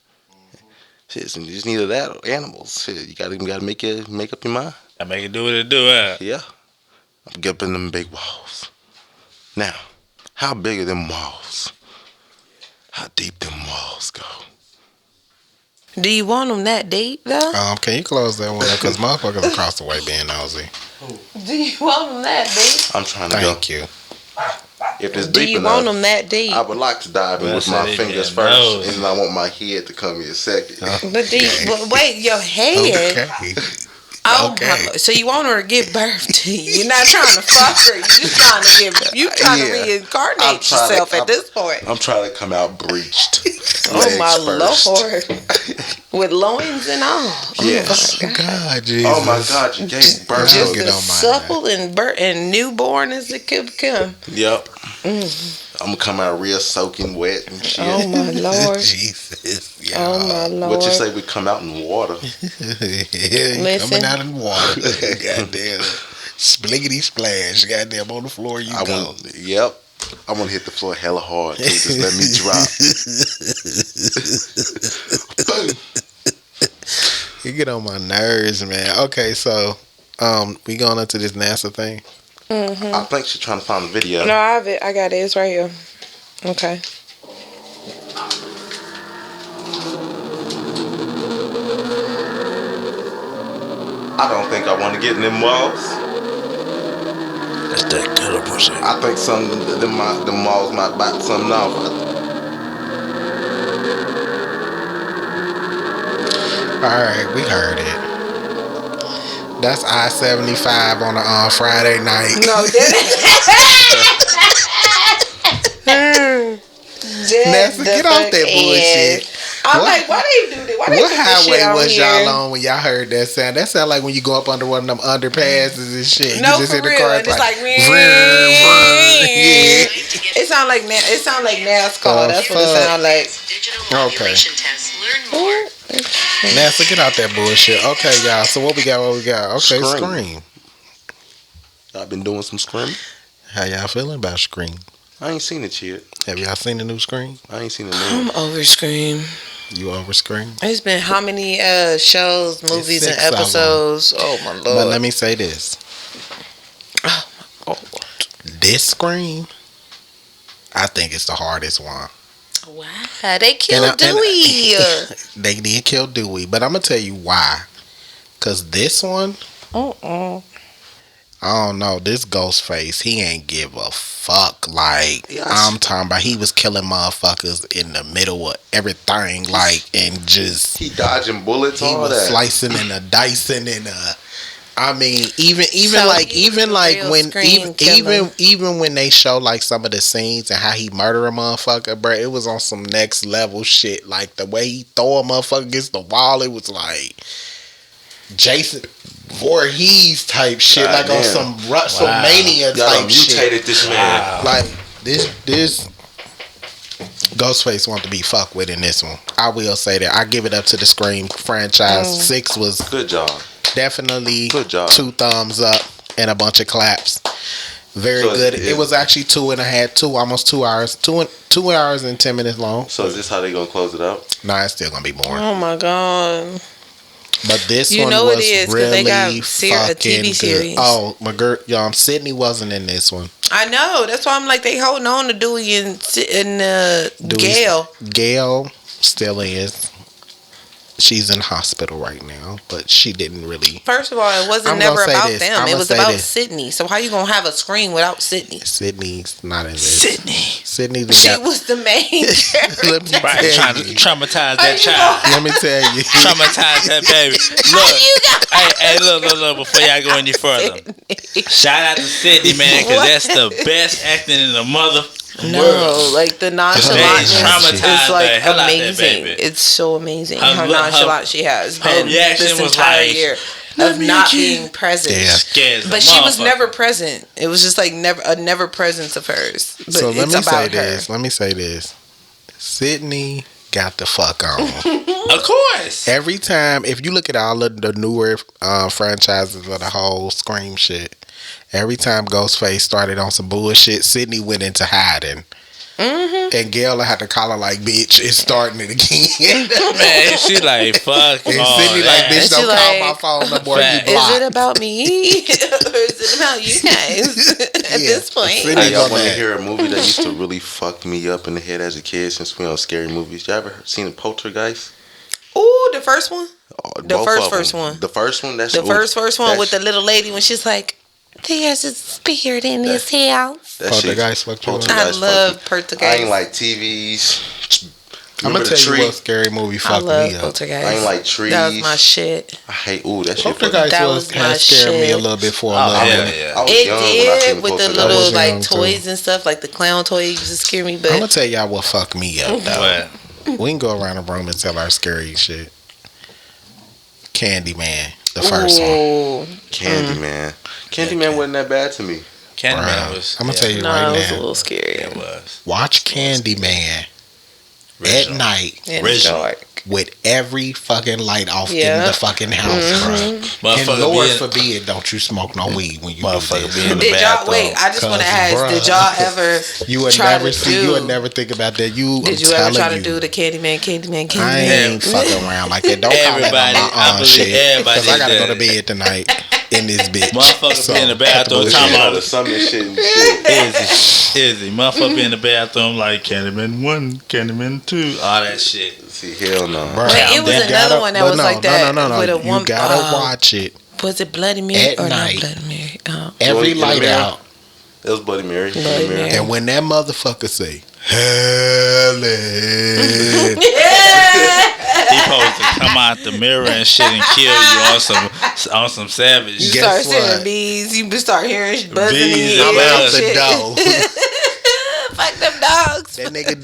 Speaker 7: shit, you just need that or animals. Shit, you gotta make up your mind.
Speaker 3: I make it do what it do, huh?
Speaker 7: Yeah. I'm get up in them big walls. Now, how big are them walls? How deep them walls go?
Speaker 6: Do you want them that deep though?
Speaker 5: Can you close that one up? Because motherfuckers across the way being nosy.
Speaker 6: Do you want them that deep?
Speaker 7: I'm trying to
Speaker 5: Thank you.
Speaker 7: If it's
Speaker 6: Do
Speaker 7: deep
Speaker 6: you
Speaker 7: enough,
Speaker 6: want them that deep?
Speaker 7: I would like to dive in with my fingers first, and then I want my head to come in second.
Speaker 6: But wait, your head.
Speaker 5: Okay.
Speaker 6: Oh
Speaker 5: Okay.
Speaker 6: my Lord. So you want her to give birth to you? You're not trying to fuck her. You're just trying to to reincarnate yourself at this point.
Speaker 7: I'm trying to come out breached.
Speaker 6: Oh my Lord. With loins and all.
Speaker 7: Yes.
Speaker 6: Oh my God.
Speaker 5: Jesus.
Speaker 7: Oh my God, you gave birth.
Speaker 6: Just as supple and newborn as it could become.
Speaker 7: Yep. I'm gonna come out real soaking wet and shit.
Speaker 6: Oh my Lord.
Speaker 5: Jesus. Yeah.
Speaker 6: Oh my Lord.
Speaker 7: What you say we come out in water?
Speaker 5: Coming out in water. Goddamn. Spliggity splash. Goddamn, on the floor you go.
Speaker 7: Yep. I'm gonna hit the floor hella hard too. Just let me drop. Boom.
Speaker 5: You get on my nerves, man. Okay, so we going into this NASA thing.
Speaker 6: Mm-hmm.
Speaker 7: I think she's trying to find the video.
Speaker 6: No, I have it. I got it. It's right here. Okay.
Speaker 7: I don't think I want to get in them walls.
Speaker 3: That's that killer pussy.
Speaker 7: I think some of them walls might bite something off.
Speaker 5: Alright, we heard it. That's I-75 on a Friday night.
Speaker 6: No,
Speaker 5: NASA, get off that bullshit.
Speaker 6: I'm like, why they do that? Why they
Speaker 5: What
Speaker 6: put this shit
Speaker 5: highway
Speaker 6: on
Speaker 5: was
Speaker 6: here?
Speaker 5: y'all on when y'all heard that sound? That sound like when you go up under one of them underpasses and shit.
Speaker 6: No,
Speaker 5: you just
Speaker 6: for
Speaker 5: hit the
Speaker 6: real.
Speaker 5: car.
Speaker 6: It's like
Speaker 5: yeah.
Speaker 6: It sound like NASCAR. That's what it sound like.
Speaker 5: Okay. NASA, get out that bullshit. Okay, y'all. So what we got? Okay, Scream.
Speaker 7: I've been doing some Scream.
Speaker 5: How y'all feeling about Scream?
Speaker 7: I ain't seen it yet.
Speaker 5: Have y'all seen the new Scream?
Speaker 7: I ain't seen it.
Speaker 6: I'm over Scream.
Speaker 5: You over Scream?
Speaker 6: It's been how many shows, movies, and
Speaker 5: 6 of 'em.
Speaker 6: episodes? Oh my lord!
Speaker 5: But let me say this:
Speaker 6: Oh,
Speaker 5: this Scream, I think it's the hardest one.
Speaker 6: wow, they killed Dewey.
Speaker 5: They did kill Dewey, but I'm gonna tell you why. Cause this one, I don't know. This Ghostface, he ain't give a fuck. Like, I'm talking about, he was killing motherfuckers in the middle of everything. Like, and just
Speaker 7: He dodging bullets.
Speaker 5: he
Speaker 7: All
Speaker 5: was
Speaker 7: that.
Speaker 5: slicing and dicing and I mean, even
Speaker 6: So
Speaker 5: like
Speaker 6: he was
Speaker 5: even
Speaker 6: the
Speaker 5: like
Speaker 6: real
Speaker 5: when
Speaker 6: Scream killer.
Speaker 5: even when they show like some of the scenes and how he murder a motherfucker, bro, it was on some next level shit. Like the way he throw a motherfucker against the wall, it was like Jason Voorhees type shit,
Speaker 7: God
Speaker 5: like on
Speaker 7: damn.
Speaker 5: some WrestleMania
Speaker 7: Y'all done
Speaker 5: type shit.
Speaker 7: mutated this man.
Speaker 5: Like this Ghostface want to be fucked with in this one. I will say that. I give it up to the Scream franchise. 6 was
Speaker 7: Good job.
Speaker 5: definitely
Speaker 7: Good job.
Speaker 5: 2 thumbs up and a bunch of claps. Very
Speaker 7: So
Speaker 5: good. It was actually 2.5, almost 2 hours, 2 hours and 10 minutes long.
Speaker 7: So is this how they gonna close it out?
Speaker 5: Nah, it's still gonna be boring.
Speaker 6: Oh my god!
Speaker 5: But this
Speaker 6: You
Speaker 5: one
Speaker 6: know
Speaker 5: was
Speaker 6: it is, 'cause
Speaker 5: really
Speaker 6: they got
Speaker 5: fucking
Speaker 6: a TV
Speaker 5: good.
Speaker 6: series.
Speaker 5: Oh, my girl, Sydney wasn't in this one.
Speaker 6: I know. That's why I'm like they holding on to Dewey and
Speaker 5: Dewey's-
Speaker 6: Gail.
Speaker 5: Gail still is. She's in hospital right now, but she didn't really.
Speaker 6: First of all, it wasn't
Speaker 5: I'm gonna
Speaker 6: never
Speaker 5: say
Speaker 6: about
Speaker 5: this.
Speaker 6: them.
Speaker 5: I'm
Speaker 6: It
Speaker 5: gonna
Speaker 6: was
Speaker 5: say
Speaker 6: about
Speaker 5: this.
Speaker 6: Sydney. So how you gonna have a Scream without Sydney?
Speaker 5: Sydney's not in this.
Speaker 3: Sydney.
Speaker 6: She was the main character.
Speaker 5: Let me
Speaker 3: Right,
Speaker 5: tell
Speaker 3: trying to
Speaker 5: you.
Speaker 3: traumatize
Speaker 6: How
Speaker 3: that
Speaker 6: you
Speaker 3: child.
Speaker 5: Let me tell you.
Speaker 3: Traumatize that baby. Look, hey, look, before y'all go any further. Shout out to Sydney, man, because that's the best acting in the mother
Speaker 6: No,
Speaker 3: world.
Speaker 6: like the
Speaker 3: Man,
Speaker 6: nonchalantness
Speaker 3: traumatized
Speaker 6: is like
Speaker 3: the hell out that
Speaker 6: amazing.
Speaker 3: baby.
Speaker 6: It's so amazing
Speaker 3: Her
Speaker 6: how
Speaker 3: look-
Speaker 6: nonchalant she has
Speaker 3: her
Speaker 6: been
Speaker 3: reaction
Speaker 6: this
Speaker 3: was
Speaker 6: entire
Speaker 3: like,
Speaker 6: year
Speaker 3: "Let
Speaker 6: of
Speaker 3: me
Speaker 6: not
Speaker 3: again."
Speaker 6: being present.
Speaker 5: Yeah.
Speaker 3: Scares the
Speaker 6: But she was
Speaker 3: motherfucker.
Speaker 6: never present. It was just like a never presence of hers. But
Speaker 5: So let
Speaker 6: it's
Speaker 5: me
Speaker 6: about
Speaker 5: say
Speaker 6: her.
Speaker 5: this. Let me say this. Sydney got the fuck on.
Speaker 3: Of course.
Speaker 5: Every time, if you look at all of the newer franchises of the whole Scream shit, every time Ghostface started on some bullshit, Sydney went into hiding.
Speaker 6: Mm-hmm.
Speaker 5: And Gail had to call her like, bitch, it's starting it again.
Speaker 3: Man, she like, fuck.
Speaker 5: And
Speaker 3: all
Speaker 5: Sydney like,
Speaker 3: that.
Speaker 5: bitch,
Speaker 6: And
Speaker 5: don't
Speaker 6: she
Speaker 5: call
Speaker 6: like,
Speaker 5: my phone no more.
Speaker 3: Fact.
Speaker 5: You
Speaker 6: Is it
Speaker 5: blocked.
Speaker 6: about me or is it about you guys at
Speaker 5: Yeah.
Speaker 6: this point?
Speaker 5: Sydney
Speaker 7: Hey, y'all
Speaker 5: on
Speaker 7: want to
Speaker 5: that.
Speaker 7: hear a movie that used to really fuck me up in the head as a kid since we on scary movies? Y'all ever seen Poltergeist?
Speaker 6: Ooh, the first one?
Speaker 7: Oh,
Speaker 6: The
Speaker 7: both
Speaker 6: first
Speaker 7: of them.
Speaker 6: first one.
Speaker 7: The first one? That's
Speaker 6: The first one
Speaker 7: that
Speaker 6: with the
Speaker 7: sh-
Speaker 6: little lady when she's like, there's a spirit in this house.
Speaker 7: that shit-
Speaker 5: Poltergeist fucked you up?
Speaker 6: I
Speaker 7: Poltergeist
Speaker 6: love
Speaker 7: fucked me.
Speaker 6: Poltergeist.
Speaker 7: I ain't like TVs.
Speaker 5: I'm going
Speaker 7: Remember
Speaker 5: to
Speaker 7: the
Speaker 5: tell you
Speaker 7: tree?
Speaker 5: what scary movie
Speaker 6: I
Speaker 5: fucked
Speaker 6: love
Speaker 5: me up.
Speaker 6: Poltergeist.
Speaker 7: I ain't like trees.
Speaker 6: That was my shit.
Speaker 7: I hate, ooh, that shit fucked me.
Speaker 5: Poltergeist
Speaker 6: That
Speaker 5: was
Speaker 6: was my
Speaker 5: had scared me a
Speaker 6: shit.
Speaker 5: little bit for a
Speaker 3: Oh,
Speaker 5: little
Speaker 3: hell
Speaker 5: bit.
Speaker 3: yeah.
Speaker 7: I was
Speaker 6: It
Speaker 7: young when I seen
Speaker 6: did with the
Speaker 7: Poltergeist.
Speaker 5: I
Speaker 6: little
Speaker 5: was
Speaker 6: like
Speaker 5: young, too.
Speaker 6: toys and stuff, like the clown toy used to scare me.
Speaker 5: I'm going
Speaker 6: But
Speaker 5: to tell y'all what fucked me up, though.
Speaker 3: But
Speaker 5: We can go around the room and tell our scary shit. Candyman, the first one.
Speaker 6: ooh,
Speaker 7: Candyman. Candyman wasn't that bad to me.
Speaker 3: Candyman
Speaker 5: Bruh,
Speaker 3: was.
Speaker 5: I'm gonna tell you
Speaker 6: no,
Speaker 5: right
Speaker 6: it was a
Speaker 5: now.
Speaker 6: little scary.
Speaker 3: It was.
Speaker 5: Watch Candyman at
Speaker 3: Original.
Speaker 5: night
Speaker 6: In
Speaker 3: Original.
Speaker 6: the dark.
Speaker 5: with every fucking light off
Speaker 6: Yeah.
Speaker 5: in the fucking house, bruh. And
Speaker 3: Motherfucker
Speaker 5: Lord
Speaker 3: being-
Speaker 5: forbid, don't you smoke no weed when you do
Speaker 3: Motherfucker be in
Speaker 5: this.
Speaker 3: the
Speaker 6: Did y'all
Speaker 3: bathroom.
Speaker 6: wait? I just want to
Speaker 5: Cause,
Speaker 6: ask.
Speaker 5: bruh,
Speaker 6: Did y'all ever
Speaker 5: You would
Speaker 6: try
Speaker 5: never
Speaker 6: to
Speaker 5: see.
Speaker 6: do?
Speaker 5: You would never think about that.
Speaker 6: Did you ever try to do the Candyman?
Speaker 5: I ain't fucking around like that. Don't call that
Speaker 3: Everybody-
Speaker 5: on
Speaker 3: I
Speaker 5: my own
Speaker 3: believe
Speaker 5: shit.
Speaker 3: everybody
Speaker 5: Because I gotta
Speaker 3: did
Speaker 5: go to
Speaker 3: that.
Speaker 5: bed tonight in this bitch.
Speaker 3: Motherfucker be in the bathroom
Speaker 7: This
Speaker 3: talking
Speaker 7: shit
Speaker 3: about
Speaker 7: out of summon shit and shit.
Speaker 3: Izzy. Motherfucker be in the bathroom like Candyman 1, Candyman 2, all that shit.
Speaker 7: See, hell no.
Speaker 5: Bruh,
Speaker 6: Wait, it was
Speaker 5: you
Speaker 6: another
Speaker 5: gotta-
Speaker 6: one that
Speaker 5: but
Speaker 6: was like that with a
Speaker 5: You
Speaker 6: woman-
Speaker 5: gotta watch it
Speaker 6: Was it Bloody Mary
Speaker 5: At
Speaker 6: or
Speaker 5: night.
Speaker 6: not Bloody Mary?
Speaker 5: every
Speaker 7: in the
Speaker 5: light
Speaker 7: mirror?
Speaker 5: out.
Speaker 7: It was Bloody Mary.
Speaker 6: Bloody Mary.
Speaker 5: And when that motherfucker say, Helen,
Speaker 3: He supposed to come out the mirror and shit and kill you on some savage
Speaker 6: You
Speaker 3: shit.
Speaker 5: Guess
Speaker 6: start seeing
Speaker 5: what?
Speaker 6: bees. You start hearing buzzing in
Speaker 3: Bees
Speaker 6: your
Speaker 3: and
Speaker 6: ear
Speaker 5: I'm
Speaker 6: and
Speaker 5: out the
Speaker 6: shit.
Speaker 5: door.
Speaker 6: Fuck them dogs.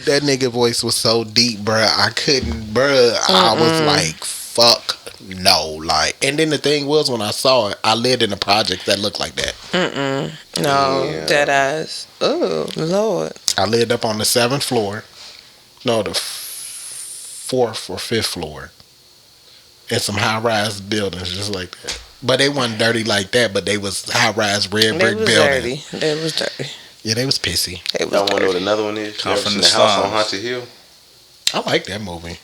Speaker 5: That nigga voice was so deep, bruh. I couldn't, bruh. I was like, fuck no. Like, and then the thing was, when I saw it, I lived in a project that looked like that.
Speaker 6: No,
Speaker 7: Yeah.
Speaker 6: dead ass. Oh Lord.
Speaker 5: I lived up on the 7th floor. No, the 4th or 5th floor. In some high-rise buildings just like that. But they wasn't dirty like that. But they was high rise red
Speaker 6: They
Speaker 5: brick
Speaker 6: was
Speaker 5: building.
Speaker 6: dirty. They was dirty.
Speaker 5: Yeah, they was pissy.
Speaker 6: They was
Speaker 7: Y'all want to know what
Speaker 6: dirty.
Speaker 7: another one is?
Speaker 3: Come
Speaker 7: You ever
Speaker 3: from
Speaker 7: seen
Speaker 3: the
Speaker 7: the house on
Speaker 3: slums.
Speaker 7: Haunted Hill?
Speaker 5: I like that movie.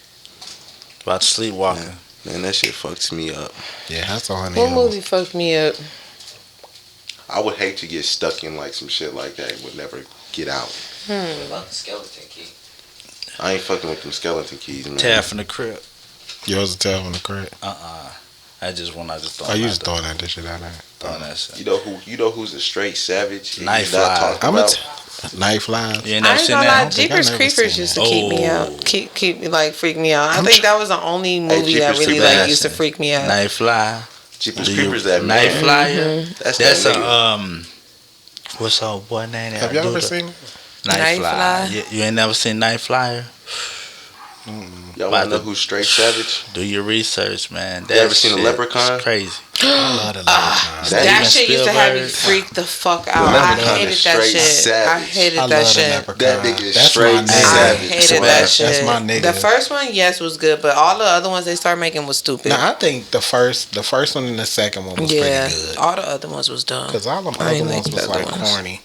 Speaker 3: About sleepwalking.
Speaker 7: Man, that shit fucks me up.
Speaker 5: Yeah, that's on
Speaker 6: What movie fucked me up?
Speaker 7: I would hate to get stuck in like some shit like that and would never get out.
Speaker 6: About the skeleton key.
Speaker 7: I ain't fucking with them skeleton keys, man.
Speaker 3: Tab from the crib.
Speaker 5: Yours a tell from the crib.
Speaker 3: I just want. I just thought.
Speaker 5: Oh, you just throwing that shit out there.
Speaker 3: throwing that shit.
Speaker 7: You know who's a straight savage?
Speaker 3: Knife
Speaker 7: He's not
Speaker 3: Fly.
Speaker 7: talked
Speaker 5: I'm
Speaker 7: about.
Speaker 5: Knife Live.
Speaker 3: You ain't
Speaker 6: I
Speaker 3: never
Speaker 6: ain't
Speaker 3: seen
Speaker 6: gonna lie,
Speaker 3: that?
Speaker 5: think I
Speaker 6: Jeepers
Speaker 5: never
Speaker 6: Creepers
Speaker 5: seen
Speaker 6: used to
Speaker 5: that.
Speaker 6: keep me
Speaker 3: Oh.
Speaker 6: out. Keep me like freak me out. I think that was the only movie that
Speaker 7: Jeepers
Speaker 6: really
Speaker 7: Creepers.
Speaker 6: like used to freak me out.
Speaker 3: Night Fly.
Speaker 7: Jeepers
Speaker 3: Do you-
Speaker 7: Creepers, that
Speaker 3: Night
Speaker 7: man.
Speaker 3: Flyer.
Speaker 7: That's
Speaker 3: That's
Speaker 7: that
Speaker 3: a
Speaker 7: nigga.
Speaker 3: What's her boy name?
Speaker 5: Have you ever seen it?
Speaker 3: Night
Speaker 6: Night
Speaker 3: Flyer?
Speaker 6: Fly?
Speaker 3: You ain't never seen Night Flyer?
Speaker 7: Y'all
Speaker 3: About
Speaker 7: want to know
Speaker 3: the-
Speaker 7: who's straight savage?
Speaker 3: Do your research, man.
Speaker 7: You ever seen a
Speaker 3: shit
Speaker 7: Leprechaun?
Speaker 3: is crazy.
Speaker 5: I love the Leprechaun.
Speaker 6: That
Speaker 3: Steven
Speaker 6: shit used to have me
Speaker 3: Spielberg.
Speaker 6: freak the fuck out. I
Speaker 7: Leprechaun
Speaker 6: hated
Speaker 7: is
Speaker 6: that
Speaker 7: straight
Speaker 6: shit. I
Speaker 7: savage.
Speaker 6: hated
Speaker 5: I
Speaker 6: that
Speaker 5: love the
Speaker 6: shit.
Speaker 5: Leprechaun.
Speaker 7: That nigga is
Speaker 5: That's
Speaker 7: straight
Speaker 5: my nigga.
Speaker 6: I
Speaker 7: savage.
Speaker 6: hated that
Speaker 5: That's
Speaker 6: shit.
Speaker 5: my nigga.
Speaker 6: The first one, yes, was good, but all the other ones they started making was stupid.
Speaker 5: Now I think the first one and the second one was
Speaker 6: yeah,
Speaker 5: pretty good.
Speaker 6: all the other ones was dumb.
Speaker 5: Cause all them
Speaker 6: I
Speaker 5: other
Speaker 6: ain't
Speaker 5: ones
Speaker 6: like
Speaker 5: was
Speaker 6: the other
Speaker 5: like
Speaker 6: ones.
Speaker 5: corny.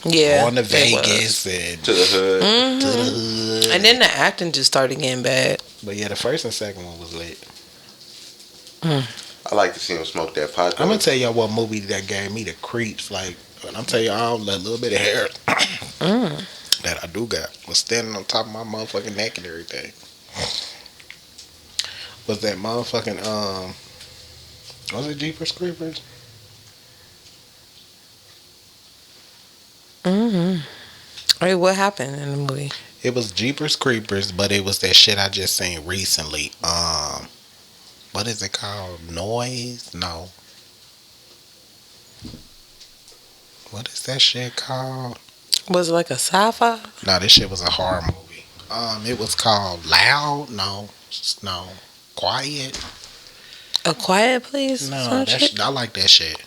Speaker 6: Yeah,
Speaker 5: Going to
Speaker 6: they was.
Speaker 5: Vegas and
Speaker 7: To the hood.
Speaker 5: to the hood.
Speaker 6: And then the acting just started getting bad.
Speaker 5: But yeah, the first and second one was lit.
Speaker 7: I like to see him smoke that pot.
Speaker 5: I'm gonna tell y'all what movie that gave me the creeps. Like, and I'm telling y'all that little bit of hair that I do got was standing on top of my motherfucking neck and everything. Was that motherfucking was it Jeepers Creepers?
Speaker 6: Wait, what happened in the movie?
Speaker 5: It was Jeepers Creepers, but it was that shit I just seen recently. What is it called? Noise? No. What is that shit called?
Speaker 6: Was it like a sci-fi?
Speaker 5: No, this shit was a horror movie. It was called Loud. No. Quiet.
Speaker 6: A Quiet Place?
Speaker 5: No,
Speaker 6: Some
Speaker 5: that
Speaker 6: shit?
Speaker 5: I like that shit.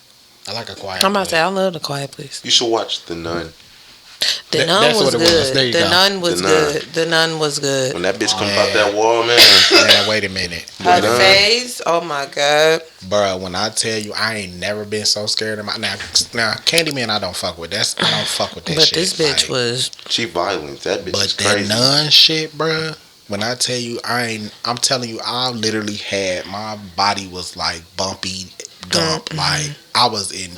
Speaker 5: I like a quiet.
Speaker 6: I'm about to
Speaker 5: Place.
Speaker 6: say, I love The Quiet Place.
Speaker 7: You should watch The Nun.
Speaker 6: The
Speaker 5: That-
Speaker 6: Nun
Speaker 5: that's
Speaker 6: was
Speaker 5: what it was.
Speaker 6: good.
Speaker 5: There you
Speaker 6: The
Speaker 5: go.
Speaker 6: Nun was
Speaker 7: The Nun.
Speaker 6: good. The Nun was good.
Speaker 7: When that bitch comes
Speaker 5: Yeah.
Speaker 7: out that wall, man.
Speaker 5: Man, wait a minute,
Speaker 6: Her
Speaker 7: Nun.
Speaker 6: face, oh my god.
Speaker 5: bro. When I tell you, I ain't never been so scared of my now. Candyman, I don't fuck with. I don't fuck with that
Speaker 6: But
Speaker 5: shit.
Speaker 6: this bitch
Speaker 5: like,
Speaker 6: was
Speaker 7: She violent. That bitch
Speaker 5: But
Speaker 7: is
Speaker 5: that
Speaker 7: crazy.
Speaker 5: nun shit, bruh. When I tell you, I'm telling you, I literally had my body was like bumpy, gump. Like I was in,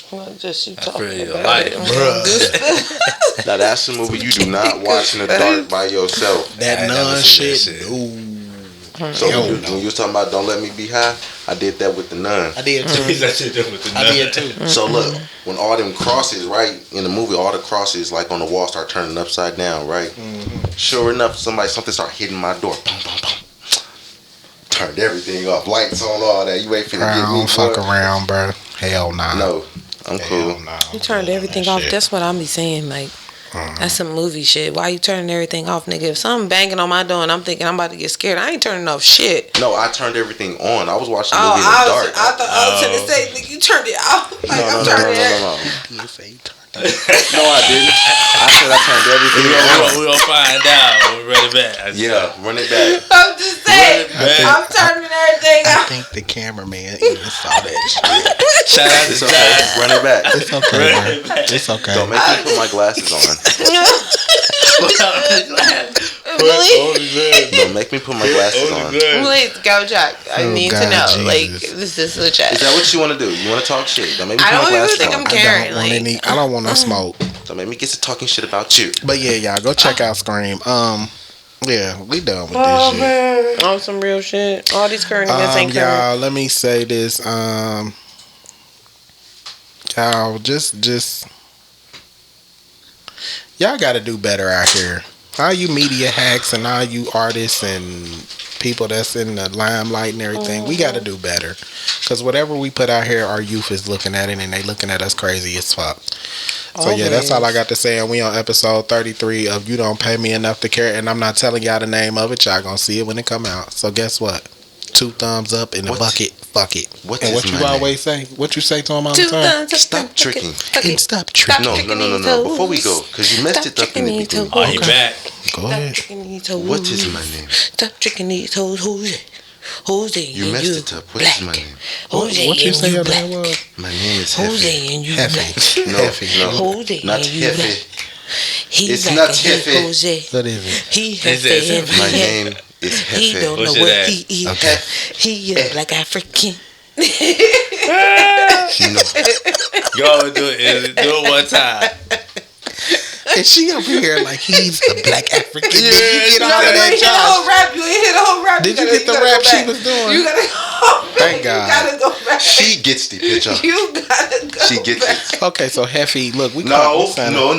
Speaker 6: well, just you
Speaker 3: feel
Speaker 6: talking
Speaker 3: you.
Speaker 6: about
Speaker 3: Like,
Speaker 6: it.
Speaker 5: bruh.
Speaker 7: Now that's a movie you do not watch in the dark by yourself.
Speaker 5: That
Speaker 3: I ain't never
Speaker 5: nun
Speaker 3: seen that
Speaker 5: shit.
Speaker 3: shit.
Speaker 5: Ooh,
Speaker 7: So
Speaker 5: Hell
Speaker 7: when
Speaker 5: no.
Speaker 7: you was talking about don't let me be high, I did that with the nun.
Speaker 5: I did too. I did too.
Speaker 7: So look, when all them crosses, right, in the movie, all the crosses like on the wall start turning upside down, right? Sure enough, something start hitting my door. Boom, boom, boom. Turned everything off, lights on, all that. You ain't finna
Speaker 5: I
Speaker 7: get me,
Speaker 5: don't fuck
Speaker 7: boy.
Speaker 5: around, bruh. Hell nah.
Speaker 7: No, I'm cool.
Speaker 5: Hell nah.
Speaker 6: You turned everything off. That's what I'm be saying. Like, that's some movie shit. Why you turning everything off, nigga? If something banging on my door and I'm thinking I'm about to get scared, I ain't turning off shit.
Speaker 7: No, I turned everything on. I was watching the
Speaker 6: Oh,
Speaker 7: movie in the dark.
Speaker 6: I thought I was gonna say, nigga, you turned it off. Like,
Speaker 7: No,
Speaker 6: I'm
Speaker 7: no,
Speaker 6: turning it.
Speaker 7: no.
Speaker 5: PSA turned.
Speaker 7: No, I didn't. I said I turned everything on.
Speaker 3: We gonna find out when we ready back.
Speaker 7: Yeah, run it back.
Speaker 6: I'm just saying, I'm turning everything
Speaker 5: I
Speaker 6: off.
Speaker 5: think the cameraman even saw that shit.
Speaker 3: Shout out
Speaker 7: It's
Speaker 3: to
Speaker 7: okay.
Speaker 3: Josh.
Speaker 7: Run it back.
Speaker 5: It's okay, bruh. It's okay.
Speaker 7: Don't make me put my glasses on.
Speaker 6: Please,
Speaker 7: Don't make me put my glasses on.
Speaker 6: please go, Jack. I
Speaker 5: Oh,
Speaker 6: need to
Speaker 5: God,
Speaker 6: know. Like,
Speaker 5: Jesus.
Speaker 6: this is legit.
Speaker 7: Is that what you want to do? You want to talk shit? Don't make me
Speaker 6: I
Speaker 7: put my
Speaker 6: don't even
Speaker 7: glasses
Speaker 6: think
Speaker 7: on.
Speaker 6: I'm caring.
Speaker 5: I don't want no smoke.
Speaker 7: Don't make me get to talking shit about you.
Speaker 5: But yeah, y'all go check out Scream. Yeah, we done with this shit.
Speaker 6: On some real shit. All these current events ain't current.
Speaker 5: Y'all, let me say this. Y'all just y'all got to do better out here. All you media hacks and all you artists and people that's in the limelight and everything, we got to do better. Because whatever we put out here, our youth is looking at it and they looking at us crazy as fuck. So yeah, that's all I got to say. And we on episode 33 of You Don't Pay Me Enough to Care. And I'm not telling y'all the name of it. Y'all gonna see it when it come out. So guess what? 2 thumbs up in the bucket. Fuck it.
Speaker 7: What
Speaker 5: And
Speaker 7: is
Speaker 5: what you
Speaker 7: my
Speaker 5: always say? What you say to them all the
Speaker 6: 2
Speaker 5: time?
Speaker 6: thumbs up.
Speaker 7: Stop tricking.
Speaker 5: And stop tricking.
Speaker 7: No. Before we go, because you messed it up in the beginning.
Speaker 3: Oh, he back.
Speaker 5: Go ahead.
Speaker 7: What is my name?
Speaker 6: Stop tricking these toes. Jose
Speaker 7: You
Speaker 6: and
Speaker 7: messed
Speaker 6: you
Speaker 7: it up. What is my
Speaker 6: black.
Speaker 7: name?
Speaker 6: Jose
Speaker 5: What you
Speaker 6: and
Speaker 5: say
Speaker 6: you
Speaker 5: your
Speaker 6: black.
Speaker 5: name was?
Speaker 7: My name is
Speaker 6: Jose
Speaker 7: Hefe.
Speaker 6: and you black.
Speaker 5: Heffy.
Speaker 7: No,
Speaker 5: Heffy.
Speaker 7: no,
Speaker 6: Jose
Speaker 7: not
Speaker 6: and you black.
Speaker 7: Hefe.
Speaker 6: He
Speaker 7: It's
Speaker 6: black
Speaker 7: not
Speaker 6: and he
Speaker 7: Hefe.
Speaker 6: Jose.
Speaker 5: What is it?
Speaker 6: He
Speaker 3: says
Speaker 6: Hefe and
Speaker 7: My
Speaker 6: he
Speaker 7: name is
Speaker 6: He
Speaker 7: Hefe.
Speaker 6: don't know
Speaker 3: What's
Speaker 6: what
Speaker 3: that?
Speaker 6: he is.
Speaker 5: Okay.
Speaker 6: He is black African.
Speaker 7: No.
Speaker 3: Go do it. Do it one time.
Speaker 5: And she over here like he's a black African. Did you get
Speaker 6: No,
Speaker 5: all of
Speaker 6: you
Speaker 5: that,
Speaker 6: ain't hit the whole
Speaker 5: Josh?
Speaker 6: rap. You ain't hit the whole rap.
Speaker 5: Did you get the rap she was doing?
Speaker 6: You gotta go back.
Speaker 5: Thank God.
Speaker 6: You gotta go back.
Speaker 7: She gets the picture.
Speaker 6: You gotta go
Speaker 7: She gets
Speaker 6: back.
Speaker 7: it.
Speaker 5: Okay, so Heffy, look, we
Speaker 7: No,
Speaker 5: call
Speaker 7: no.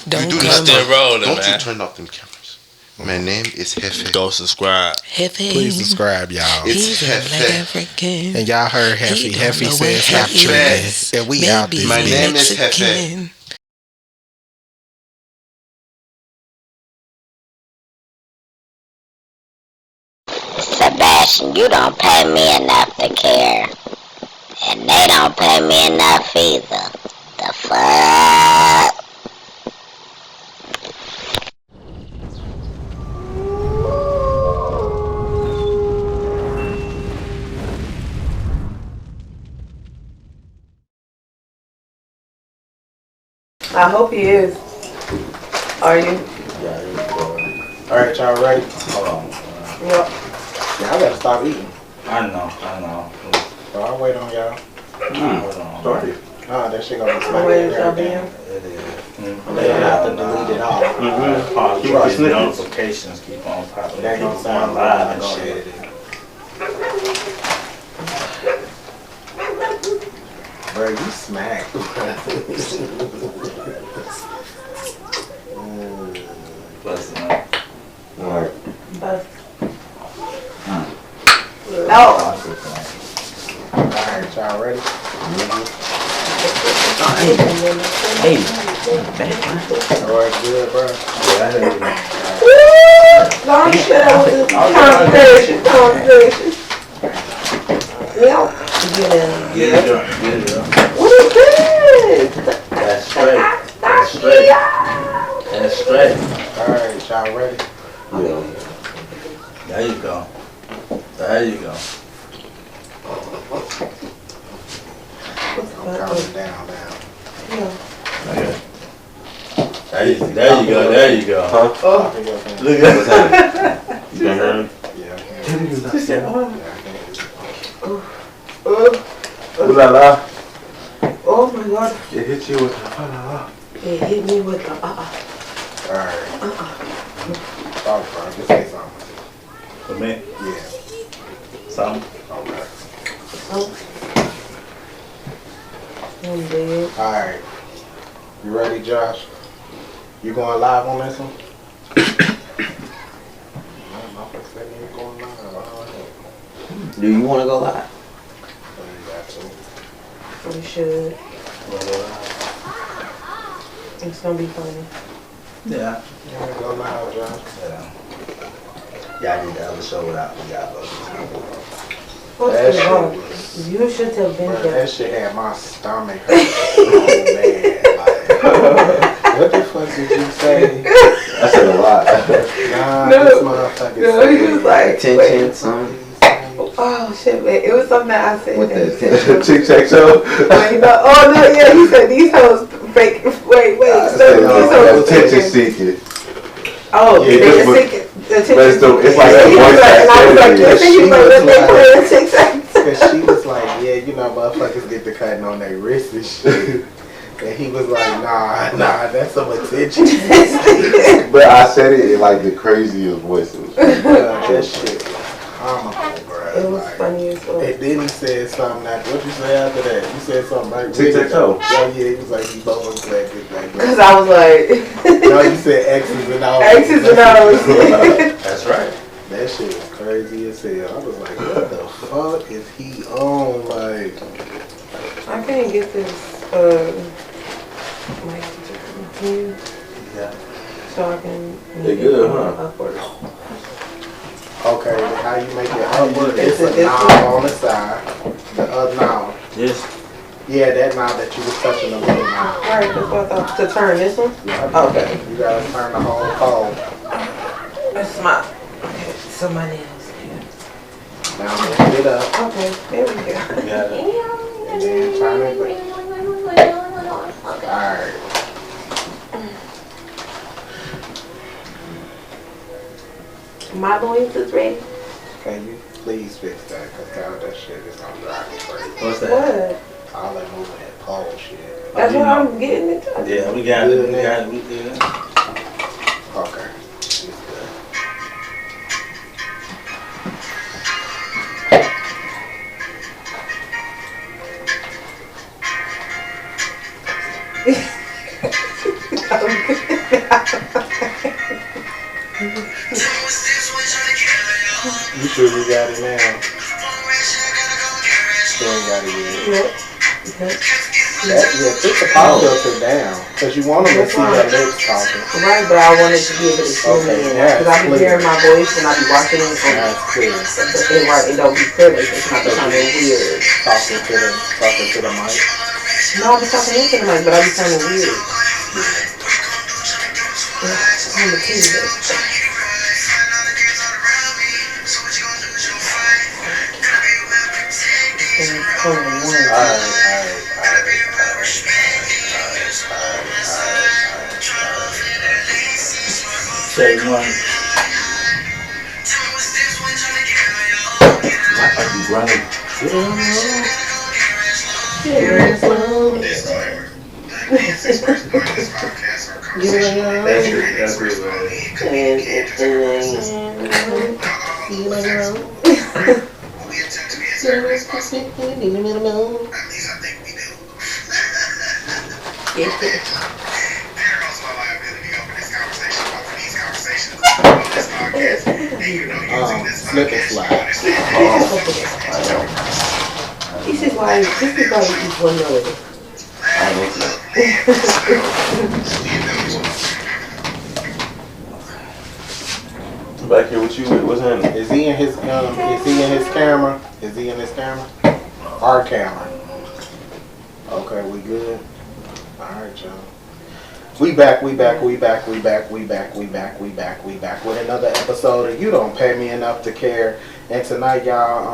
Speaker 6: Don't
Speaker 7: You do
Speaker 6: come
Speaker 7: not.
Speaker 3: Still rolling,
Speaker 7: Don't
Speaker 3: man.
Speaker 7: you turn off them cameras. My name is Hefe.
Speaker 3: Go subscribe.
Speaker 6: Hefe.
Speaker 5: Please subscribe, y'all.
Speaker 7: It's
Speaker 6: He's a black
Speaker 7: Hefe.
Speaker 6: African.
Speaker 5: And y'all heard Heffy.
Speaker 6: He don't
Speaker 5: Heffy
Speaker 6: know
Speaker 5: said
Speaker 6: what
Speaker 5: stop
Speaker 6: he
Speaker 5: tripping.
Speaker 7: is.
Speaker 5: And we out
Speaker 6: Maybe
Speaker 5: this
Speaker 7: My
Speaker 5: bitch.
Speaker 7: name is
Speaker 6: Mexican.
Speaker 8: Sebastian, you don't pay me enough to care. And they don't pay me enough either. The fuck?
Speaker 1: I hope he is. Are you?
Speaker 2: Yeah, you alright, y'all ready? Hold on.
Speaker 1: Yep.
Speaker 2: Yeah, I gotta stop eating.
Speaker 3: I know.
Speaker 2: So I'll wait on y'all.
Speaker 3: Hold on.
Speaker 2: Start it. Nah, that shit gonna be smacking
Speaker 1: Where is y'all
Speaker 2: everything.
Speaker 1: being?
Speaker 3: It is.
Speaker 2: They don't have to delete it all.
Speaker 3: Keep
Speaker 2: You are
Speaker 3: these
Speaker 2: snippets.
Speaker 3: notifications keep on popping.
Speaker 2: That gonna
Speaker 3: People
Speaker 2: sound
Speaker 3: going live
Speaker 2: live
Speaker 3: and
Speaker 2: and
Speaker 3: shit.
Speaker 2: shit. Bro, you smacked.
Speaker 3: Busting up.
Speaker 2: Alright.
Speaker 1: But no.
Speaker 2: Alright, y'all ready? Alright, good, bro.
Speaker 1: Long shit out with this conversation. Yeah.
Speaker 3: Get it up.
Speaker 1: What is this?
Speaker 3: That's straight. That's straight. That's straight.
Speaker 2: Alright, y'all ready?
Speaker 3: There you go. There you go.
Speaker 2: I'm counting down now.
Speaker 3: Okay. There you go. There you go.
Speaker 2: Oh.
Speaker 3: Look at that. You can hear me?
Speaker 2: Yeah, I can.
Speaker 3: Ooh la la.
Speaker 1: Oh my God.
Speaker 3: It hit you with the
Speaker 1: It hit me with the
Speaker 2: Alright. Oh, bro, just say something.
Speaker 3: For me?
Speaker 2: Yeah.
Speaker 3: Something.
Speaker 2: Okay.
Speaker 1: I'm dead.
Speaker 2: Alright. You ready, Josh? You going live on this one? My first thing ain't going live.
Speaker 10: Do you want to go live?
Speaker 2: Oh, you got to.
Speaker 1: We should. It's gonna be funny.
Speaker 3: Yeah.
Speaker 2: You wanna go live, Josh?
Speaker 3: Yeah, I did the other show without y'all.
Speaker 1: What's
Speaker 2: That
Speaker 1: the
Speaker 2: shit
Speaker 1: wrong?
Speaker 2: was-
Speaker 1: You should have been
Speaker 2: Bro,
Speaker 1: there.
Speaker 2: that shit had my stomach hurt so bad. Like, what the fuck did you say?
Speaker 10: I said a lot.
Speaker 2: Nah,
Speaker 1: No.
Speaker 2: this motherfucker
Speaker 1: No, he was like,
Speaker 10: Attention, something.
Speaker 1: oh shit, man. It was something that I said.
Speaker 10: With the
Speaker 1: that-
Speaker 10: attention.
Speaker 2: Tic Tac Toe.
Speaker 1: When he go, oh no, yeah, he said these hoes fake. Wait, so these hoes
Speaker 2: Attention
Speaker 1: faking.
Speaker 2: seeking.
Speaker 1: Oh,
Speaker 2: Yeah,
Speaker 1: they
Speaker 2: this was-
Speaker 1: seeking.
Speaker 2: But it's the- it's like
Speaker 1: Yeah,
Speaker 2: the
Speaker 1: he was
Speaker 2: voice
Speaker 1: like, and I was like,
Speaker 2: activity.
Speaker 1: listen, he was like, let me play a tic-tac.
Speaker 2: Cause she was like, yeah, you know, motherfuckers get the cutting on their wrist and shit. And he was like, nah, that's some attention.
Speaker 11: But I said it in like the craziest voices.
Speaker 2: That shit was comical, bro.
Speaker 1: It was
Speaker 2: Like,
Speaker 1: funny as well.
Speaker 2: and then he said something after. What you say after that? You said something like
Speaker 11: Tic-tac-toe.
Speaker 2: Yeah, he was like, he both was glad
Speaker 1: Because I was like,
Speaker 2: no, you said X's and O's.
Speaker 1: X's and O's.
Speaker 3: That's right.
Speaker 2: That shit was crazy as hell. I was like, what the fuck is he on? Like,
Speaker 1: I can't get this mic to come here.
Speaker 3: Yeah.
Speaker 1: So I can
Speaker 10: They good, huh?
Speaker 1: upward.
Speaker 2: okay, but how you make it upward?
Speaker 1: It's
Speaker 2: It's
Speaker 1: a
Speaker 2: a knob on the side. The other knob.
Speaker 3: Yes.
Speaker 2: Yeah, that knob that you was touching the little knob.
Speaker 1: Right, that's what I thought. To turn this one?
Speaker 2: Yeah,
Speaker 1: Okay.
Speaker 2: You gotta turn the whole pole.
Speaker 1: That's my. Okay, so my nails here.
Speaker 2: Now lift it up.
Speaker 1: Okay, there we go.
Speaker 3: You got it.
Speaker 2: And then turn it back. Alright.
Speaker 1: My loins is ready.
Speaker 2: Can you please fix that? Because that shit is gonna drive me crazy.
Speaker 3: What's that?
Speaker 1: What?
Speaker 2: All that moving that pole shit.
Speaker 1: That's what I'm getting into.
Speaker 3: Yeah, we got it. We got it. We good.
Speaker 2: Okay. It's good. You sure you got it now? Still ain't got it yet.
Speaker 1: Yep.
Speaker 2: Put the pop filter down. Because you want them to see their lips talking.
Speaker 1: Right, but I wanted to be able to zoom in. Because I be hearing my voice when I be watching it.
Speaker 2: That's clear.
Speaker 1: It don't be clear. It's not sounding weird.
Speaker 2: Talking to the mic.
Speaker 1: No, I be talking into the mic, but I be sounding weird. On the TV.
Speaker 3: Say one.
Speaker 10: Are you running?
Speaker 3: That's it,
Speaker 2: Slip and slide.
Speaker 1: This is why you eat one nose.
Speaker 10: Back here with you, what's happening?
Speaker 2: Is he in his camera? Is he in his camera? Our camera. Okay, we good? Alright, y'all. We back with another episode of You Don't Pay Me Enough to Care. And tonight, y'all,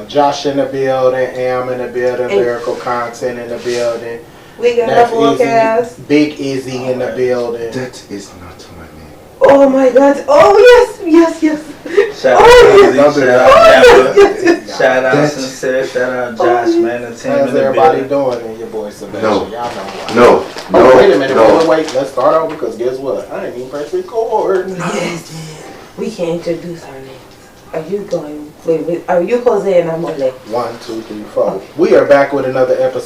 Speaker 2: Josh in the building, Am in the building, Lyrical Content in the building.
Speaker 1: We got a full cast.
Speaker 2: Big Izzy in the building.
Speaker 11: That is not my name.
Speaker 1: Oh my God. Oh yes.
Speaker 3: Shout out Sincere, shout out Josh, man, the team
Speaker 2: How's
Speaker 3: in the
Speaker 2: everybody
Speaker 3: building.
Speaker 2: doing? And your boy Sebastian.
Speaker 11: No.
Speaker 2: Y'all know why.
Speaker 11: No.
Speaker 2: Wait a minute. Wait. Let's start over because guess what? I didn't even press record.
Speaker 1: Yes. We can introduce our names. Are you going? Wait. Are you Jose and I'm Ole?
Speaker 2: 1, 2, 3, 4. We are back with another episode.